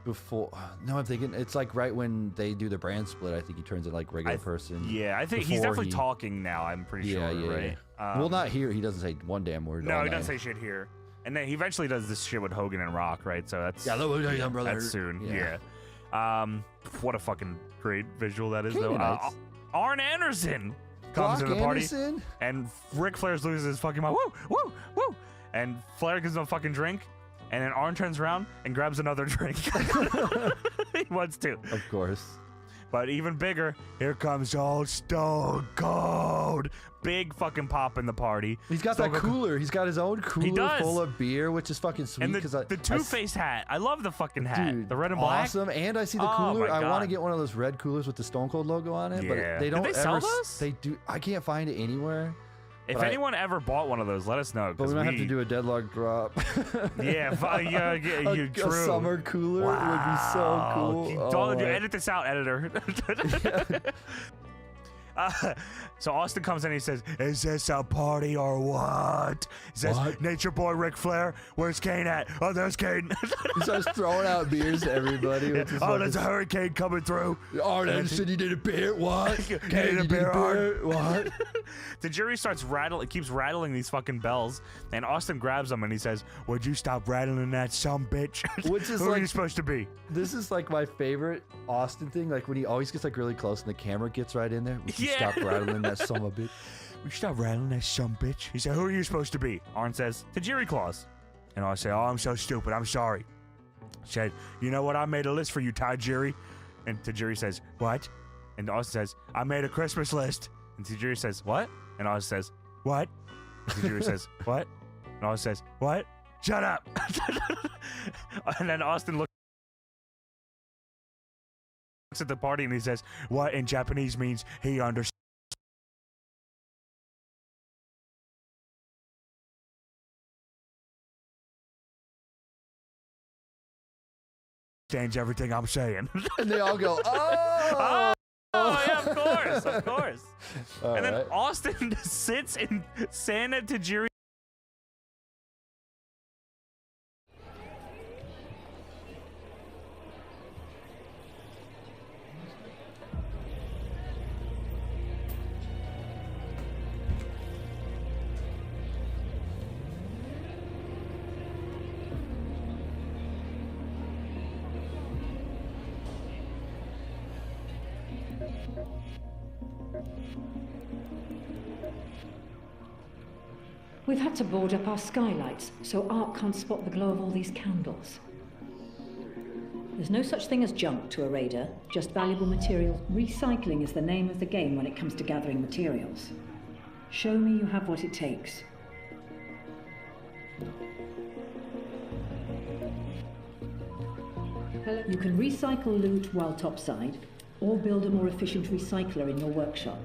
before. No, I'm thinking it's like right when they do the brand split. I think he turns into like regular person. Yeah, I think he's before definitely talking now. I'm pretty sure, right? Well, not here. He doesn't say one damn word. No, all he night. doesn't say shit here. And then he eventually does this shit with Hogan and Rock, right? So that's that's soon. Yeah. What a fucking great visual that is, though. Arn Anderson comes to the party, and Ric Flair's loses his fucking mind. Woo, woo, woo! And Flair gives him a fucking drink, and then Arn turns around and grabs another drink. He wants to. Of course. But even bigger, here comes old Stone Cold. Big fucking pop in the party. He's got that cooler. He's got his own cooler full of beer, which is fucking sweet. And the Two-Face hat. I love the fucking hat. Dude, the red and black. Awesome. And I see the cooler. I want to get one of those red coolers with the Stone Cold logo on it. Yeah. But they don't Did they sell those? They do. I can't find it anywhere. If anyone ever bought one of those, let us know. But we might have to do a deadlock drop. Yeah, true. A summer cooler would be so cool. Don't edit this out, editor. So Austin comes in and he says, is this a party or what? He says, Nature Boy Ric Flair, where's Kane at? Oh, there's Kane. He starts throwing out beers to everybody. There's a hurricane coming through. Oh, Anderson, you did a beer? What? Kane, you did a beer? What? The jury starts keeps rattling these fucking bells, and Austin grabs them and he says, would you stop rattling that bitch? Which is Who like, are you supposed to be? This is like my favorite Austin thing, like when he always gets like really close and the camera gets right in there. Would you stop rattling that son of a bitch? We stop rattling that bitch. He said, who are you supposed to be? Arn says, Tajiri Claus. And I say, oh, I'm so stupid. I'm sorry. He said, you know what? I made a list for you, Tajiri. And Tajiri says, what? And Austin says, I made a Christmas list. And Tajiri says, what? And Austin says, what? And Tajiri says, what? And Austin says, what? Shut up. And then Austin looks at the party and he says, what in Japanese means he understands everything I'm saying. And they all go, oh! Oh, yeah, of course, of course. And then Austin sits in Santa Tajiri. We've had to board up our skylights, so Art can't spot the glow of all these candles. There's no such thing as junk to a raider, just valuable materials. Recycling is the name of the game when it comes to gathering materials. Show me you have what it takes. You can recycle loot while topside, or build a more efficient recycler in your workshop.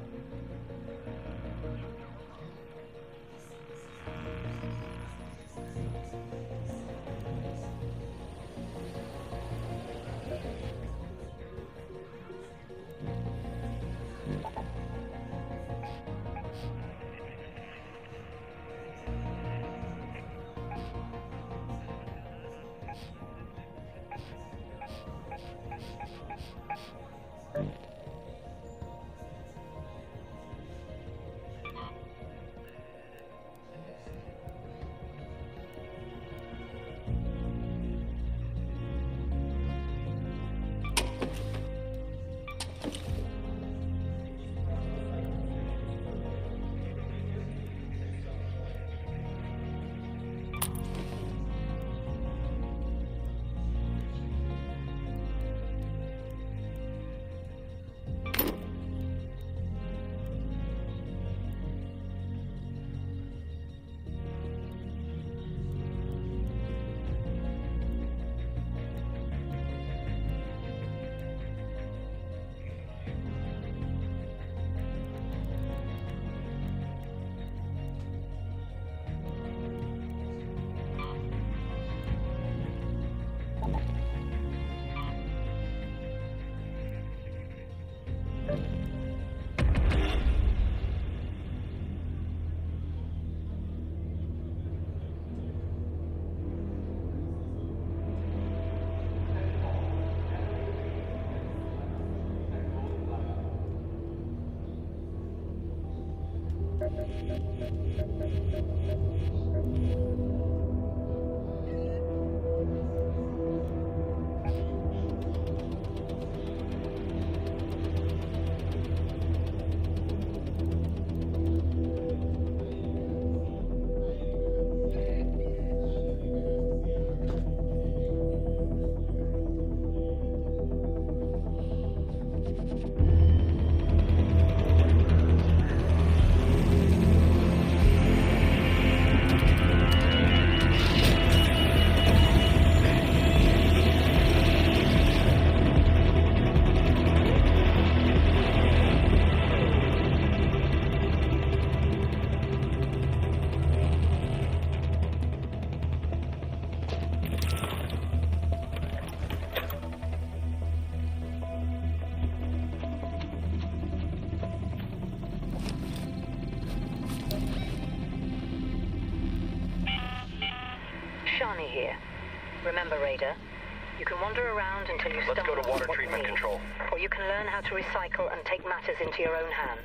Shani here. Remember, Raider, you can wander around until you stumble Let's go to water on what treatment you need, control. or you can learn how to recycle and take matters into your own hands.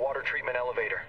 water treatment elevator.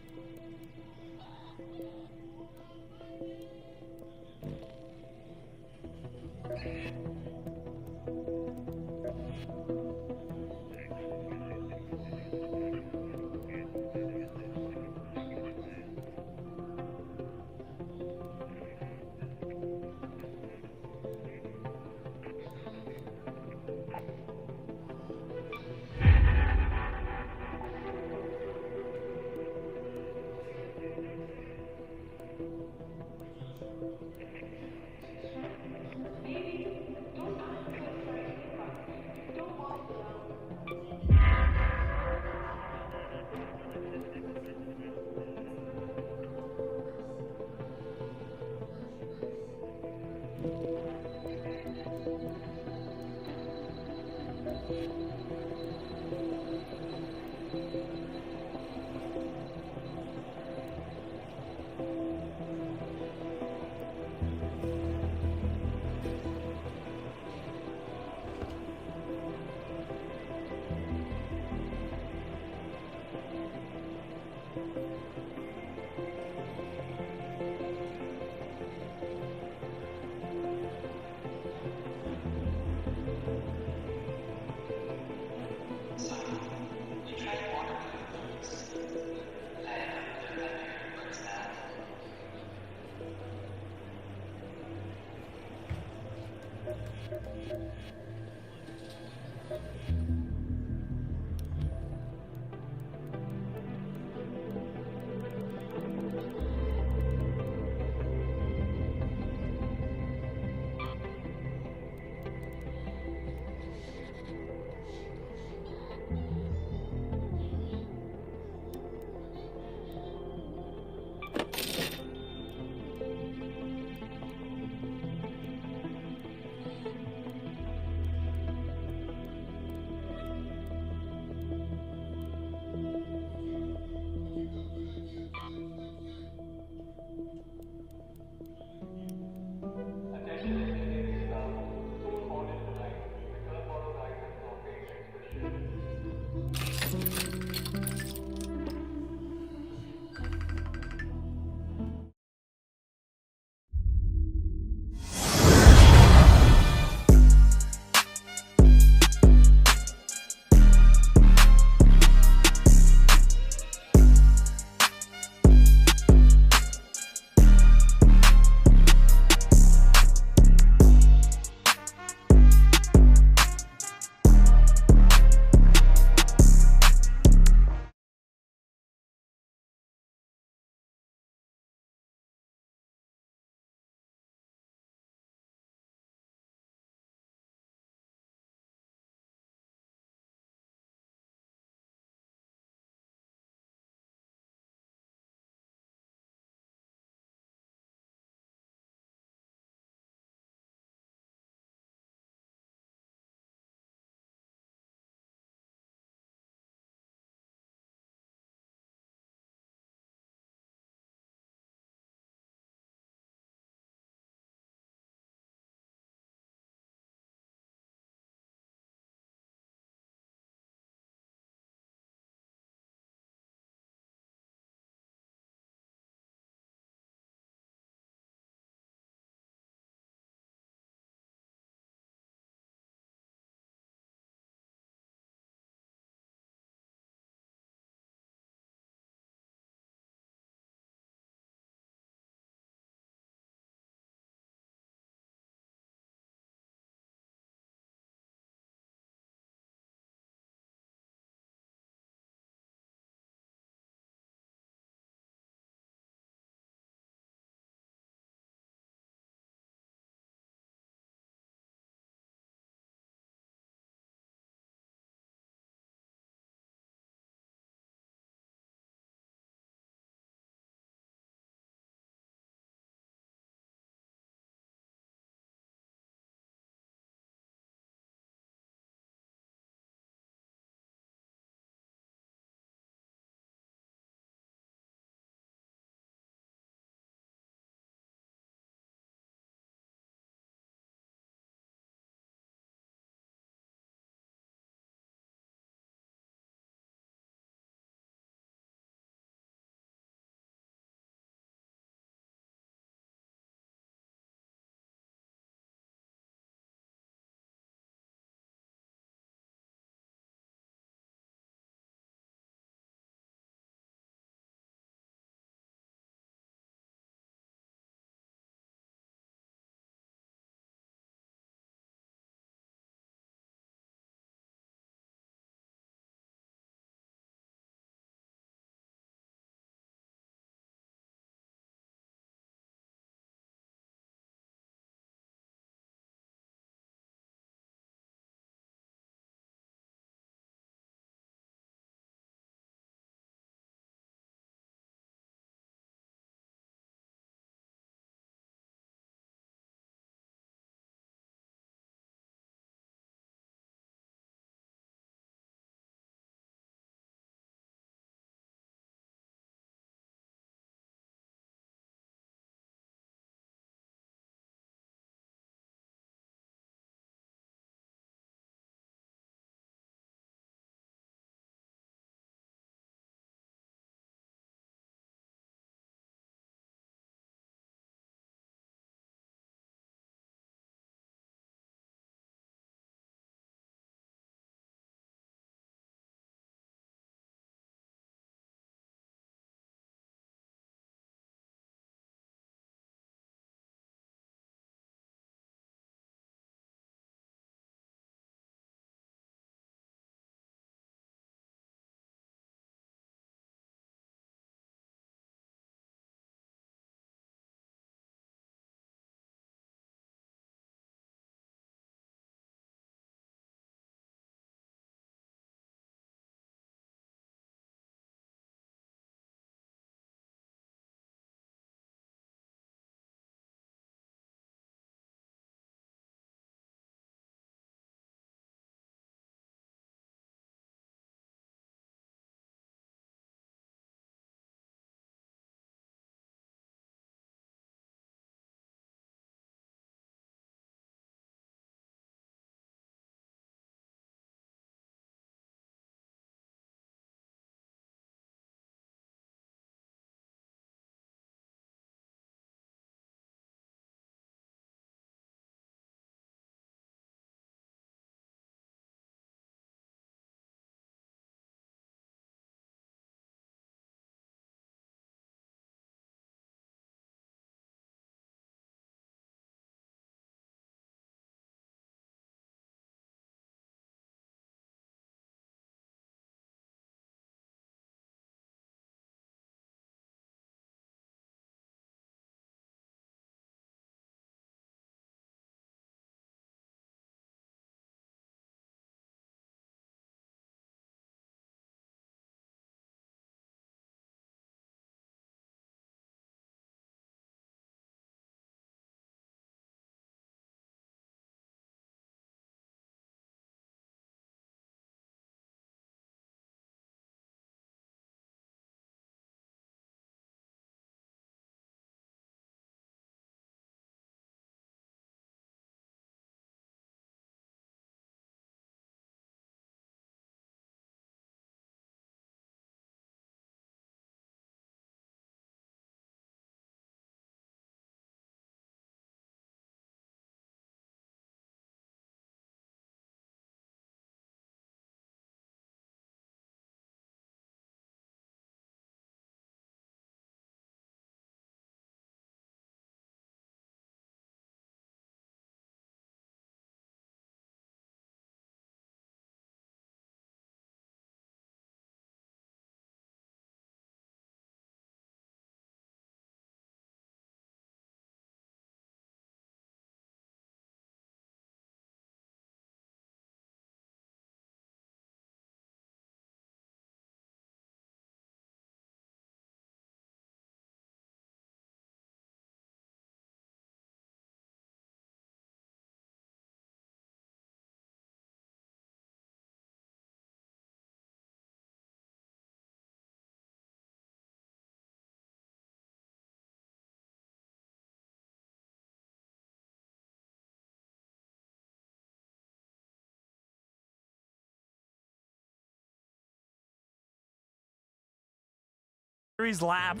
Tajiri's lap,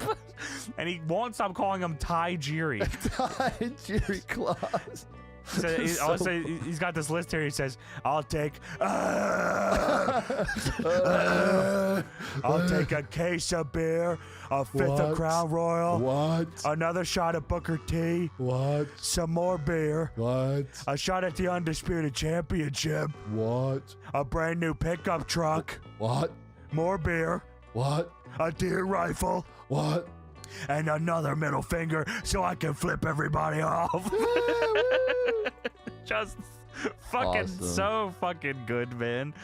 and he won't stop calling him Tajiri. Tajiri claws. So he's got this list here. He says, "I'll take a case of beer, a fifth of Crown Royal, another shot of Booker T, some more beer, a shot at the Undisputed Championship, a brand new pickup truck, more beer, a deer rifle, and another middle finger so I can flip everybody off." Just fucking so fucking good, man.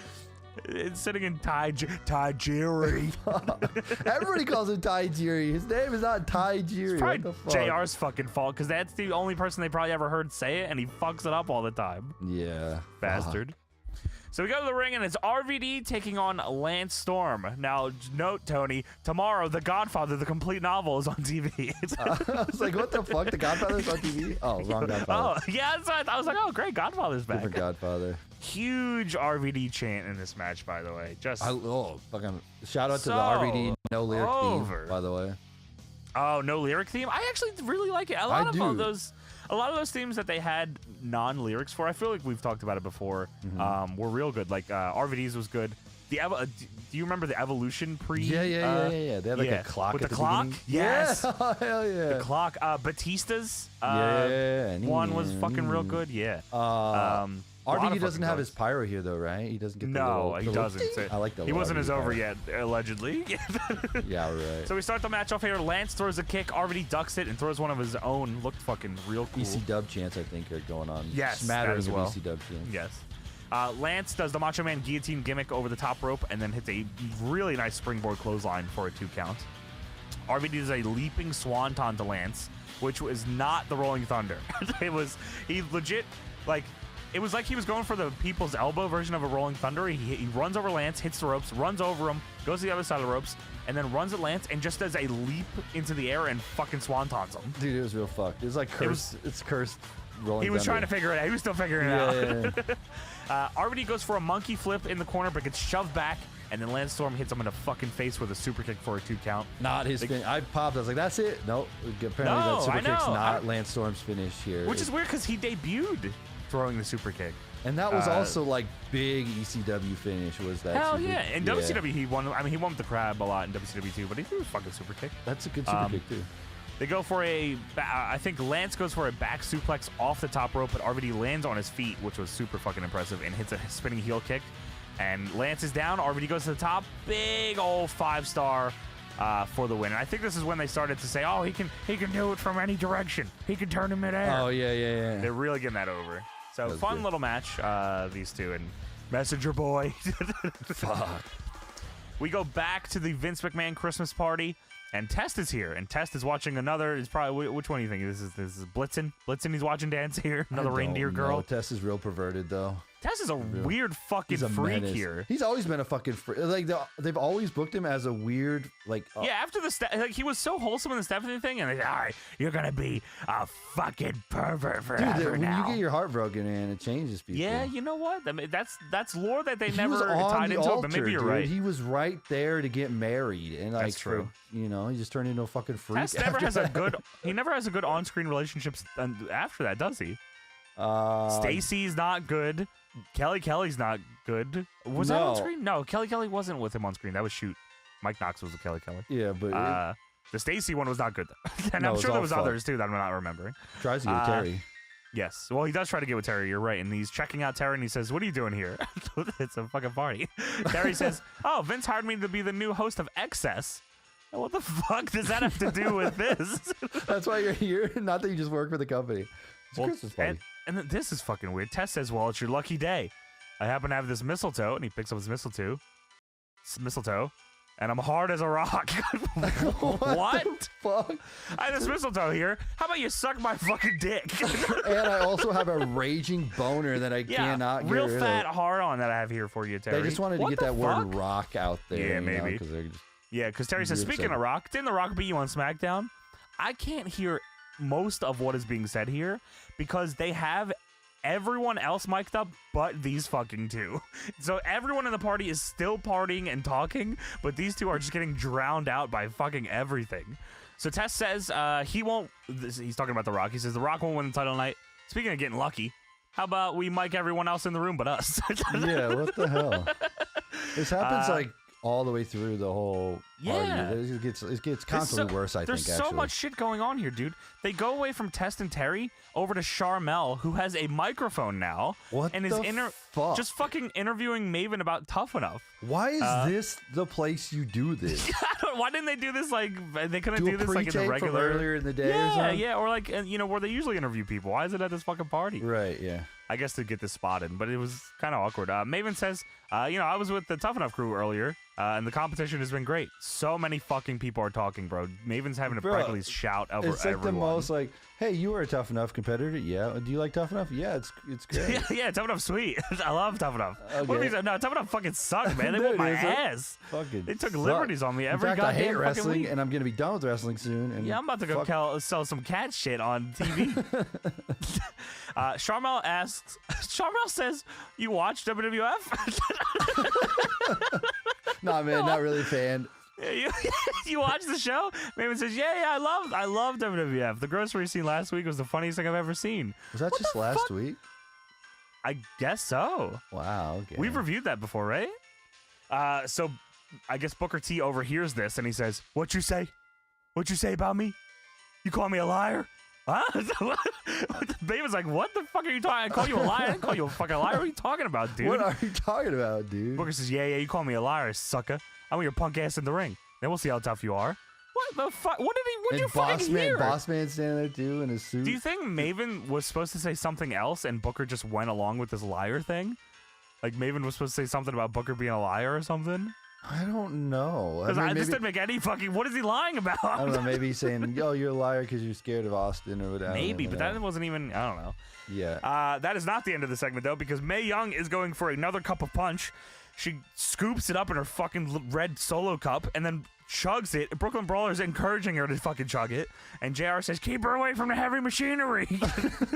It's sitting in Tajiri. Everybody calls him Tajiri. His name is not Tajiri. It's probably JR's fucking fault, because that's the only person they probably ever heard say it, and he fucks it up all the time. Yeah. Bastard. So we go to the ring, and it's RVD taking on Lance Storm. Now, note, Tony, tomorrow, The Godfather, the complete novel, is on TV. I was like, what the fuck? The Godfather's on TV? Oh, wrong Godfather. Oh, yeah, that's what I was like, oh, great, Godfather's back. Different Godfather. Huge RVD chant in this match, by the way. Fucking shout out to the RVD no lyric theme, by the way. Oh, no lyric theme? I actually really like it. A lot of those themes that they had non-lyrics for, I feel like we've talked about it before, were real good. Like RVD's was good. Do you remember the Evolution pre? Yeah. They had like a clock with at the clock. beginning. Yes. Yeah. Hell yeah. The clock. Batista's one was fucking real good. Yeah. RVD doesn't have his pyro here though, right? He doesn't get the he doesn't. I like the. He wasn't as over yet, allegedly. Yeah, right. So we start the match off here. Lance throws a kick. RVD ducks it and throws one of his own. Looked fucking real cool. EC dub chants, I think, are going on. Yes, smattering as well. EC dub chants. Yes. Lance does the Macho Man guillotine gimmick over the top rope and then hits a really nice springboard clothesline for a 2 count. RVD does a leaping swanton to Lance, which was not the Rolling Thunder. It was like he was going for the People's Elbow version of a Rolling Thunder. He runs over Lance, hits the ropes, runs over him, goes to the other side of the ropes, and then runs at Lance and just does a leap into the air and fucking swantons him. Dude, it was real fucked. It was like cursed. It's cursed. Rolling he was Thunder. trying to figure it out. He was still figuring it out. RVD goes for a monkey flip in the corner, but gets shoved back, and then Lance Storm hits him in the fucking face with a super kick for a 2 count. Not his finish. I popped. I was like, that's it. Nope. Apparently that super kick's not Lance Storm's finish here. Which is weird because he debuted throwing the super kick. And that was also like big ECW finish. Was that? Hell yeah! In WCW he won. I mean, he won with the crab a lot in WCW too, but he threw a fucking super kick. That's a good super kick too. They go for I think Lance goes for a back suplex off the top rope, but RVD lands on his feet, which was super fucking impressive, and hits a spinning heel kick. And Lance is down. RVD goes to the top. Big old 5-star for the win. And I think this is when they started to say, oh, he can do it from any direction. He can turn him midair. Oh, yeah. They're really getting that over. So fun little match, these two. And Messenger Boy. Fuck. We go back to the Vince McMahon Christmas party. And Test is here, and Test is watching another. Is probably which one do you think this is? Blitzen. He's watching dance here. Another reindeer girl. Test is real perverted though. Test is a weird fucking freak here. He's always been a fucking freak. Like they've always booked him as a weird yeah, after the he was so wholesome in the Stephanie thing, and they said, all right, you're gonna be a fucking pervert forever. Dude, when you get your heart broken, man, it changes people. Yeah, you know what? I mean, that's lore that they never tied into it, but maybe you're right. He was right there to get married, and like that's true. He just turned into a fucking freak. Test never has a good. He never has a good on-screen relationship after that, does he? Stacy's not good. Kelly's not good. Was that on screen? No, Kelly wasn't with him on screen. That was Shoot. Mike Knox was with Kelly. Yeah, but the Stacy one was not good though. And I'm sure there was others too that I'm not remembering. Tries to get with Terry. Yes. Well, he does try to get with Terry. You're right. And he's checking out Terry and he says, "What are you doing here?" It's a fucking party. Terry says, "Oh, Vince hired me to be the new host of Excess." What the fuck does that have to do with this? That's why you're here. Not that you just work for the company. It's a Christmas party. And this is fucking weird. Tess says, well, it's your lucky day. I happen to have this mistletoe. And he picks up his mistletoe. And I'm hard as a rock. What? The fuck? I have this mistletoe here. How about you suck my fucking dick? And I also have a raging boner that I cannot get real rid fat of. hard on that I have here for you, Terry. They just wanted to get that word rock out there. Yeah, maybe. Because Terry says, speaking of rock, didn't The Rock beat you on SmackDown? I can't hear most of what is being said here because they have everyone else mic'd up but these fucking two. So everyone in the party is still partying and talking, but these two are just getting drowned out by fucking everything. So Tess says he won't. He's talking about The Rock. He says The Rock won't win the title tonight. Speaking of getting lucky, how about we mic everyone else in the room but us? Yeah, what the hell? This happens like all the way through the whole party. It gets constantly worse, I think, There's so much shit going on here, dude. They go away from Test and Terry over to Charmel, who has a microphone now. And is just fucking interviewing Maven about Tough Enough. Why is this the place you do this? Why didn't they do this like they couldn't Do do a this like in the pre-tape from regular earlier in the day or something? Yeah, or like where they usually interview people. Why is it at this fucking party? Right, yeah. I guess to get this spotted, but it was kind of awkward. Maven says, I was with the Tough Enough crew earlier, and the competition has been great. So many fucking people are talking, bro. Maven's having to practically shout over It's like everyone. the most like, hey, you were a Tough Enough competitor. Yeah. Do you like Tough Enough? Yeah, it's great. yeah, Tough Enough sweet. I love Tough Enough. Okay. What if he said, no, Tough Enough fucking sucked, man. They Dude, whooped my it's ass. Fucking They took suck. liberties on me every In fact, I hate goddamn fucking wrestling, week. and I'm gonna be done with wrestling soon. And Yeah, I'm about to go sell some cat shit on TV. Charmel says, you watch WWF? Nah, man, not really a fan. You watch the show? Maven says, yeah, I love WWF. The grocery scene last week was the funniest thing I've ever seen. Was that just last week? I guess so. Wow, okay. We've reviewed that before, right? So I guess Booker T overhears this and he says, what you say? What you say about me? You call me a liar? Huh? Maven's like, what the fuck are you talking? I call you a liar? I didn't call you a fucking liar. What are you talking about, dude? What are you talking about, dude? Booker says, yeah, you call me a liar, sucker. I want your punk ass in the ring. Then we'll see how tough you are. What the fuck? What did you fucking hear? Boss Man standing there too in his suit. Do you think Maven was supposed to say something else and Booker just went along with this liar thing? Like Maven was supposed to say something about Booker being a liar or something? I don't know. Because this didn't make any fucking... What is he lying about? I don't know. Maybe he's saying, yo, you're a liar because you're scared of Austin or whatever. Maybe, but that wasn't even... I don't know. Yeah. That is not the end of the segment, though, because Mae Young is going for another cup of punch. She scoops it up in her fucking red solo cup and then chugs it. Brooklyn Brawler's encouraging her to fucking chug it. And JR says, keep her away from the heavy machinery. Fucking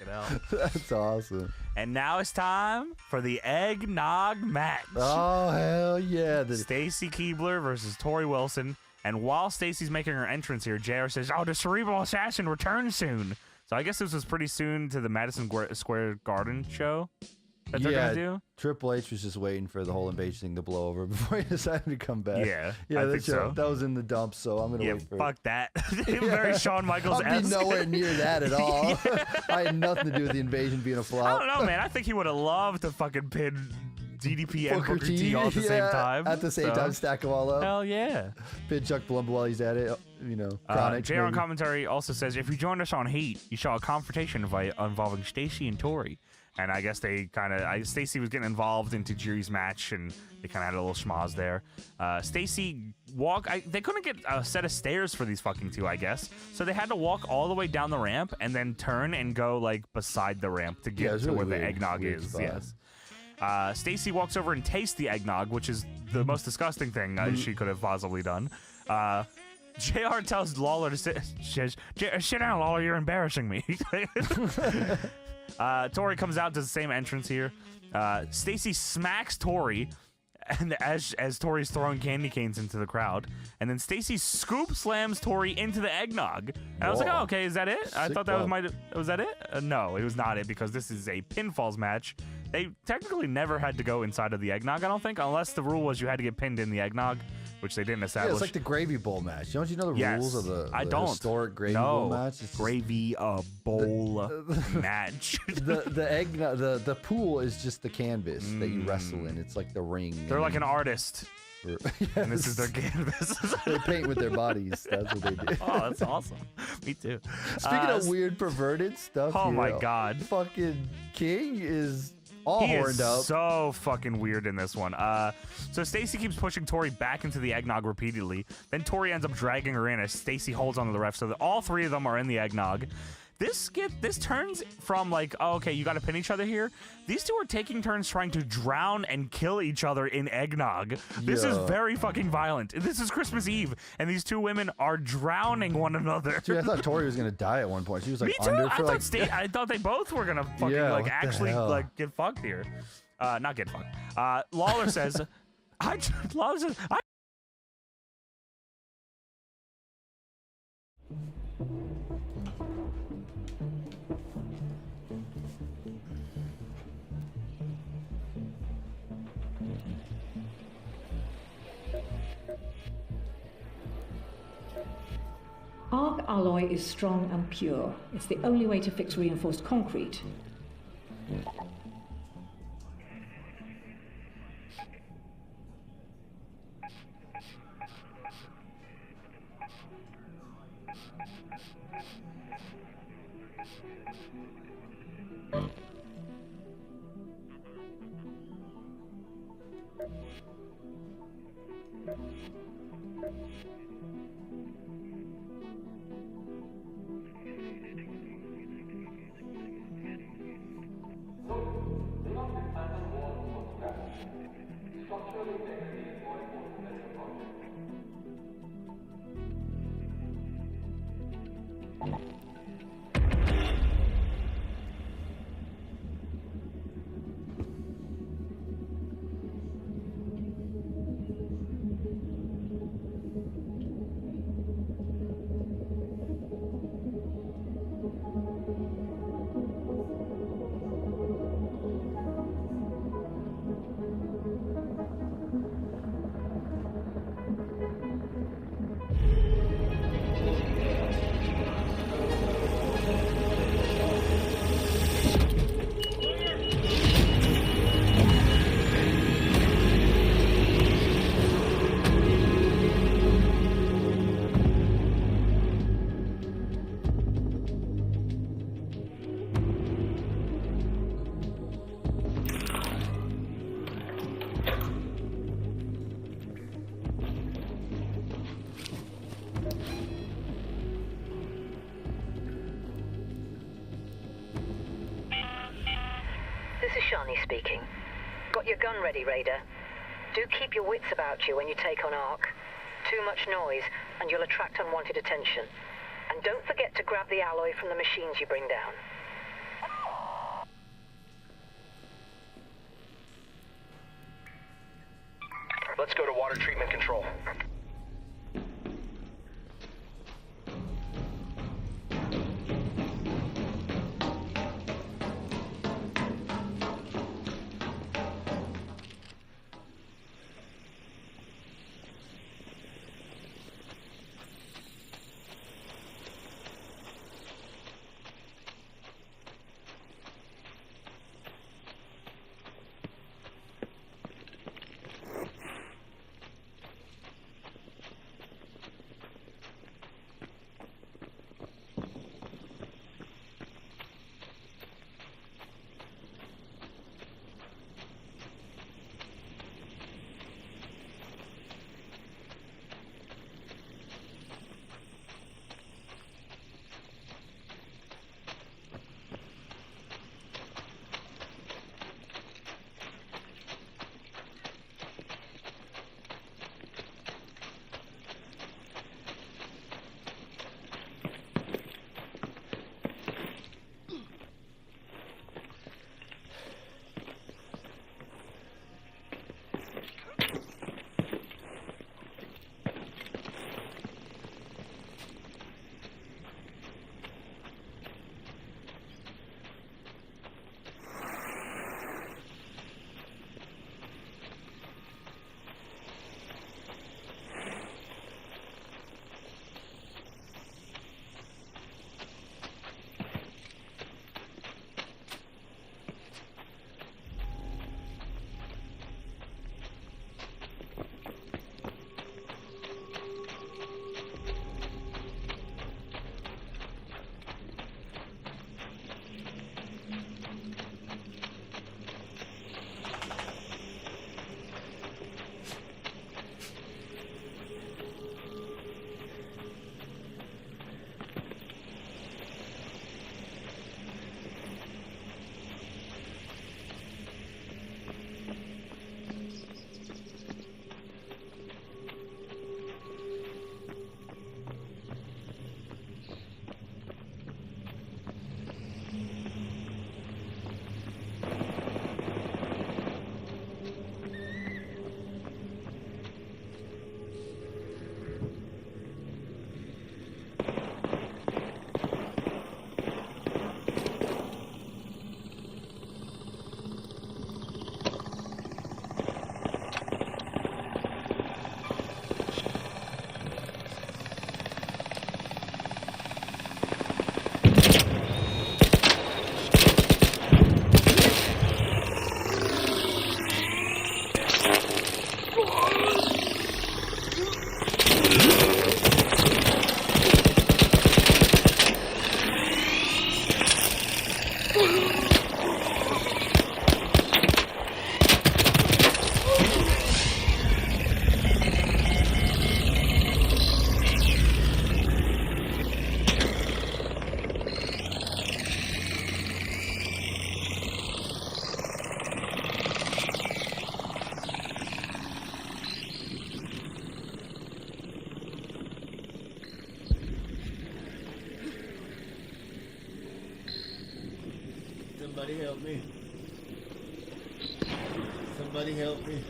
hell. That's awesome. And now it's time for the eggnog match. Oh, hell yeah. Stacy Keibler versus Tori Wilson. And while Stacy's making her entrance here, JR says, the Cerebral Assassin returns soon. So I guess this was pretty soon to the Madison Square Garden show that they're going to do. Triple H was just waiting for the whole invasion thing to blow over before he decided to come back. Yeah, I think so. That was in the dumps, so I'm going to wait for fuck that. Very Shawn Michaels-esque. I'll be nowhere near that at all. I had nothing to do with the invasion being a flop. I don't know, man. I think he would have loved to fucking pin DDP and Booker T all at the same time. At the same time, stack them all up. Hell yeah. Pin Chuck Palumbo while he's at it. Chronic. JR on commentary also says, if you joined us on Heat, you saw a confrontation involving Stacy and Tori. And I guess they Stacy was getting involved into Tajiri's match, and they kind of had a little schmoz there. Stacy they couldn't get a set of stairs for these fucking two, I guess. So they had to walk all the way down the ramp and then turn and go like beside the ramp to get to where the eggnog is. Yes. Stacy walks over and tastes the eggnog, which is the most disgusting thing she could have possibly done. JR tells Lawler to sit down, Lawler, you're embarrassing me. Tori comes out to the same entrance here. Stacy smacks Tori, and as Tori's throwing candy canes into the crowd, and then Stacy scoop slams Tori into the eggnog. And I was like, oh, okay, is that it? I thought that was that it? No, it was not it, because this is a pinfalls match. They technically never had to go inside of the eggnog, I don't think, unless the rule was you had to get pinned in the eggnog, which they didn't establish. Yeah, it's like the Gravy Bowl match. Don't you know the rules of the historic Gravy Bowl match? It's Gravy Bowl match. The eggnog, the pool is just the canvas that you wrestle in. It's like the ring. They're like an artist. And this is their canvas. They paint with their bodies. That's what they do. Oh, that's awesome. Me too. Speaking of weird perverted stuff, oh my god, fucking King is all horned up. So fucking weird in this one. So Stacy keeps pushing Tori back into the eggnog repeatedly. Then Tori ends up dragging her in as Stacy holds onto the ref, so that all three of them are in the eggnog. This turns from like, oh, okay, you got to pin each other here. These two are taking turns trying to drown and kill each other in eggnog. This is very fucking violent. This is Christmas Eve, and these two women are drowning one another. Dude, I thought Tori was gonna die at one point. She was like Me too. under for like. I thought they both were gonna fucking actually like get fucked here. Not get fucked. Lawler says, Lawler says, Arc alloy is strong and pure. It's the only way to fix reinforced concrete. This is Shani speaking. Got your gun ready, Raider? Do keep your wits about you when you take on Ark. Too much noise, and you'll attract unwanted attention. And don't forget to grab the alloy from the machines you bring down. Let's go to water treatment control. Somebody help me. Somebody help me.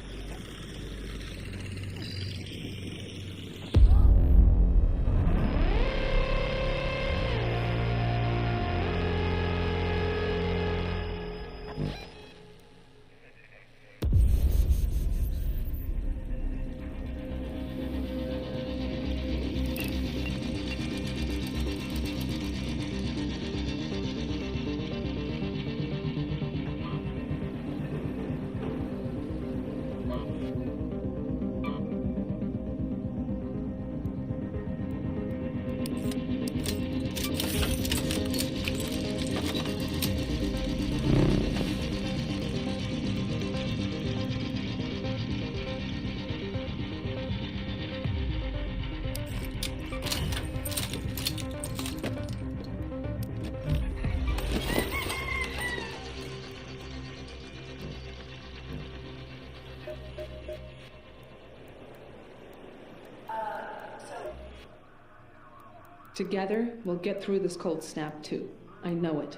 Together, we'll get through this cold snap, too. I know it.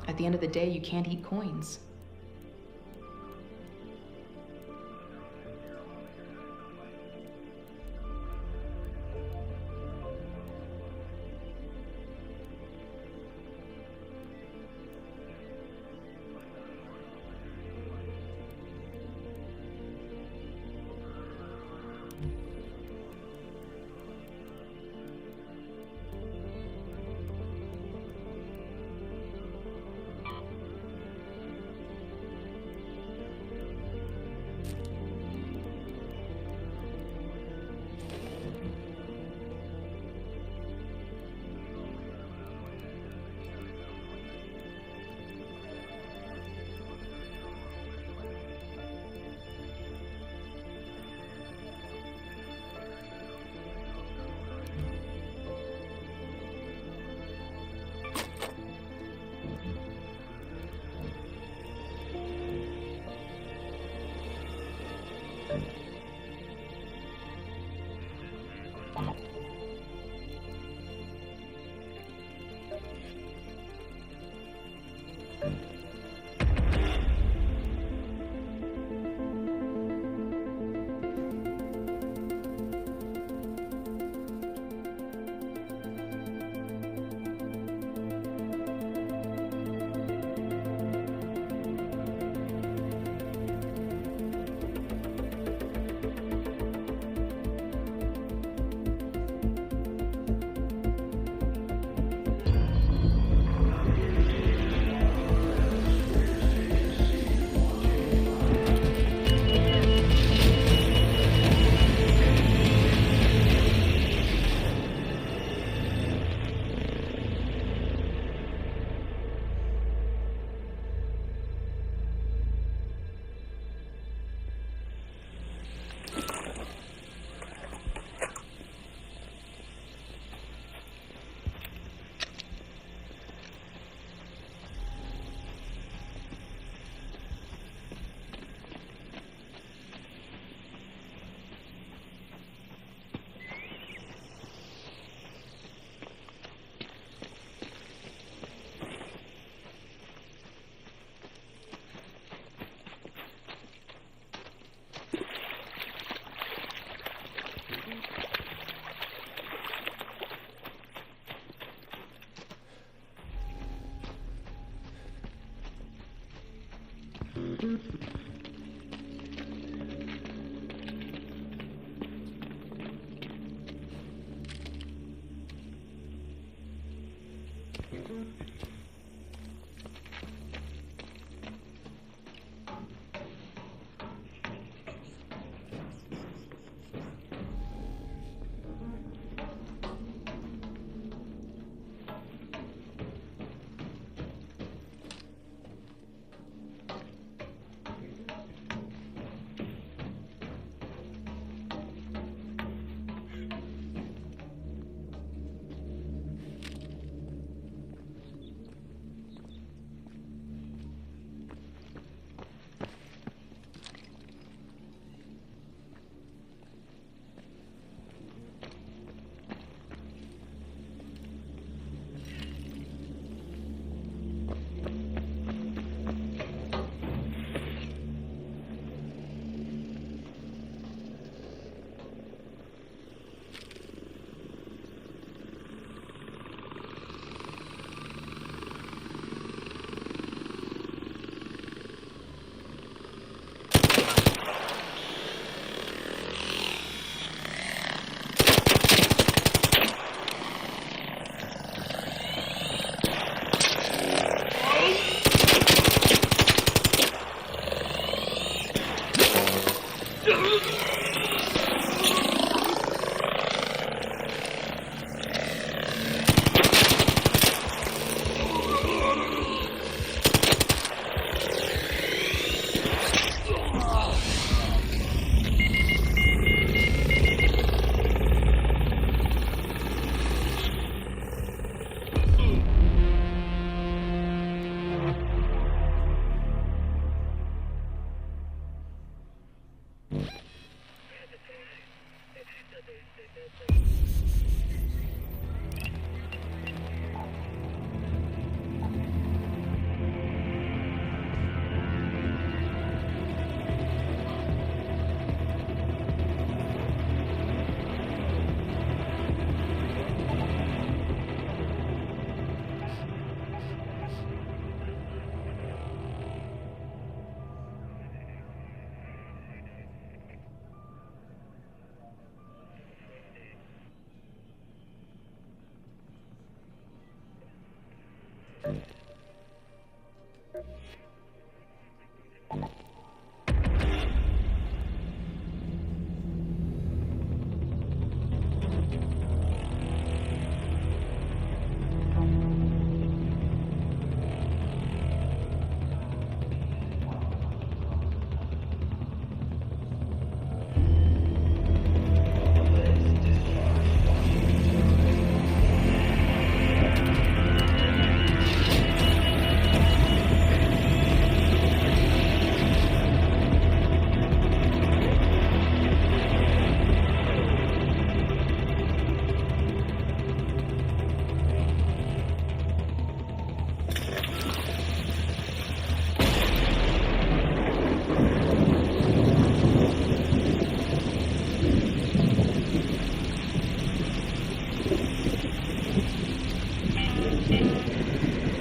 At the end of the day, you can't eat coins.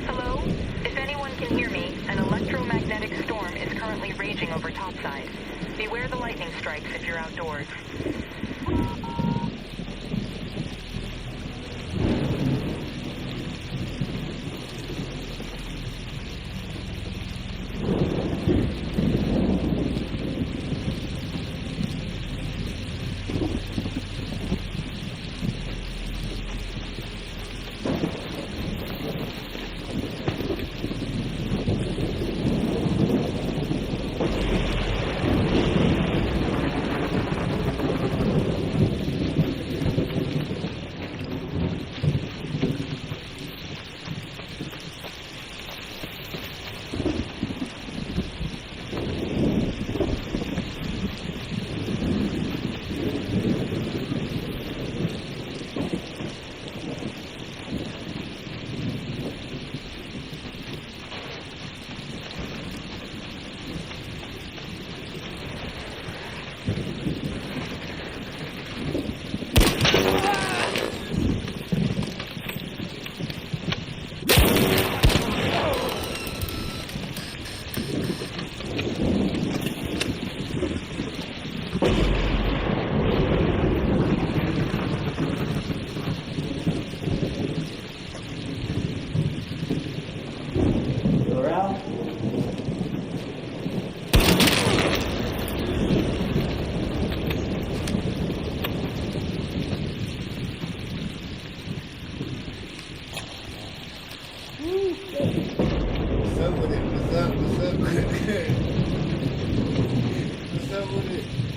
Hello? If anyone can hear me, an electromagnetic storm is currently raging over topside. Beware the lightning strikes if you're outdoors. What's up with it? What's up with it?